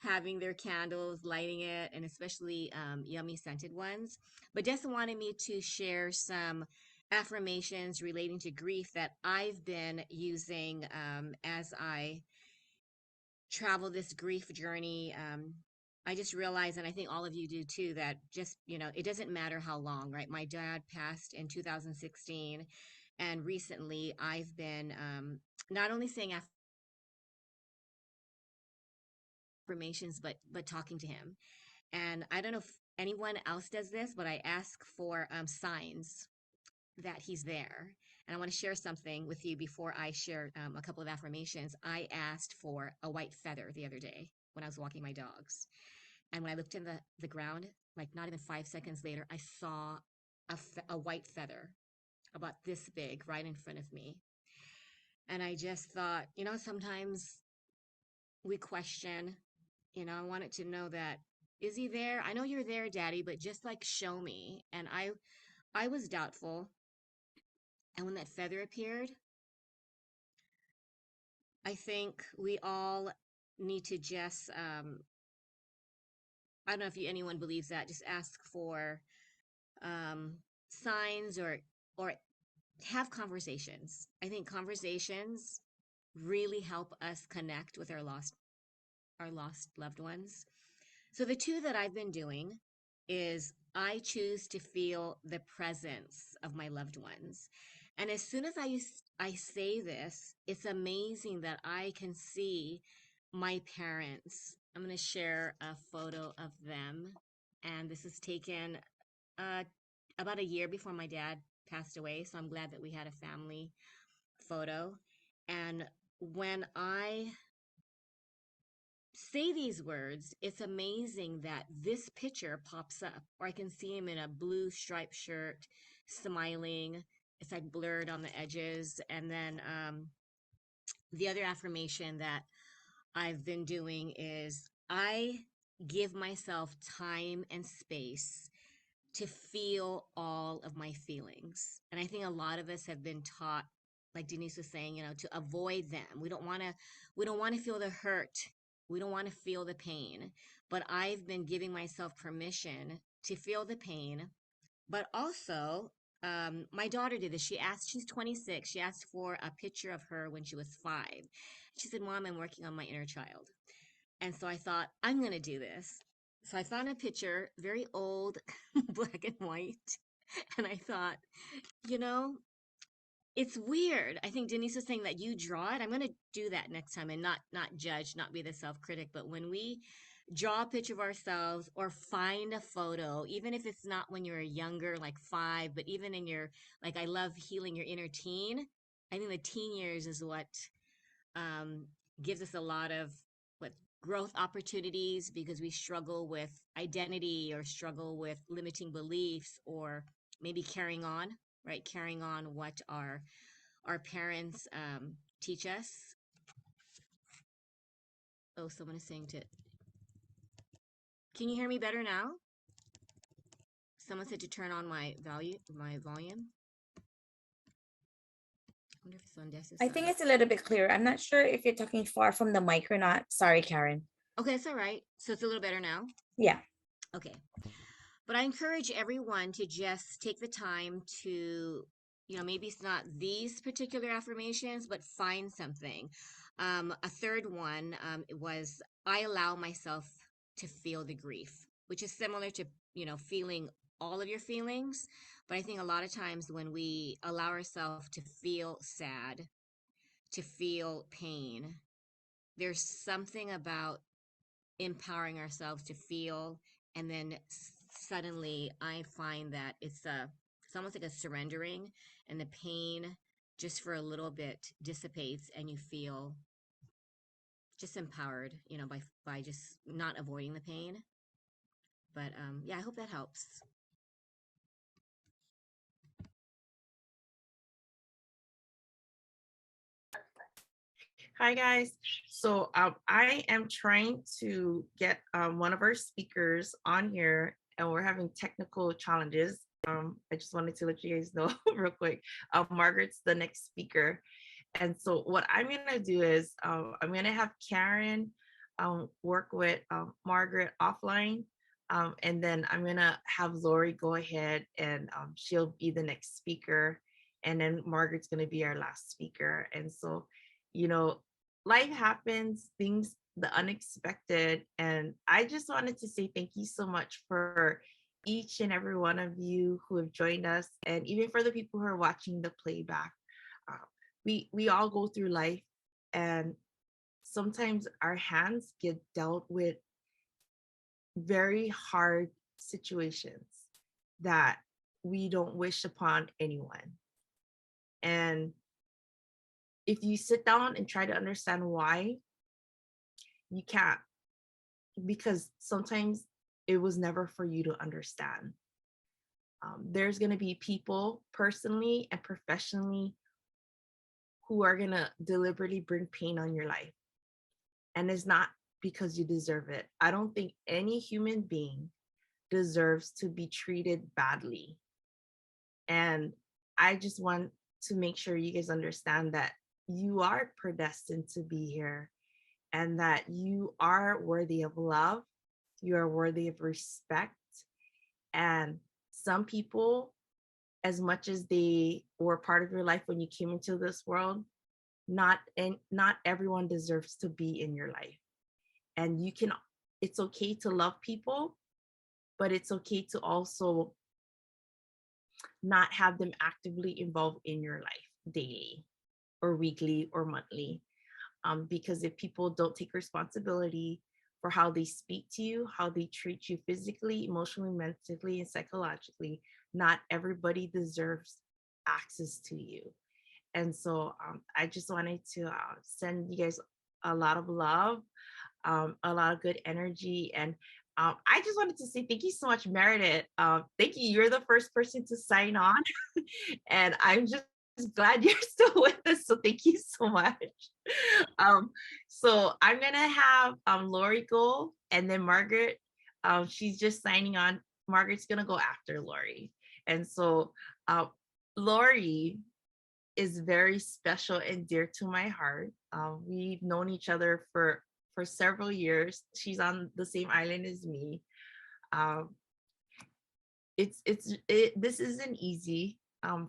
having their candles, lighting it, and especially yummy scented ones. But Dessa wanted me to share some affirmations relating to grief that I've been using as I travel this grief journey. I just realized, and I think all of you do too, that just, you know, it doesn't matter how long, right? My dad passed in 2016, and recently I've been not only saying affirmations, but talking to him. And I don't know if anyone else does this, but I ask for signs that he's there. And I want to share something with you before I share a couple of affirmations. I asked for a white feather the other day when I was walking my dogs. And when I looked in the ground, like not even 5 seconds later, I saw a white feather about this big right in front of me. And I just thought, sometimes we question, I wanted to know that, is he there? I know you're there, Daddy, but just like show me. And I was doubtful. And when that feather appeared, I think we all need to just, I don't know if anyone believes that, just ask for signs or have conversations. I think conversations really help us connect with our lost loved ones. So the two that I've been doing is I choose to feel the presence of my loved ones. And as soon as I say this, it's amazing that I can see my parents. I'm going to share a photo of them. And this is taken about a year before my dad passed away. So I'm glad that we had a family photo. And when I say these words, it's amazing that this picture pops up, or I can see him in a blue striped shirt, smiling. It's like blurred on the edges. And then the other affirmation that I've been doing is I give myself time and space to feel all of my feelings. And I think a lot of us have been taught, like Denise was saying, to avoid them. We don't want to feel the hurt. We don't want to feel the pain. But I've been giving myself permission to feel the pain. But also, my daughter did this. She's 26. She asked for a picture of her when she was 5. She said, Mom, I'm working on my inner child. And so I thought, I'm going to do this. So I found a picture, very old, black and white. And I thought, it's weird. I think Denise was saying that you draw it. I'm going to do that next time and not judge, not be the self-critic. But when we draw a picture of ourselves or find a photo, even if it's not when you're younger, like 5, but even in your, like, I love healing your inner teen. I think the teen years is what gives us a lot of growth opportunities, because we struggle with identity or struggle with limiting beliefs, or maybe carrying on what our parents teach us. Oh, someone is saying can you hear me better now? Someone said to turn on my volume. I wonder if it's on Des's I think side. it's a little bit clearer. I'm not sure if you're talking far from the mic or not. Sorry, Karen. Okay, it's all right. So it's a little better now? Yeah. Okay. But I encourage everyone to just take the time to, maybe it's not these particular affirmations, but find something. A third one was I allow myself to feel the grief, which is similar to, feeling all of your feelings. But I think a lot of times when we allow ourselves to feel sad, to feel pain, there's something about empowering ourselves to feel, and then suddenly I find that it's almost like a surrendering, and the pain just for a little bit dissipates, and you feel just empowered, by just not avoiding the pain. But yeah, I hope that helps. Hi guys. So I am trying to get one of our speakers on here, and we're having technical challenges. I just wanted to let you guys know real quick. Margaret's the next speaker. And so what I'm gonna do is I'm gonna have Karen work with Margaret offline. And then I'm gonna have Lori go ahead, and she'll be the next speaker. And then Margaret's gonna be our last speaker. And so, life happens, things, the unexpected. And I just wanted to say thank you so much for each and every one of you who have joined us, and even for the people who are watching the playback. We all go through life, and sometimes our hands get dealt with very hard situations that we don't wish upon anyone. And if you sit down and try to understand why, you can't, because sometimes it was never for you to understand. There's going to be people personally and professionally who are going to deliberately bring pain on your life. And it's not because you deserve it. I don't think any human being deserves to be treated badly. And I just want to make sure you guys understand that you are predestined to be here and that you are worthy of love. You are worthy of respect. And some people, as much as they were part of your life when you came into this world, not everyone deserves to be in your life. And it's okay to love people, but it's okay to also not have them actively involved in your life daily or weekly or monthly. Because if people don't take responsibility for how they speak to you, how they treat you physically, emotionally, mentally, and psychologically, not everybody deserves access to you. And so I just wanted to send you guys a lot of love, a lot of good energy. And I just wanted to say thank you so much, Meredith. Thank you. You're the first person to sign on. And I'm just glad you're still with us. So thank you so much. So I'm going to have Lori go, and then Margaret, she's just signing on. Margaret's going to go after Lori. And so Lori is very special and dear to my heart. We've known each other for several years. She's on the same island as me. This isn't easy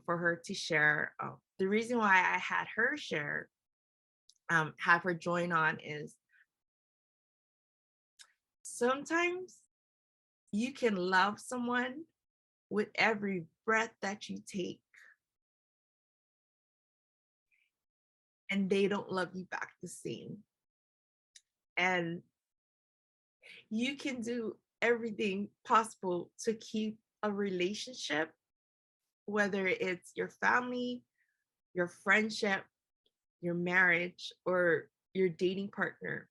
for her to share. The reason why I had her share, have her join on, is sometimes you can love someone with every breath that you take, and they don't love you back the same. And you can do everything possible to keep a relationship, whether it's your family, your friendship, your marriage, or your dating partner.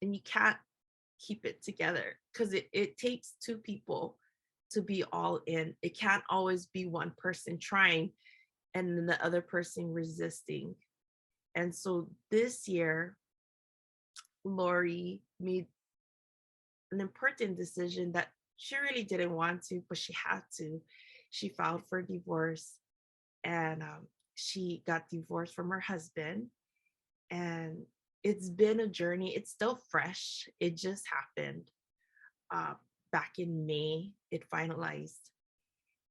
And you can't keep it together because it takes two people to be all in. It can't always be one person trying and then the other person resisting. And so this year, Lori made an important decision that she really didn't want to, but she had to. She filed for divorce, and she got divorced from her husband. And it's been a journey. It's still fresh. It just happened back in May. It finalized.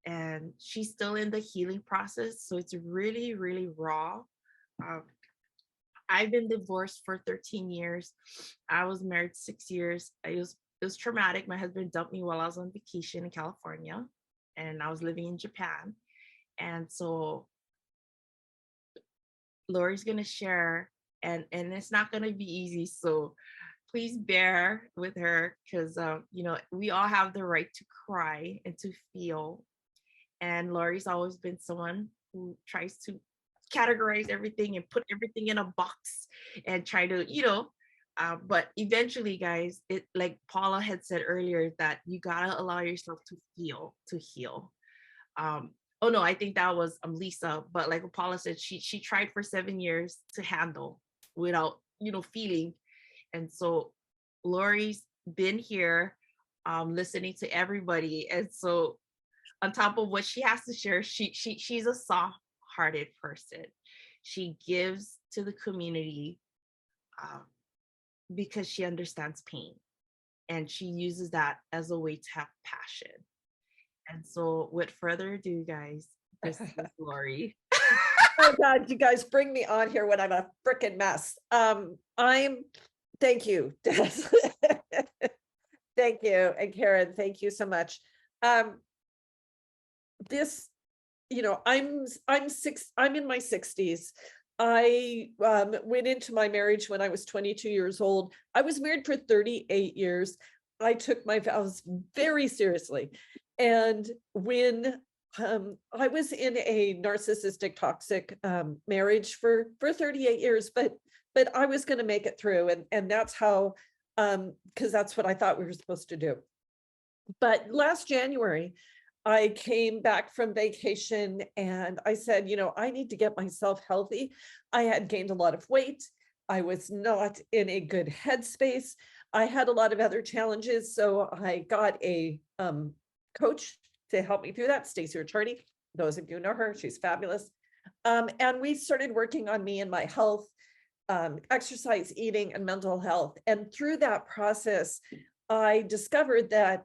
And she's still in the healing process. So it's really, really raw. I've been divorced for 13 years. I was married 6 years. It was traumatic. My husband dumped me while I was on vacation in California, and I was living in Japan. And so Lori's gonna share, and it's not gonna be easy. So please bear with her, because we all have the right to cry and to feel. And Lori's always been someone who tries to categorize everything and put everything in a box and try to, but eventually, guys, it, like Paula had said earlier, that you gotta allow yourself to feel, to heal. Oh no, I think that was Lisa, but like Paula said, she tried for 7 years to handle without, feeling. And so Lori's been here, listening to everybody. And so on top of what she has to share, she's a soft-hearted person. She gives to the community because she understands pain, and she uses that as a way to have passion. And so with further ado, guys, this is Lori. Oh God, you guys bring me on here when I'm a freaking mess. Thank you, Des. Thank you. And Karen, thank you so much. I'm in my 60s. I went into my marriage when I was 22 years old. I was married for 38 years. I took my vows very seriously. And when I was in a narcissistic, toxic marriage for 38 years, but I was going to make it through, and that's how, because that's what I thought we were supposed to do. But last January, I came back from vacation and I said, I need to get myself healthy. I had gained a lot of weight. I was not in a good headspace. I had a lot of other challenges. So I got a coach to help me through that, Stacey Ricciardi. Those of you know her, she's fabulous. And we started working on me and my health, exercise, eating, and mental health. And through that process, I discovered that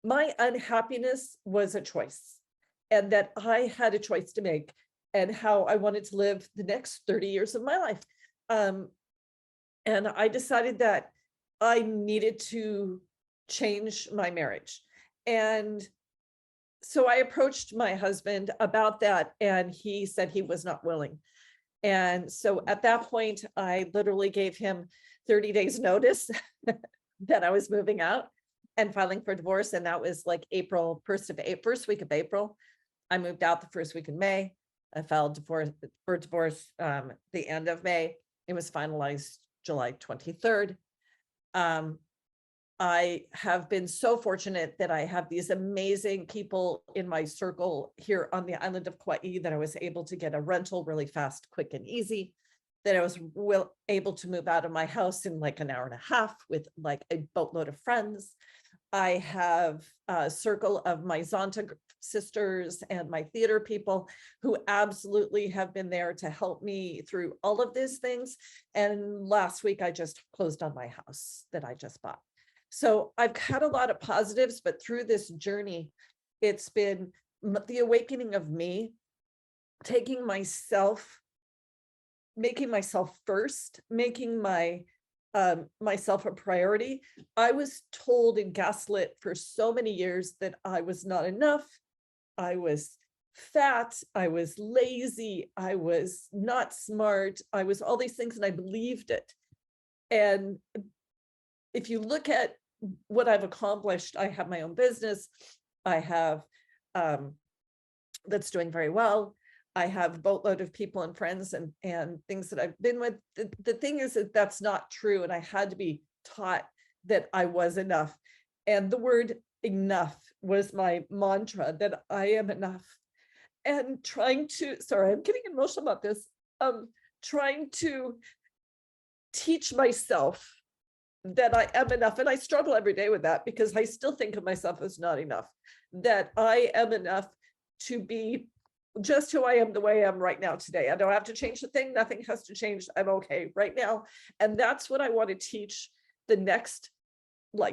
my unhappiness was a choice, and that I had a choice to make, and how I wanted to live the next 30 years of my life. And I decided that I needed to change my marriage. And so I approached my husband about that, and he said he was not willing. And so at that point, I literally gave him 30 days notice that I was moving out and filing for divorce. And that was like first week of April. I moved out the first week in May. I filed for divorce the end of May. It was finalized July 23rd. I have been so fortunate that I have these amazing people in my circle here on the island of Kaua'i, that I was able to get a rental really fast, quick, and easy, that I was able to move out of my house in like an hour and a half with like a boatload of friends. I have a circle of my Zonta sisters and my theater people who absolutely have been there to help me through all of these things. And last week, I just closed on my house that I just bought. So I've had a lot of positives, but through this journey, it's been the awakening of me, taking myself, making myself first, making myself a priority. I was told and gaslit for so many years that I was not enough. I was fat. I was lazy. I was not smart. I was all these things, and I believed it. And if you look at what I've accomplished, I have my own business. I have that's doing very well. I have a boatload of people and friends and things that I've been with. The thing is that that's not true. And I had to be taught that I was enough. And the word enough was my mantra, that I am enough. And trying to, sorry, I'm getting emotional about this. Trying to teach myself that I am enough. And I struggle every day with that, because I still think of myself as not enough, that I am enough to be just who I am, the way I am right now today. I don't have to change a thing. Nothing has to change. I'm okay right now. And that's what I want to teach the next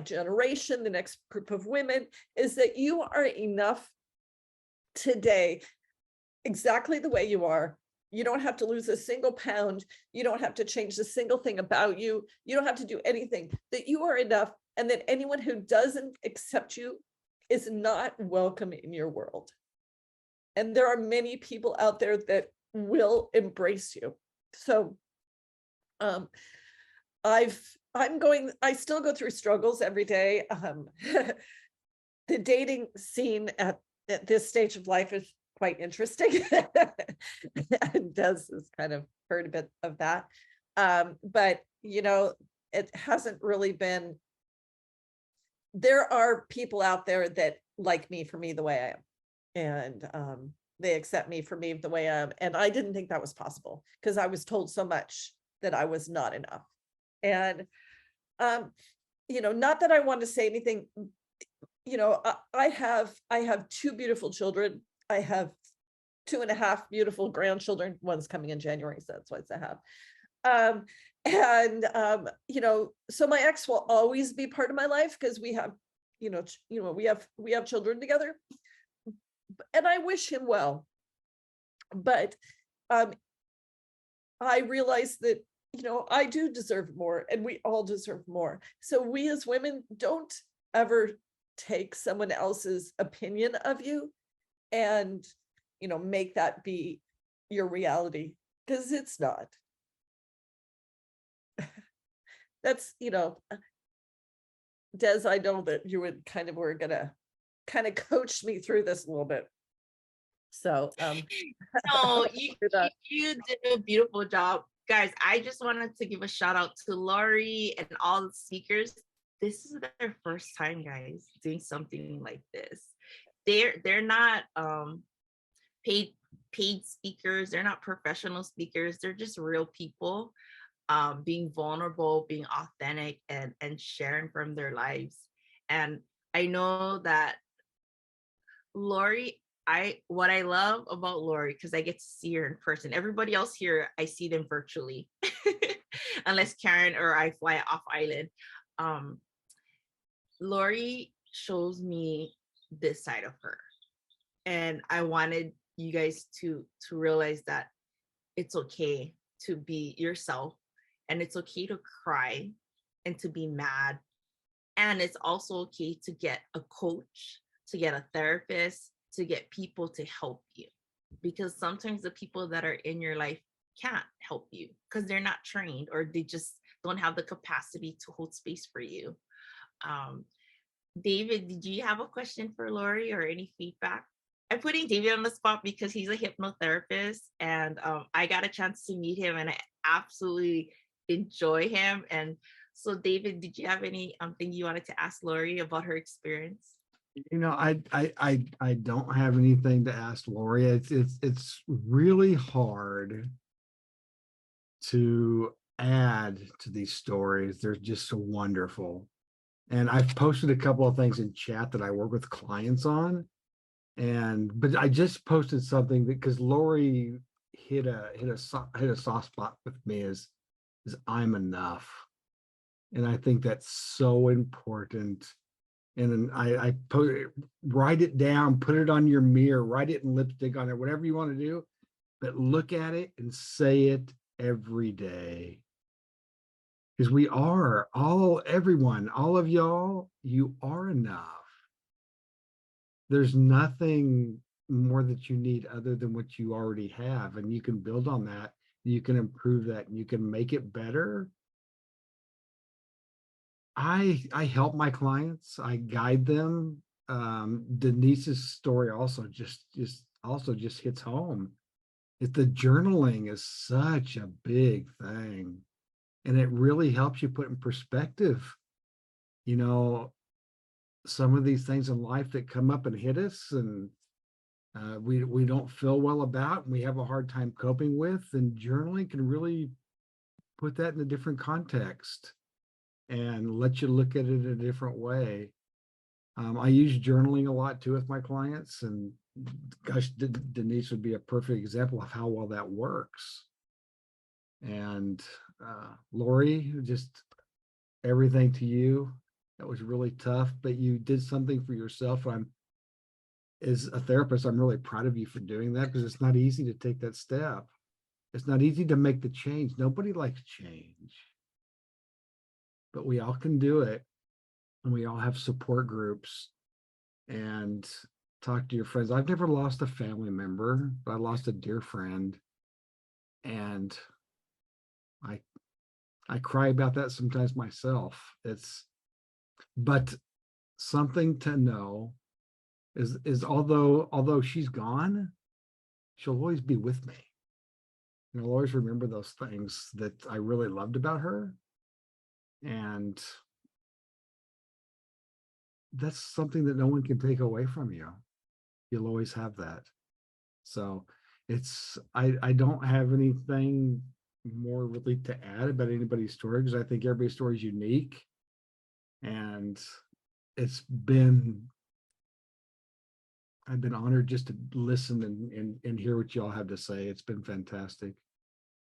generation, the next group of women, is that you are enough today, exactly the way you are. You don't have to lose a single pound. You don't have to change a single thing about you. You don't have to do anything, that you are enough, and that anyone who doesn't accept you is not welcome in your world. And there are many people out there that will embrace you. So I still go through struggles every day. The dating scene at this stage of life is quite interesting. And Des has kind of heard a bit of that. But, it hasn't really been, there are people out there that like me for me the way I am. And they accept me for me the way I am. And I didn't think that was possible, because I was told so much that I was not enough. And, not that I want to say anything, I have 2 beautiful children. I have 2.5 beautiful grandchildren. One's coming in January, so that's why I have. So my ex will always be part of my life, because we have, we have children together, and I wish him well. But I realize that, I do deserve more, and we all deserve more. So we as women, don't ever take someone else's opinion of you and, make that be your reality, because it's not. That's, Des, I know that you would were gonna kind of coached me through this a little bit. So No, you did a beautiful job. Guys, I just wanted to give a shout out to Laurie and all the speakers. This is their first time, guys, doing something like this. They're not paid speakers, they're not professional speakers, they're just real people being vulnerable, being authentic, and sharing from their lives. And I know that Lori, what I love about Lori, because I get to see her in person. Everybody else here, I see them virtually, unless Karen or I fly off island. Lori shows me this side of her, and I wanted you guys to realize that it's okay to be yourself, and it's okay to cry and to be mad, and it's also okay to get a coach, to get a therapist, to get people to help you, because sometimes the people that are in your life can't help you because they're not trained, or they just don't have the capacity to hold space for you. David, did you have a question for Lori or any feedback? I'm putting David on the spot because he's a hypnotherapist, and I got a chance to meet him, and I absolutely enjoy him. And so, David, did you have any thing you wanted to ask Lori about her experience? I don't have anything to ask Lori. It's really hard to add to these stories. They're just so wonderful. And I've posted a couple of things in chat that I work with clients on. But I just posted something because Lori hit a soft spot with me is I'm enough. And I think that's so important. And I write it down, put it on your mirror, write it in lipstick on it, whatever you want to do, but look at it and say it every day. Because we are everyone, all of y'all, you are enough. There's nothing more that you need other than what you already have. And you can build on that. You can improve that, and you can make it better. I help my clients. I guide them. Denise's story also just hits home. The journaling is such a big thing, and it really helps you put in perspective, some of these things in life that come up and hit us, and we don't feel well about, and we have a hard time coping with, and journaling can really put that in a different context and let you look at it in a different way. I use journaling a lot too with my clients, and gosh, Denise would be a perfect example of how well that works. And Lori, just everything to you. That was really tough, but you did something for yourself. As a therapist, I'm really proud of you for doing that, because it's not easy to take that step. It's not easy to make the change. Nobody likes change, but we all can do it. And we all have support groups, and talk to your friends. I've never lost a family member, but I lost a dear friend. And I cry about that sometimes myself. But something to know is although she's gone, she'll always be with me. And I'll always remember those things that I really loved about her. And that's something that no one can take away from you. You'll always have that. So I don't have anything more really to add about anybody's story, because I think everybody's story is unique. And I've been honored just to listen and hear what y'all have to say. It's been fantastic.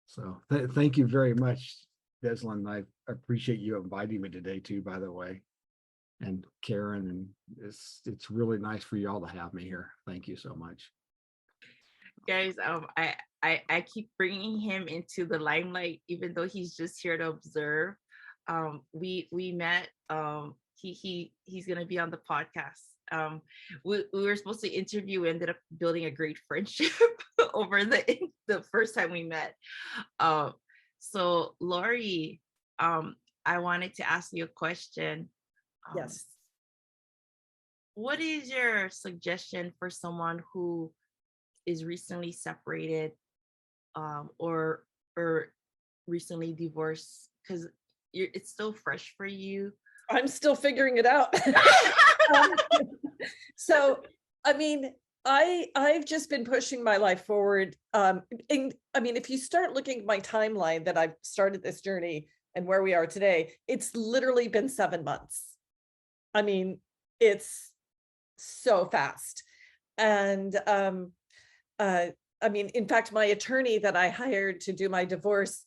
So thank you very much, Deslynn. I appreciate you inviting me today too, by the way. And Karen, and it's really nice for y'all to have me here. Thank you so much. Guys, I keep bringing him into the limelight, even though he's just here to observe. We met. He's gonna be on the podcast. We were supposed to interview. We ended up building a great friendship over the first time we met. So Lori, I wanted to ask you a question. Yes. what is your suggestion for someone who is recently separated, or recently divorced? Because it's still fresh for you. I'm still figuring it out. So, I mean, I've just been pushing my life forward. And I mean, if you start looking at my timeline that I've started this journey and where we are today, it's literally been 7 months. I mean, it's so fast. And I mean, in fact, my attorney that I hired to do my divorce,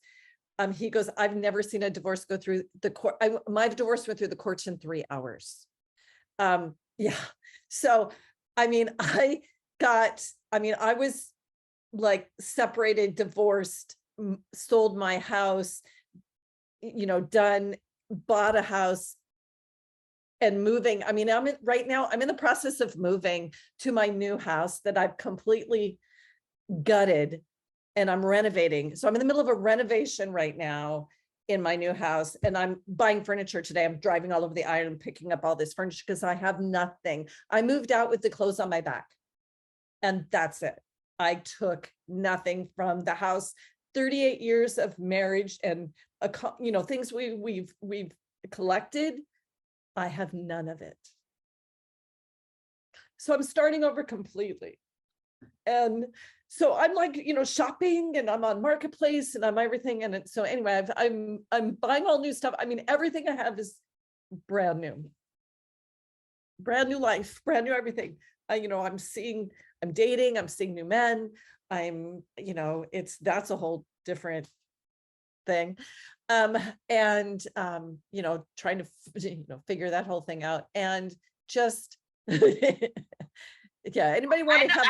he goes, I've never seen a divorce go through the court. My divorce went through the courts in 3 hours. Yeah. So, I mean, I was like separated, divorced, sold my house, done, bought a house, and moving. I mean, right now, I'm in the process of moving to my new house that I've completely gutted, and I'm renovating. So I'm in the middle of a renovation right now in my new house, and I'm buying furniture today. I'm driving all over the island, picking up all this furniture because I have nothing. I moved out with the clothes on my back, and that's it. I took nothing from the house. 38 years of marriage and things we've collected. I have none of it. So I'm starting over completely. And so I'm like, shopping, and I'm on Marketplace, and I'm everything. And so anyway, I'm buying all new stuff. I mean, everything I have is brand new life, brand new everything. I'm dating, I'm seeing new men. That's a whole different thing. Trying to, figure that whole thing out, and just, yeah, anybody want to have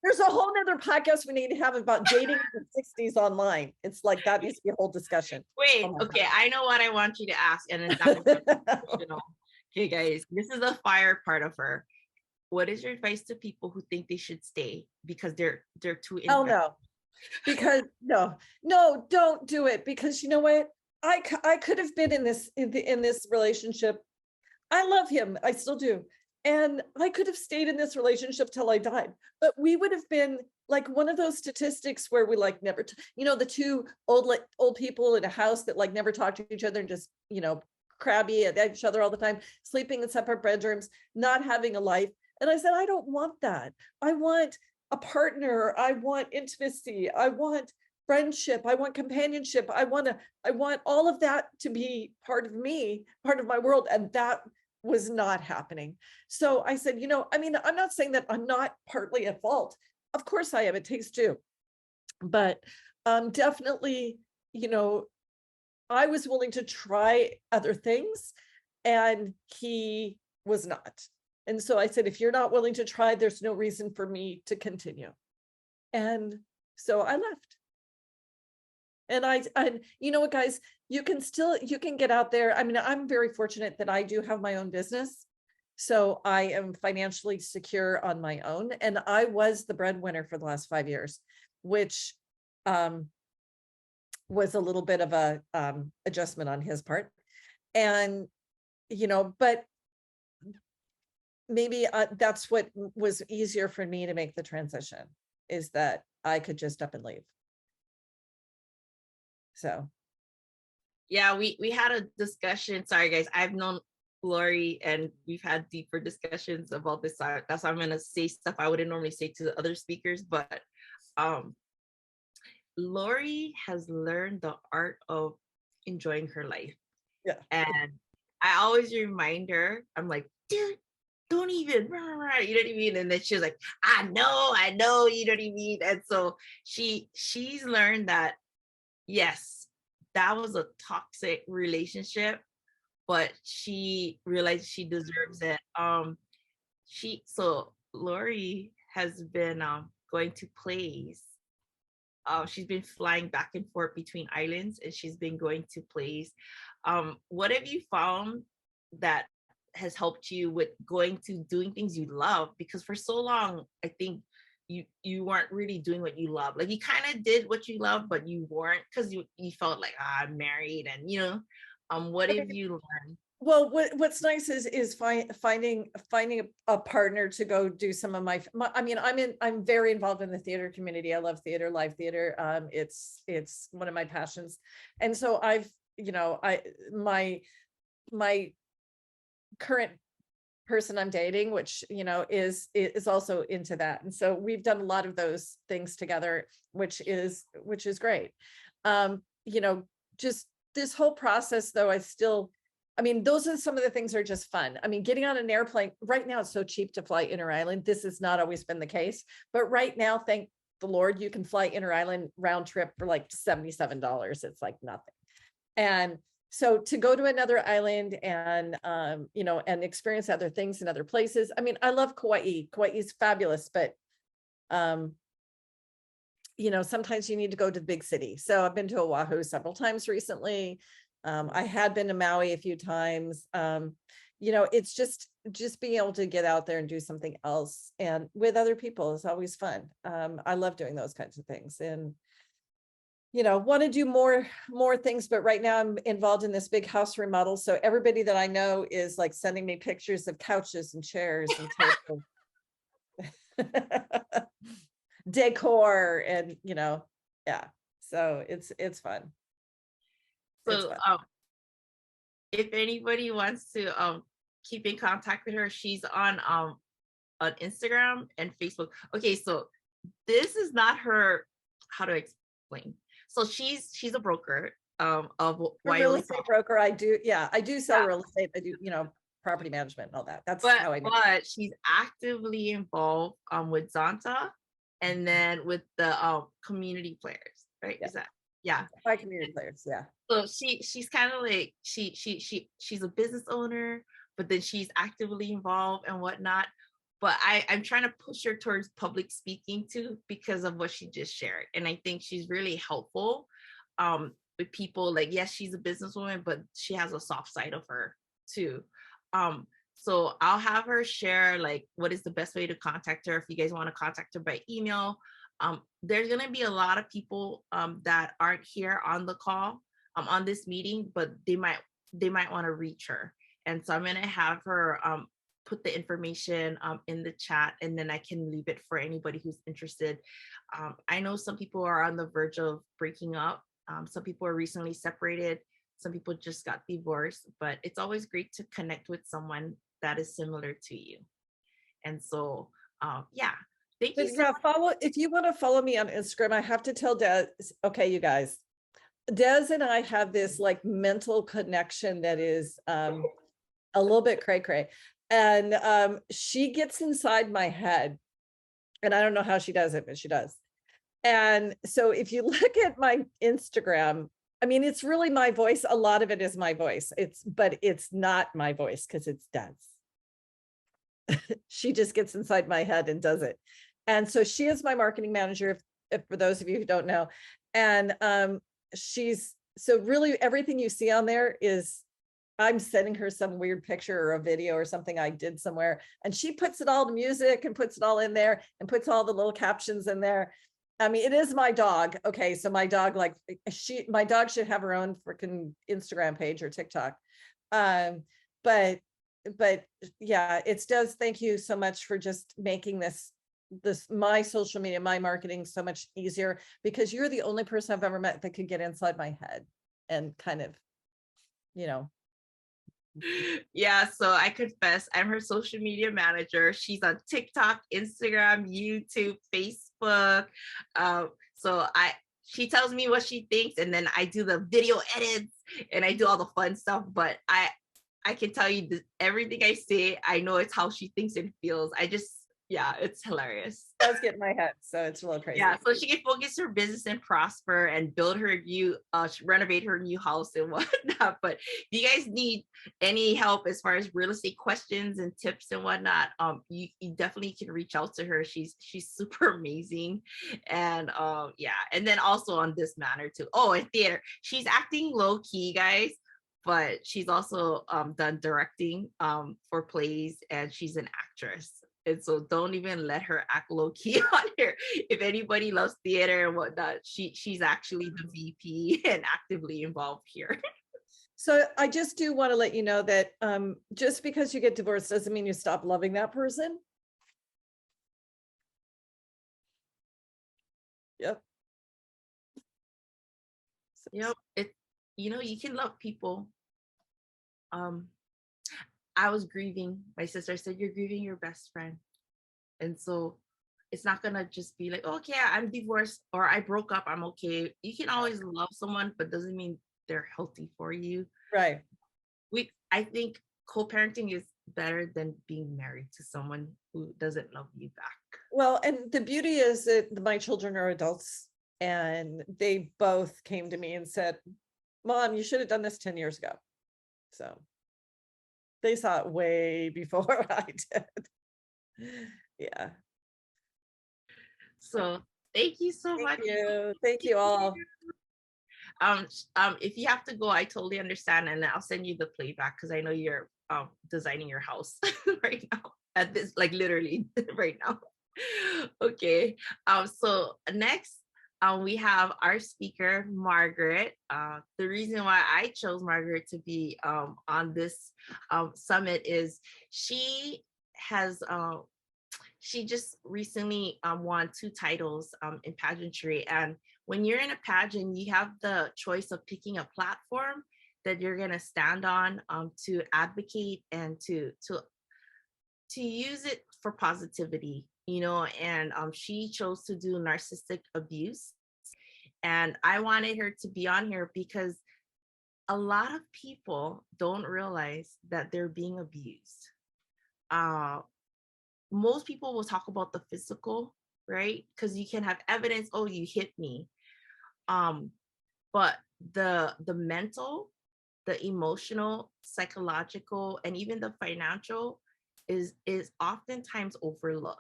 there's a whole nother podcast we need to have about dating in the 60s online. It's like, that needs to be a whole discussion. Wait, okay, God. I know what I want you to ask, and it's not gonna be professional. Okay, guys, this is the fire part of her. What is your advice to people who think they should stay because they're too Oh no, because no, don't do it, because you know what? I could have been in this relationship. I love him, I still do. And I could have stayed in this relationship till I died, but we would have been like one of those statistics where we like never, the two old people in a house that like never talk to each other and just, crabby at each other all the time, sleeping in separate bedrooms, not having a life. And I said, I don't want that. I want a partner. I want intimacy. I want friendship. I want companionship. I want all of that to be part of me, part of my world. And that was not happening. So I said, I'm not saying that I'm not partly at fault. Of course I am. It takes two. But definitely, I was willing to try other things, and he was not. And so I said, if you're not willing to try, there's no reason for me to continue. And so I left. And you know what, guys, you can get out there. I mean, I'm very fortunate that I do have my own business. So I am financially secure on my own. And I was the breadwinner for the last 5 years, which was a little bit of a adjustment on his part. And, but maybe that's what was easier for me to make the transition, is that I could just up and leave. So, yeah, we had a discussion. Sorry, guys, I've known Lori, and we've had deeper discussions about this. That's why I'm gonna say stuff I wouldn't normally say to the other speakers. But Lori has learned the art of enjoying her life. Yeah. And I always remind her, I'm like, dude, don't even, you know what I mean? And then she's like, I know, you know what I mean? And so she's learned that, yes, that was a toxic relationship, but she realized she deserves it. So Lori has been going to plays. She's been flying back and forth between islands, and she's been going to plays. What have you found that has helped you with doing things you love? Because for so long, I think you weren't really doing what you love. Like, you kind of did what you love, but you weren't, because you felt like, I'm married, and what have you learned? Well, what's nice is finding a partner to go do some of my I mean, I'm very involved in the theater community. I love theater, live theater. It's one of my passions. And so I've, you know, my current person I'm dating, which, you know, is also into that. And so we've done a lot of those things together, which is great. You know, just this whole process though, I mean, those are some of the things that are just fun. I mean, getting on an airplane right now, it's so cheap to fly inter-island. This has not always been the case, but right now, thank the Lord, you can fly inter-island round trip for like $77. It's like nothing. And so to go to another island and, you know, and experience other things in other places. I mean, I love Kaua'i. Kaua'i's fabulous, but, you know, sometimes you need to go to the big city. So I've been to Oahu several times recently. I had been to Maui a few times. You know, it's just being able to get out there and do something else and with other people is always fun. I love doing those kinds of things and, you know, want to do more things, but right now I'm involved in this big house remodel. So everybody that I know is like sending me pictures of couches and chairs and tables. Decor and, you know, yeah. So it's fun. So if anybody wants to keep in contact with her, she's on Instagram and Facebook. Okay, so this is not her, how to explain. So she's a broker of real estate broker. I do sell real estate. I do, you know, property management and all that. That's how I make it. But she's actively involved with Zonta and then with the community players, right? Yeah. Is that by community players, yeah. So she's kind of like she's a business owner, but then she's actively involved and whatnot. But I'm trying to push her towards public speaking too because of what she just shared. And I think she's really helpful with people. Like, yes, she's a businesswoman, but she has a soft side of her too. So I'll have her share like what is the best way to contact her if you guys want to contact her by email. There's going to be a lot of people that aren't here on the call on this meeting, but they might want to reach her. And so I'm going to have her put the information in the chat, and then I can leave it for anybody who's interested. I know some people are on the verge of breaking up. Some people are recently separated. Some people just got divorced, but it's always great to connect with someone that is similar to you. And so, yeah. Thank you. If you want to follow me on Instagram, I have to tell Des, okay, you guys, Des and I have this like mental connection that is a little bit cray cray. And she gets inside my head and I don't know how she does it, but she does. And so if you look at my Instagram, I mean, it's really my voice. A lot of it is my voice. But it's not my voice because it's Des. She just gets inside my head and does it. And so she is my marketing manager, if for those of you who don't know. And so really everything you see on there is I'm sending her some weird picture or a video or something I did somewhere. And she puts it all to music and puts it all in there and puts all the little captions in there. I mean, it is my dog. Okay. So my dog, like my dog should have her own freaking Instagram page or TikTok. But yeah, it does. Thank you so much for just making this my social media, my marketing so much easier, because you're the only person I've ever met that could get inside my head and kind of, you know. Yeah, so I confess, I'm her social media manager. She's on TikTok, Instagram, YouTube, Facebook. So she tells me what she thinks, and then I do the video edits and I do all the fun stuff. But I can tell you everything I say, I know it's how she thinks and feels. Yeah, it's hilarious. It does get in my head, so it's real crazy. Yeah, so she can focus her business and prosper and build her renovate her new house and whatnot. But if you guys need any help as far as real estate questions and tips and whatnot, you definitely can reach out to her. She's super amazing. And yeah, and then also on this matter too. Oh, and theater. She's acting low key, guys, but she's also done directing for plays, and she's an actress. And so don't even let her act low key on here. If anybody loves theater and whatnot, she's actually the VP and actively involved here. So I just do want to let you know that just because you get divorced doesn't mean you stop loving that person. Yep. Yep. It, you know, you can love people. I was grieving. My sister said, "You're grieving your best friend." And so it's not gonna just be like, okay, I'm divorced or I broke up, I'm okay. You can always love someone, but doesn't mean they're healthy for you. Right. I think co-parenting is better than being married to someone who doesn't love you back. Well, and the beauty is that my children are adults and they both came to me and said, Mom, you should have done this 10 years ago. So they saw it way before I did. Yeah. So thank you so Thank much. you. Thank you all. If you have to go, I totally understand, and I'll send you the playback because I know you're designing your house right now at this, like literally right now. Okay. So next, we have our speaker, Margaret. The reason why I chose Margaret to be on this summit is she has she just recently won 2 titles in pageantry. And when you're in a pageant, you have the choice of picking a platform that you're going to stand on to advocate and to use it for positivity, you know. And she chose to do narcissistic abuse. And I wanted her to be on here because a lot of people don't realize that they're being abused. Most people will talk about the physical, right? Because you can have evidence, oh, you hit me. But the mental, the emotional, psychological, and even the financial is oftentimes overlooked.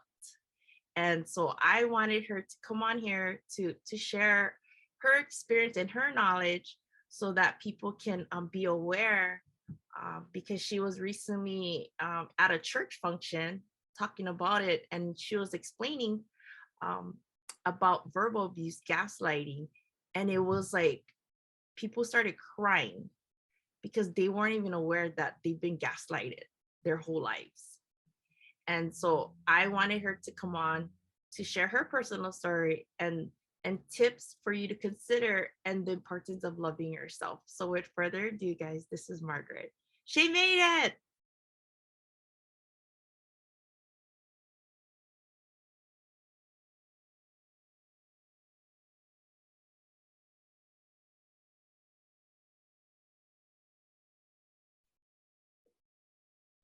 And so I wanted her to come on here to share her experience and her knowledge so that people can be aware, because she was recently at a church function talking about it, and she was explaining about verbal abuse, gaslighting, and it was like people started crying because they weren't even aware that they've been gaslighted their whole lives. And so I wanted her to come on to share her personal story and tips for you to consider and the importance of loving yourself. So with further ado, guys, this is Margaret. She made it.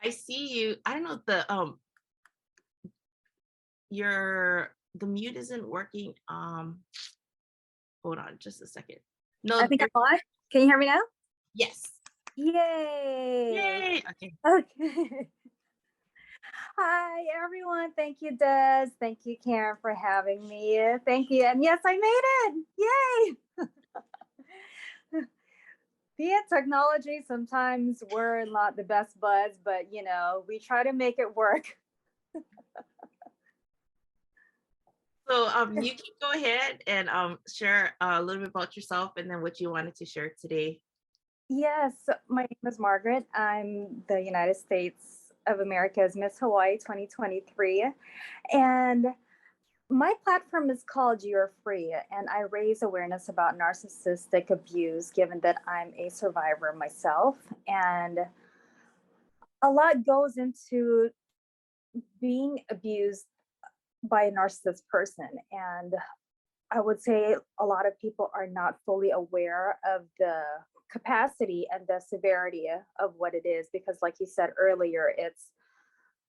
I see you. I don't know, the mute isn't working. Hold on just a second. No, I think I'm live. Can you hear me now? yes. Yay. Yay. Okay. Okay. Hi, everyone. Thank you, Des. Thank you, Karen, for having me. Thank you. And yes, I made it. Yay. Via technology, sometimes we're not the best buds, but you know, we try to make it work. So you can go ahead and share a little bit about yourself and then what you wanted to share today. Yes, my name is Margaret. I'm the United States of America's Miss Hawaii 2023. And my platform is called You're Free, and I raise awareness about narcissistic abuse, given that I'm a survivor myself. And a lot goes into being abused by a narcissist person. And I would say a lot of people are not fully aware of the capacity and the severity of what it is, because like you said earlier, it's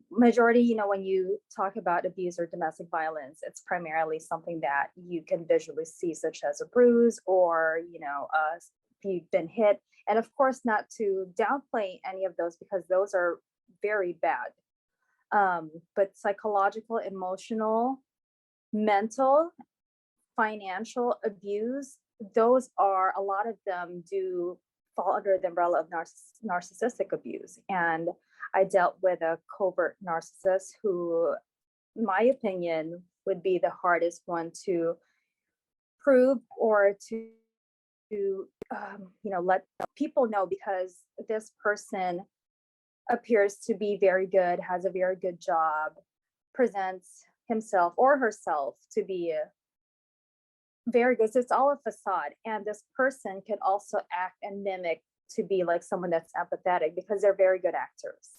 majority, you know, when you talk about abuse or domestic violence, it's primarily something that you can visually see, such as a bruise or, you know, if you've been hit. And of course, not to downplay any of those, because those are very bad. But psychological, emotional, mental, financial abuse, those are, a lot of them do fall under the umbrella of narcissistic abuse. And I dealt with a covert narcissist who, in my opinion, would be the hardest one to prove or to let people know, because this person appears to be very good, has a very good job, presents himself or herself to be very good. So it's all a facade. And this person could also act and mimic to be like someone that's empathetic, because they're very good actors.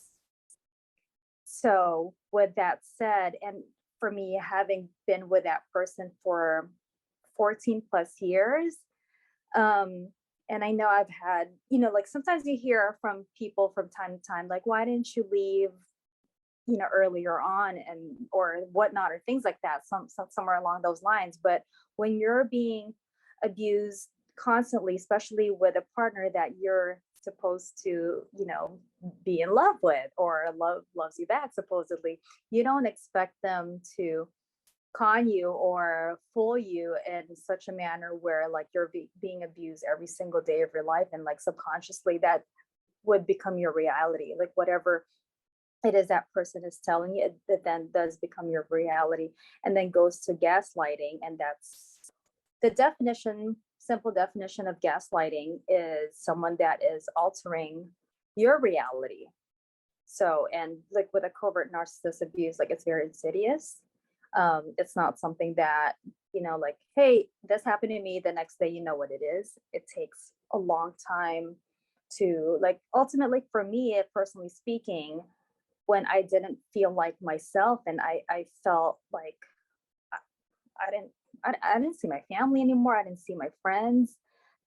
So with that said, and for me, having been with that person for 14 plus years, and I know I've had, like sometimes you hear from people from time to time, like, why didn't you leave, earlier on, and or whatnot, or things like that, somewhere along those lines. But when you're being abused constantly, especially with a partner that you're supposed to, be in love with, or loves you back, supposedly, you don't expect them to con you or fool you in such a manner where like you're being abused every single day of your life, and like subconsciously that would become your reality. Like whatever it is that person is telling you, it then does become your reality, and then goes to gaslighting. And that's the simple definition of gaslighting, is someone that is altering your reality. So, and like with a covert narcissist abuse, like it's very insidious. It's not something that, like, hey, this happened to me, the next day you know what it is. It takes a long time to, like, ultimately for me, personally speaking, when I didn't feel like myself, and I felt like I didn't see my family anymore, I didn't see my friends,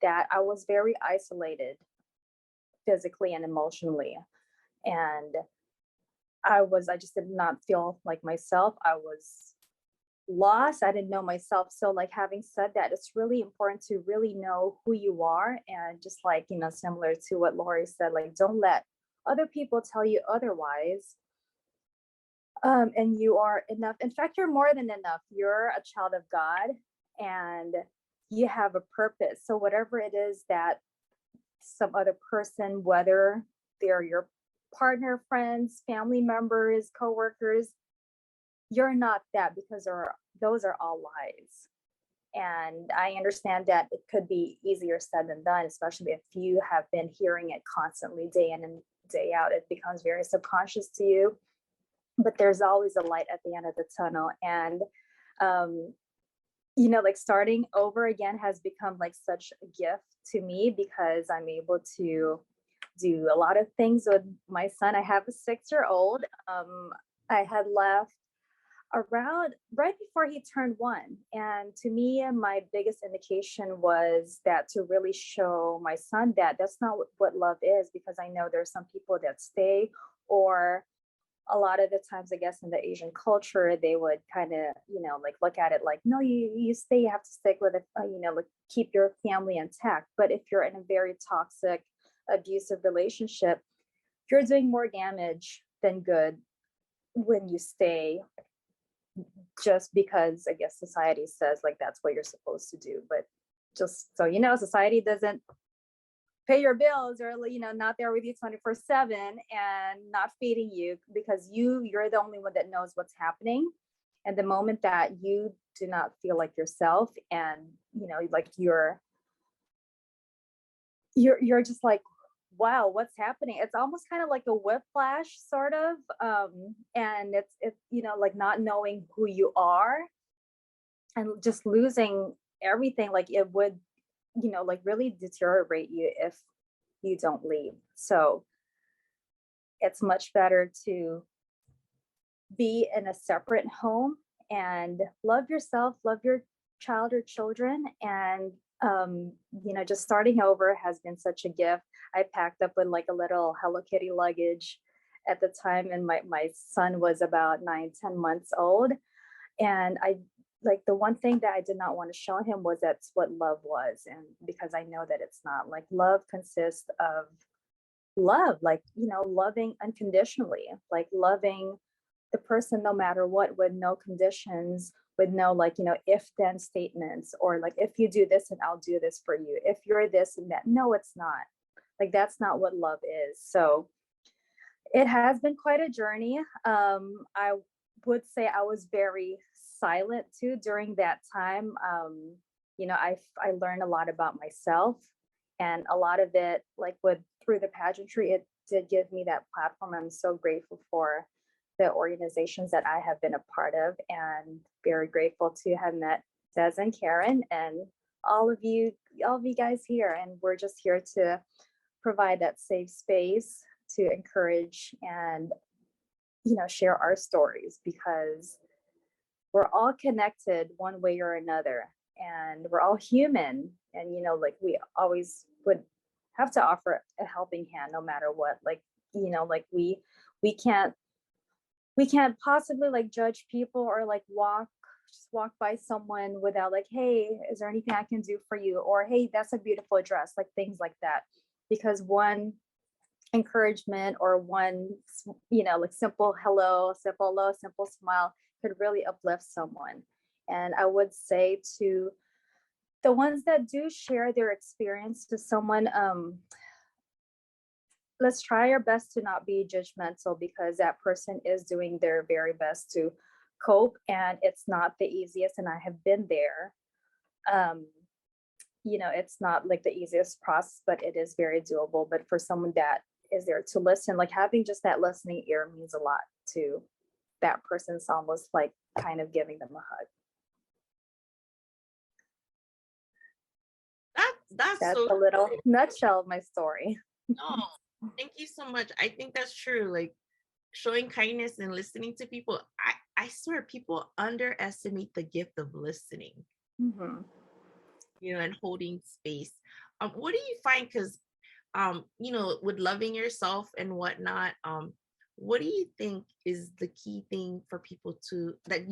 that I was very isolated physically and emotionally. And I just did not feel like myself. I was lost. I didn't know myself. So like, having said that, it's really important to really know who you are. And just like, similar to what Lori said, like, don't let other people tell you otherwise. And you are enough. In fact, you're more than enough. You're a child of God, and you have a purpose. So whatever it is that some other person, whether they're your partner, friends, family members, coworkers, you're not that, because those are all lies. And I understand that it could be easier said than done, especially if you have been hearing it constantly, day in and day out. It becomes very subconscious to you, but there's always a light at the end of the tunnel. And like, starting over again has become like such a gift to me, because I'm able to do a lot of things with my son. I have a 6-year-old. I had left around right before he turned 1. And to me, my biggest indication was that to really show my son that that's not what love is, because I know there's some people that stay, or a lot of the times, I guess, in the Asian culture, they would kind of, like, look at it like, no, you stay, you have to stick with it, like, keep your family intact. But if you're in a very toxic, abusive relationship, you're doing more damage than good when you stay, just because, I guess, society says like that's what you're supposed to do. But just so society doesn't pay your bills, or not there with you 24/7 and not feeding you, because you're the only one that knows what's happening. And the moment that you do not feel like yourself, and like you're just like, wow, what's happening? It's almost kind of like a whiplash, sort of. And it's like not knowing who you are, and just losing everything. Like, it would like really deteriorate you if you don't leave. So it's much better to be in a separate home and love yourself, love your child or children. And just starting over has been such a gift. I packed up with like a little Hello Kitty luggage at the time, and my son was about 9-10 months old. And I, like, the one thing that I did not want to show him was that's what love was. And because I know that it's not. Like, love consists of love, like, loving unconditionally, like loving the person no matter what, with no conditions, with no, like, if then statements, or like, if you do this and I'll do this for you, if you're this and that. No, it's not. Like, that's not what love is. So it has been quite a journey. I would say I was very silent too during that time. I learned a lot about myself, and a lot of it, like through the pageantry, it did give me that platform. I'm so grateful for the organizations that I have been a part of, and very grateful to have met Des and Karen and all of you guys here. And we're just here to provide that safe space to encourage and, share our stories, because we're all connected one way or another, and we're all human. And, like we always would have to offer a helping hand no matter what. Like, we can't possibly like judge people or like just walk by someone without like, hey, is there anything I can do for you? Or, hey, that's a beautiful dress, like things like that. Because one encouragement or one, like simple hello, simple smile could really uplift someone. And I would say to the ones that do share their experience to someone, let's try our best to not be judgmental, because that person is doing their very best to cope, and it's not the easiest. And I have been there. It's not like the easiest process, but it is very doable. But for someone that is there to listen, like having just that listening ear means a lot to that person. It's almost like kind of giving them a hug. That's so a little nutshell of my story. No, thank you so much. I think that's true. Like showing kindness and listening to people. I swear people underestimate the gift of listening. Mm-hmm. And holding space. What do you find? Because with loving yourself and whatnot, what do you think is the key thing for people that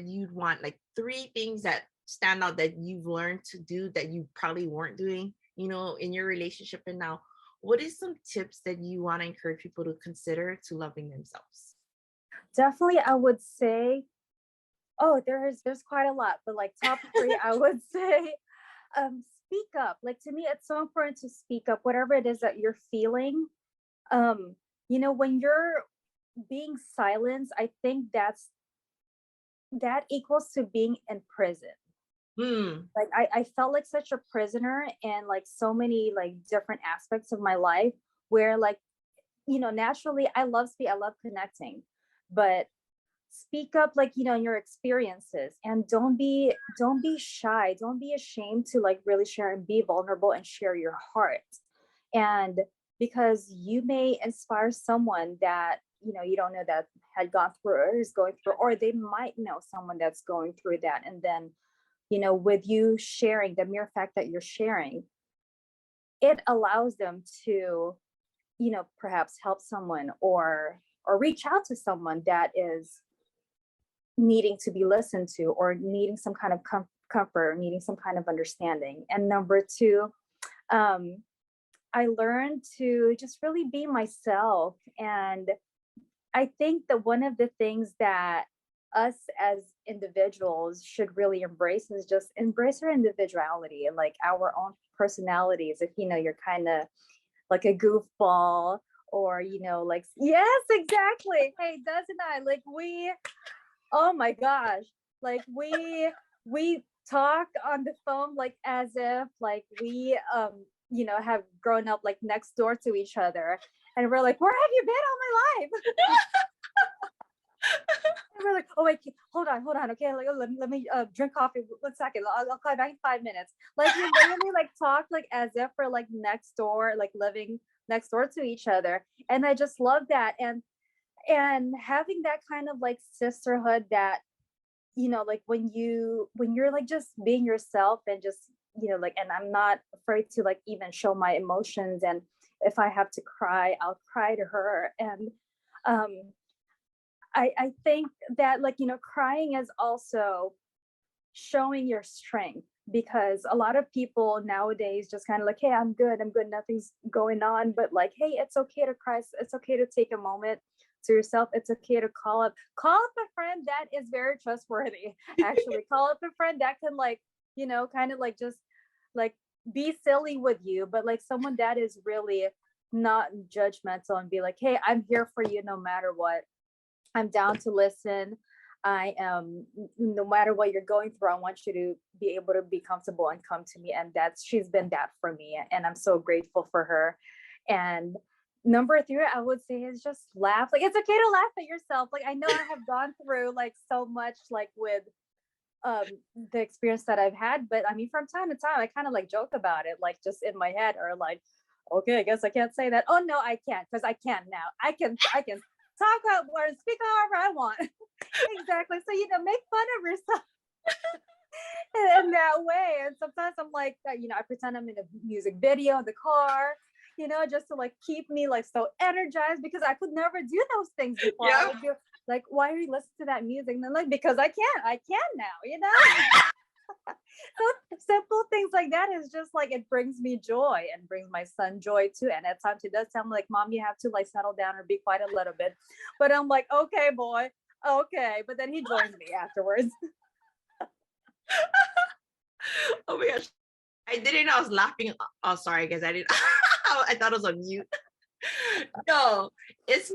you'd want, like 3 things that stand out that you've learned to do that you probably weren't doing, in your relationship? And now, what is some tips that you want to encourage people to consider to loving themselves? Definitely, I would say, there's quite a lot, but like top 3, I would say, speak up. Like, to me, it's so important to speak up, whatever it is that you're feeling. When you're being silenced, I think that equals to being in prison. Like I felt like such a prisoner in like so many like different aspects of my life, where like, naturally I love connecting, but speak up, like, in your experiences, and don't be shy, don't be ashamed to like really share and be vulnerable and share your heart. And because you may inspire someone that, you don't know that had gone through or is going through, or they might know someone that's going through that. And then, with you sharing, the mere fact that you're sharing, it allows them to, perhaps help someone or reach out to someone that is needing to be listened to, or needing some kind of comfort, or needing some kind of understanding. And number 2, I learned to just really be myself. And I think that one of the things that us as individuals should really embrace is just embrace our individuality and like our own personalities. If you're kind of like a goofball, or like, yes, exactly. Hey, Des and I, like, oh my gosh, like we talk on the phone like as if like we have grown up like next door to each other, and we're like, where have you been all my life? And we're like, oh wait, hold on, okay, like, let me drink coffee 1 second, I'll call you back in 5 minutes. Like, we literally like talk like as if we're like next door, like living next door to each other. And I just love that. And having that kind of like sisterhood that, like when you're like just being yourself, and just, like, and I'm not afraid to like even show my emotions, and if I have to cry, I'll cry to her. And I think that, like, crying is also showing your strength, because a lot of people nowadays just kind of like, hey, I'm good, nothing's going on. But like, hey, it's okay to cry. It's okay to take a moment to yourself. It's okay to call up a friend that is very trustworthy. Actually, call up a friend that can like, kind of like just like be silly with you, but like someone that is really not judgmental, and be like, hey, I'm here for you no matter what. I'm down to listen. I am, no matter what you're going through, I want you to be able to be comfortable and come to me. And she's been that for me. And I'm so grateful for her. And number three, I would say is just laugh. Like, it's okay to laugh at yourself. Like, I know I have gone through like so much, like with the experience that I've had, but I mean, from time to time, I kind of like joke about it, like just in my head, or like, okay, I guess I can't say that. Oh no, I can't, because I can now. I can talk out and speak however I want. Exactly. So, make fun of yourself in that way. And sometimes I'm like, I pretend I'm in a music video in the car, just to like keep me like so energized, because I could never do those things before. I would do like, why are you listening to that music? And then like, because I can now, So simple things like that is just like, it brings me joy and brings my son joy too. And at times he does tell me like, Mom, you have to like settle down or be quiet a little bit. But I'm like, okay, boy, okay. But then he joins me afterwards. Oh my gosh. I didn't know I was laughing. Oh, sorry, guys. I didn't. I thought it was on mute. No, it's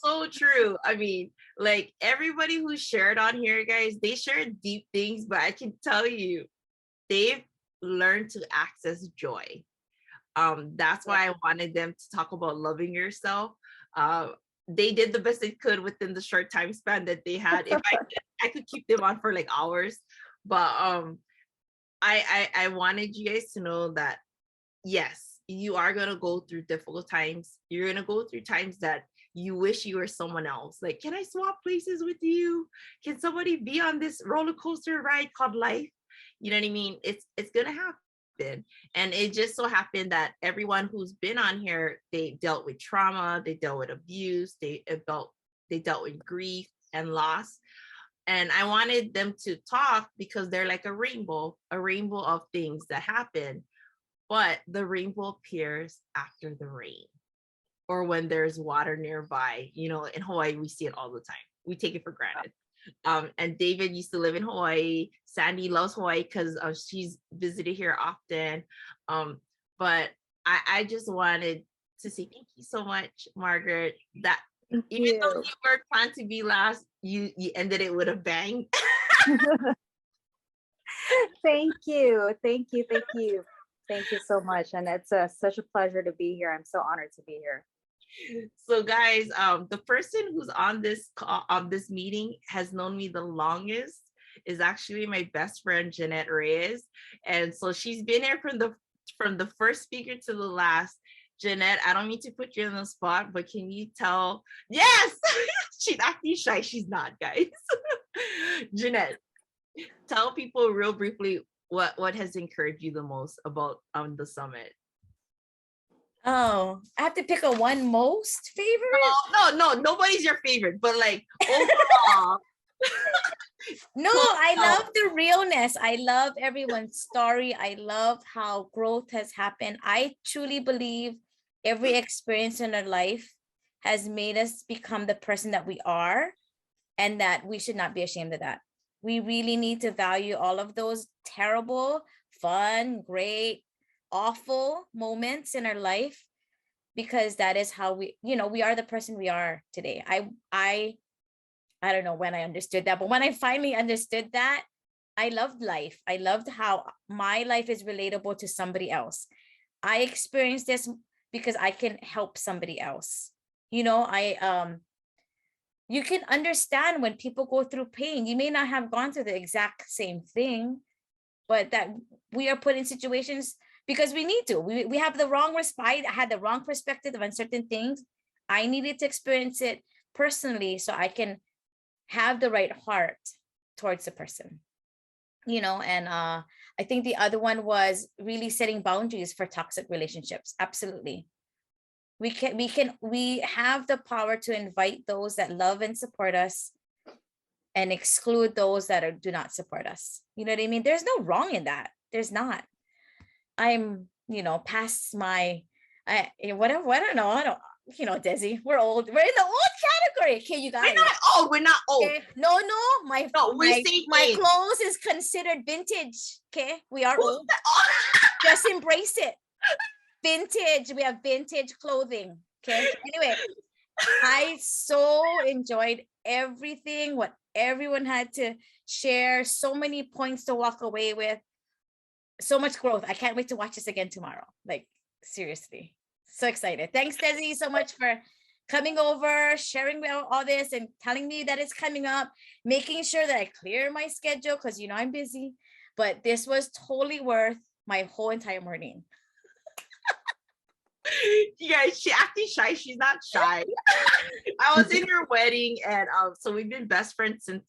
so true. I mean, like everybody who shared on here, guys, they shared deep things, but I can tell you, they've learned to access joy. That's why I wanted them to talk about loving yourself. They did the best they could within the short time span that they had. If I could keep them on for like hours, but I wanted you guys to know that yes, you are going to go through difficult times. You're going to go through times that you wish you were someone else. Like, can I swap places with you? Can somebody be on this roller coaster ride called life? You know what I mean? It's going to happen. And it just so happened that everyone who's been on here, they dealt with trauma, they dealt with abuse, they dealt with grief and loss. And I wanted them to talk because they're like a rainbow of things that happen. But the rainbow appears after the rain, or when there's water nearby. In Hawaii, we see it all the time. We take it for granted. And David used to live in Hawaii. Sandy loves Hawaii because she's visited here often. But I just wanted to say thank you so much, Margaret. That even though you were planned to be last, you ended it with a bang. Thank you. Thank you so much. And it's such a pleasure to be here. I'm so honored to be here. So guys, the person who's on this call, this meeting has known me the longest is actually my best friend, Jeanette Reyes. And so she's been here from the first speaker to the last. Jeanette, I don't mean to put you on the spot, but can you tell? Yes, she's acting shy. She's not, guys. Jeanette, tell people real briefly what has encouraged you the most about the summit. Oh, I have to pick a one most favorite? No, nobody's your favorite, but like overall. No, I love the realness. I love everyone's story. I love how growth has happened. I truly believe every experience in our life has made us become the person that we are, and that we should not be ashamed of that. We really need to value all of those terrible, fun, great, awful moments in our life, because that is how we are the person we are today. I don't know when I understood that, but when I finally understood that, I loved life. I loved how my life is relatable to somebody else. I experienced this because I can help somebody else. You can understand when people go through pain. You may not have gone through the exact same thing, but that we are put in situations because we need to. We have the wrong response. I had the wrong perspective on certain things. I needed to experience it personally so I can have the right heart towards the person. And I think the other one was really setting boundaries for toxic relationships. Absolutely. We have the power to invite those that love and support us and exclude those that do not support us. You know what I mean? There's no wrong in that. There's not. I'm, past my, whatever. I don't know, Desi, we're old. We're in the old category. Okay, you guys. We're not old. Okay? No, my clothes is considered vintage. Okay, we are old. Just embrace it. Vintage. We have vintage clothing. Okay. Anyway, I so enjoyed everything, what everyone had to share, so many points to walk away with, so much growth. I can't wait to watch this again tomorrow. Like, seriously, so excited. Thanks, Desi, so much for coming over, sharing all this and telling me that it's coming up, making sure that I clear my schedule because, you know, I'm busy. But this was totally worth my whole entire morning. Yeah, she acting shy. She's not shy. I was in her wedding, and so we've been best friends since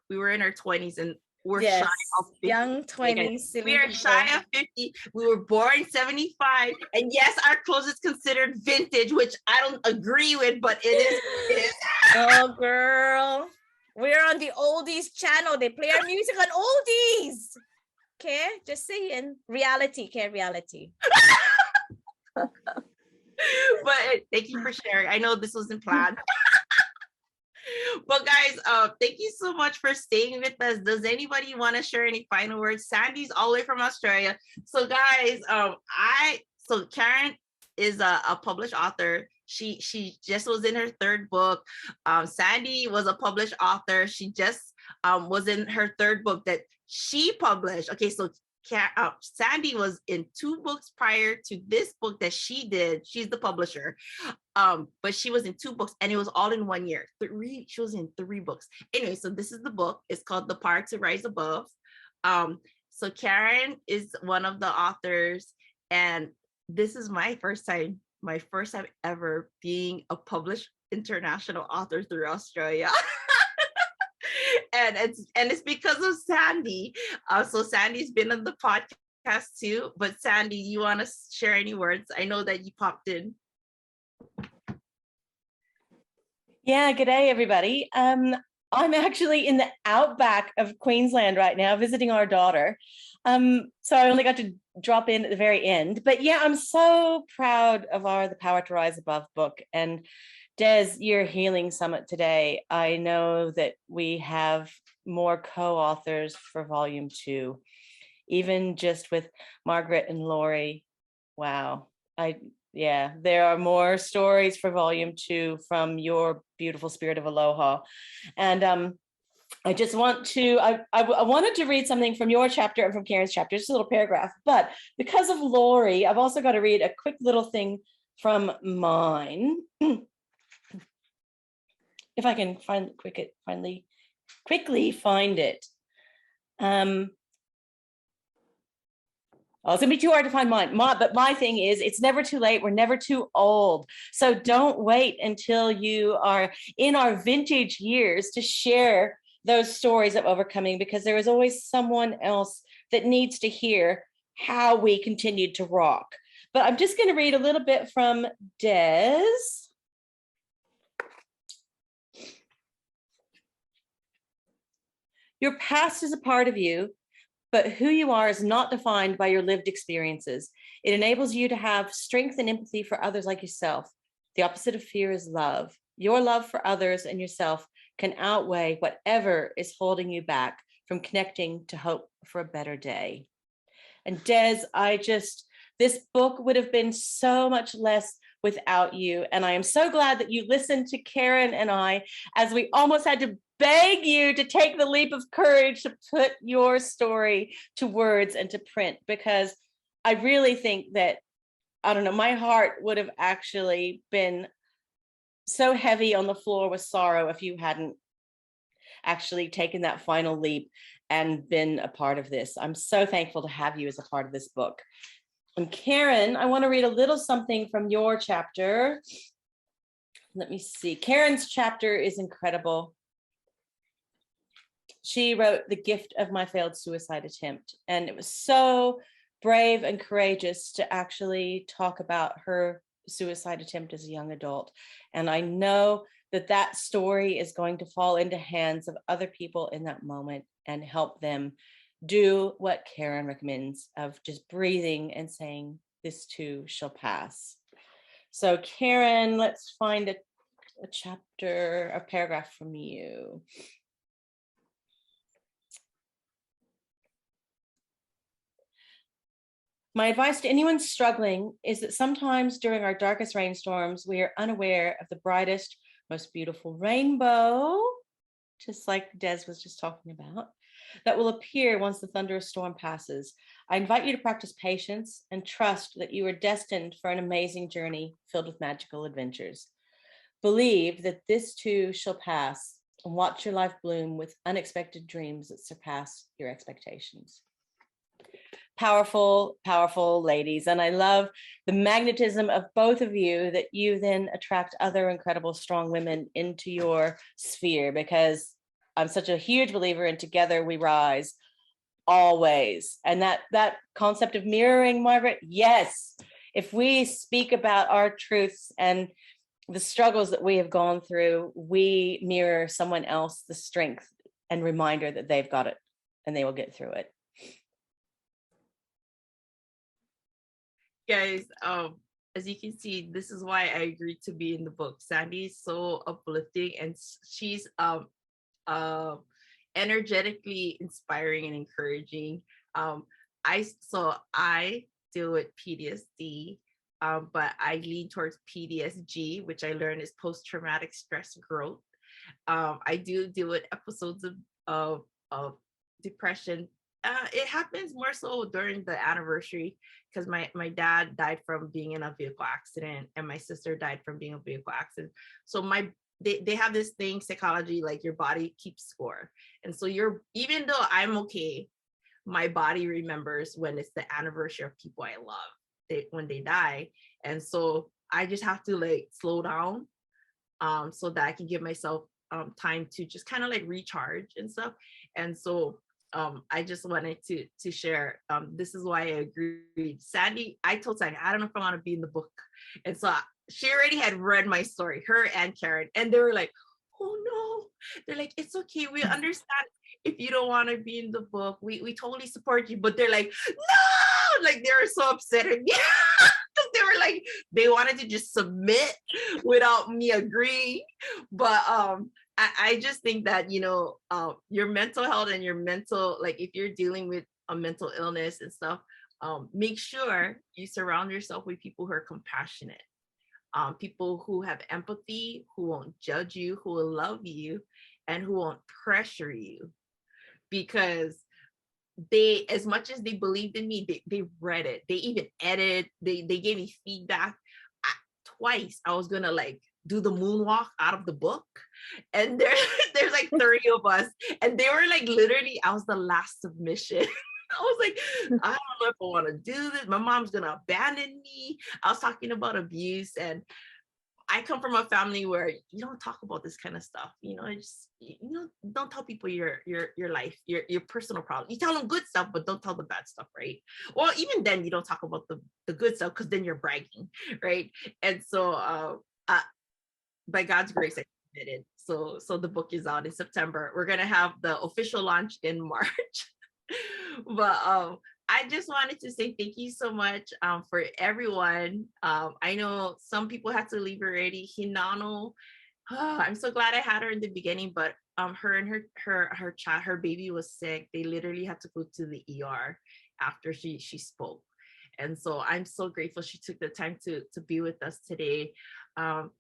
we were in our 20s, and we're Yes, shy of 50. young 20s. We are shy of 50. We were born 75, and yes, our clothes is considered vintage, which I don't agree with, but it is. It is. Oh, girl, we're on the oldies channel. They play our music on oldies. Okay, just saying. Reality, okay, reality. But thank you for sharing. I know this wasn't planned. But guys, thank you so much for staying with us. Does anybody want to share any final words? Sandy's all the way from Australia. So guys, so Karen is a published author. She just was in her third book. Sandy was a published author. She just was in her third book that she published. Okay, so Sandy was in 2 books prior to this book that she did. She's the publisher. But she was in 2 books and it was all in 1 year. She was in 3 books. Anyway, so this is the book. It's called The Power to Rise Above. So Karen is one of the authors, and this is my first time ever being a published international author through Australia. And it's because of Sandy. So Sandy's been on the podcast too. But Sandy, you want to share any words? I know that you popped in. Yeah, good day, everybody. I'm actually in the outback of Queensland right now, visiting our daughter. So I only got to drop in at the very end. But yeah, I'm so proud of The Power to Rise Above book. And Des, your healing summit today, I know that we have more co-authors for volume 2, even just with Margaret and Lori. Wow. There are more stories for volume 2 from your beautiful spirit of Aloha. And I just want to, I wanted to read something from your chapter and from Karen's chapter, just a little paragraph, but because of Lori, I've also got to read a quick little thing from mine. If I can quickly find it. Oh, it's gonna be too hard to find mine. But my thing is, it's never too late. We're never too old. So don't wait until you are in our vintage years to share those stories of overcoming, because there is always someone else that needs to hear how we continued to rock. But I'm just gonna read a little bit from Des. Your past is a part of you, but who you are is not defined by your lived experiences. It enables you to have strength and empathy for others like yourself. The opposite of fear is love. Your love for others and yourself can outweigh whatever is holding you back from connecting to hope for a better day. And Des, this book would have been so much less without you. And I am so glad that you listened to Karen and I, as we almost had to beg you to take the leap of courage to put your story to words and to print, because I really think that, I don't know, my heart would have actually been so heavy on the floor with sorrow if you hadn't actually taken that final leap and been a part of this. I'm so thankful to have you as a part of this book. And Karen, I want to read a little something from your chapter. Let me see. Karen's chapter is incredible. She wrote The Gift of My Failed Suicide Attempt, and it was so brave and courageous to actually talk about her suicide attempt as a young adult. And I know that that story is going to fall into hands of other people in that moment and help them do what Karen recommends, of just breathing and saying, this too shall pass. So Karen, let's find a chapter, a paragraph from you. My advice to anyone struggling is that sometimes during our darkest rainstorms, we are unaware of the brightest, most beautiful rainbow just like Des was just talking about, that will appear once the thunderous storm passes. I invite you to practice patience and trust that you are destined for an amazing journey filled with magical adventures. Believe that this too shall pass, and watch your life bloom with unexpected dreams that surpass your expectations. Powerful, powerful ladies. And I love the magnetism of both of you, that you then attract other incredible, strong women into your sphere, because I'm such a huge believer in together we rise always. And that concept of mirroring, Margaret, yes. If we speak about our truths and the struggles that we have gone through, we mirror someone else the strength and reminder that they've got it and they will get through it. Guys, as you can see, this is why I agreed to be in the book. Sandy is so uplifting, and she's energetically inspiring and encouraging. I deal with PTSD, but I lean towards PTSG, which I learned is post-traumatic stress growth. I do deal with episodes of depression. It happens more so during the anniversary, because my dad died from being in a vehicle accident, and my sister died from being in a vehicle accident. So they have this thing, psychology, like your body keeps score. And so even though I'm okay, my body remembers when it's the anniversary of people I love, when they die. And so I just have to like slow down, so that I can give myself time to just kind of like recharge and stuff. And so I just wanted to share, this is why I agreed. Sandy, I told Sandy, I don't know if I want to be in the book. And so she already had read my story, her and Karen, and they were like, oh no, they're like, it's okay, we understand if you don't want to be in the book, we totally support you. But they're like, no, like they were so upset at me. They were like, they wanted to just submit without me agreeing. But I just think that, your mental health and your mental, like if you're dealing with a mental illness and stuff, make sure you surround yourself with people who are compassionate, people who have empathy, who won't judge you, who will love you, and who won't pressure you. Because they, as much as they believed in me, they read it, they even edited, they gave me feedback. Twice I was gonna like do the moonwalk out of the book, and there's like 30 of us, and they were like, literally, I was the last submission. I was like, I don't know if I want to do this, my mom's gonna abandon me. I was talking about abuse, and I come from a family where you don't talk about this kind of stuff. Don't tell people your life, your personal problem. You tell them good stuff, but don't tell the bad stuff, right? Well, even then you don't talk about the good stuff, because then you're bragging, right? And so by God's grace, I did it. So the book is out in September. We're gonna have the official launch in March. But I just wanted to say thank you so much for everyone. I know some people had to leave already. Hinano, I'm so glad I had her in the beginning, but her and her child, her baby was sick. They literally had to go to the ER after she spoke. And so I'm so grateful she took the time to be with us today. And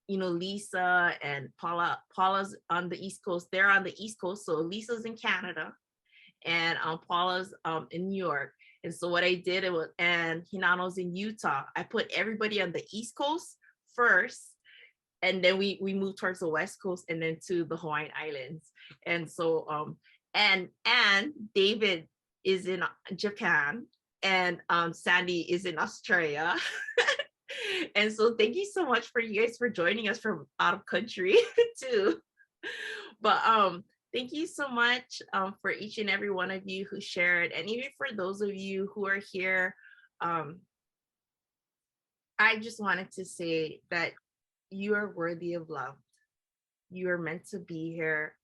Lisa and Paula's on the East Coast. They're on the East Coast. So Lisa's in Canada, and Paula's in New York. And so what I did, and Hinano's in Utah. I put everybody on the East Coast first, and then we moved towards the West Coast, and then to the Hawaiian Islands. And so and David is in Japan, and Sandy is in Australia. And so thank you so much for you guys for joining us from out of country too. But thank you so much for each and every one of you who shared, and even for those of you who are here. I just wanted to say that you are worthy of love. You are meant to be here.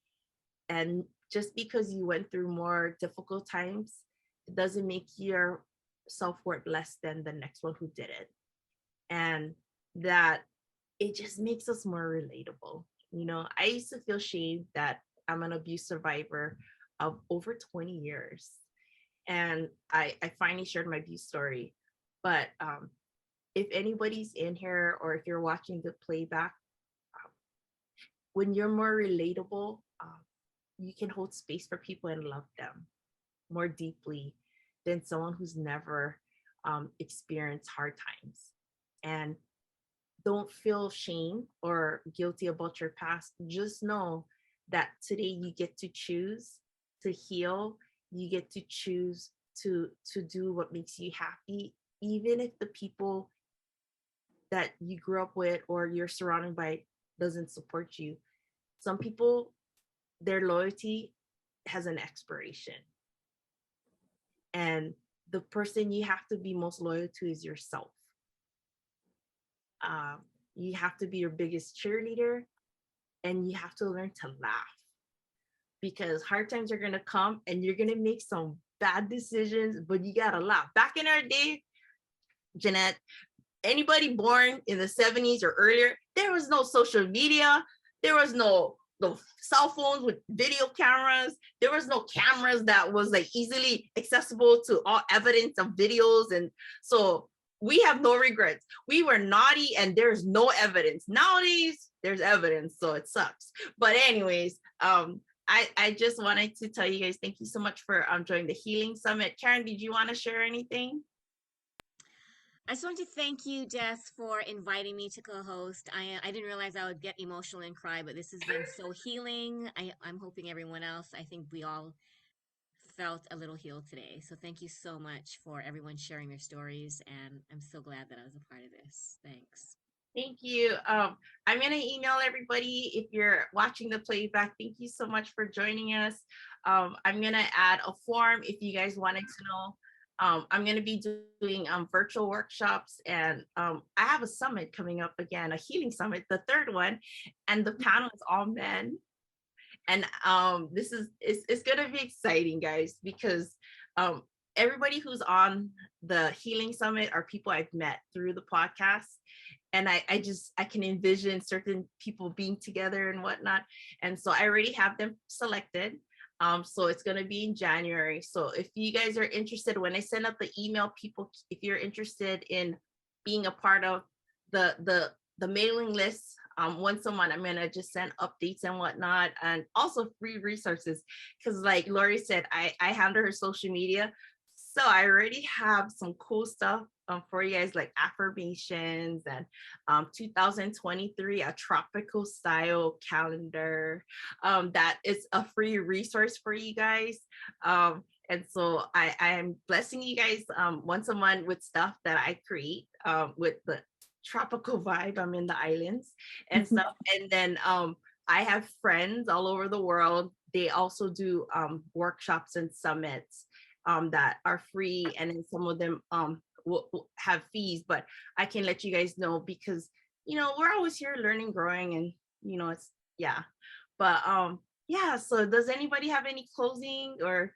And just because you went through more difficult times, it doesn't make your self-worth less than the next one who did it. And that it just makes us more relatable. I used to feel shame that I'm an abuse survivor of over 20 years. And I finally shared my abuse story. But if anybody's in here, or if you're watching the playback, when you're more relatable, you can hold space for people and love them more deeply than someone who's never experienced hard times. And don't feel shame or guilty about your past. Just know that today you get to choose to heal. You get to choose to do what makes you happy, even if the people that you grew up with or you're surrounded by doesn't support you. Some people, their loyalty has an expiration. And the person you have to be most loyal to is yourself. You have to be your biggest cheerleader, and you have to learn to laugh, because hard times are going to come and you're going to make some bad decisions, but you got to laugh. Back in our day, Jeanette, anybody born in the 70s or earlier, there was no social media. There was no cell phones with video cameras. There was no cameras that was like easily accessible to all evidence of videos. And so we have no regrets. We were naughty and there's no evidence. Nowadays, there's evidence, so it sucks. But anyways, I just wanted to tell you guys, thank you so much for joining the Healing Summit. Karen, did you want to share anything? I just want to thank you, Des, for inviting me to co-host. I didn't realize I would get emotional and cry, but this has been so healing. I'm hoping everyone else, I think we all felt a little healed today. So thank you so much for everyone sharing their stories. And I'm so glad that I was a part of this. Thanks. Thank you. I'm going to email everybody if you're watching the playback. Thank you so much for joining us. I'm going to add a form if you guys wanted to know. I'm going to be doing virtual workshops, and I have a summit coming up again, a healing summit, the third one, and the panel is all men. And it's going to be exciting, guys, because everybody who's on the Healing Summit are people I've met through the podcast. And I can envision certain people being together and whatnot. And so I already have them selected. So it's going to be in January. So if you guys are interested, when I send out the email, people, if you're interested in being a part of the mailing list, once a month, I'm going to just send updates and whatnot, and also free resources. Because like Lori said, I handle her social media. So I already have some cool stuff for you guys, like affirmations and 2023, a tropical style calendar that is a free resource for you guys. And so I am blessing you guys once a month with stuff that I create with the tropical vibe. I'm in the islands and stuff. And then I have friends all over the world. They also do workshops and summits that are free, and then some of them will have fees, but I can let you guys know because, you know, we're always here learning, growing, and, you know, it's, yeah. But yeah, so does anybody have any closing, or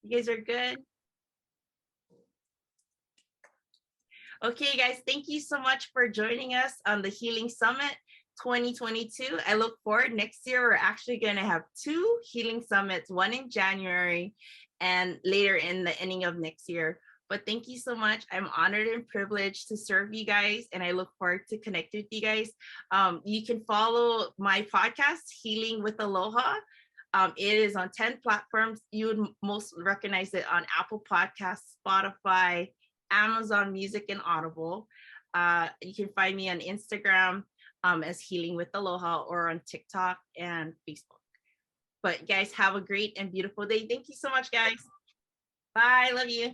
you guys are good? Okay, guys, thank you so much for joining us on the Healing Summit 2022. I look forward. Next year, we're actually going to have 2 Healing Summits, one in January and later in the ending of next year. But thank you so much. I'm honored and privileged to serve you guys, and I look forward to connecting with you guys. You can follow my podcast, Healing with Aloha. It is on 10 platforms. You would most recognize it on Apple Podcasts, Spotify, Amazon Music, and Audible. You can find me on Instagram as Healing with Aloha, or on TikTok and Facebook. But guys, have a great and beautiful day. Thank you so much, guys. Bye. Love you.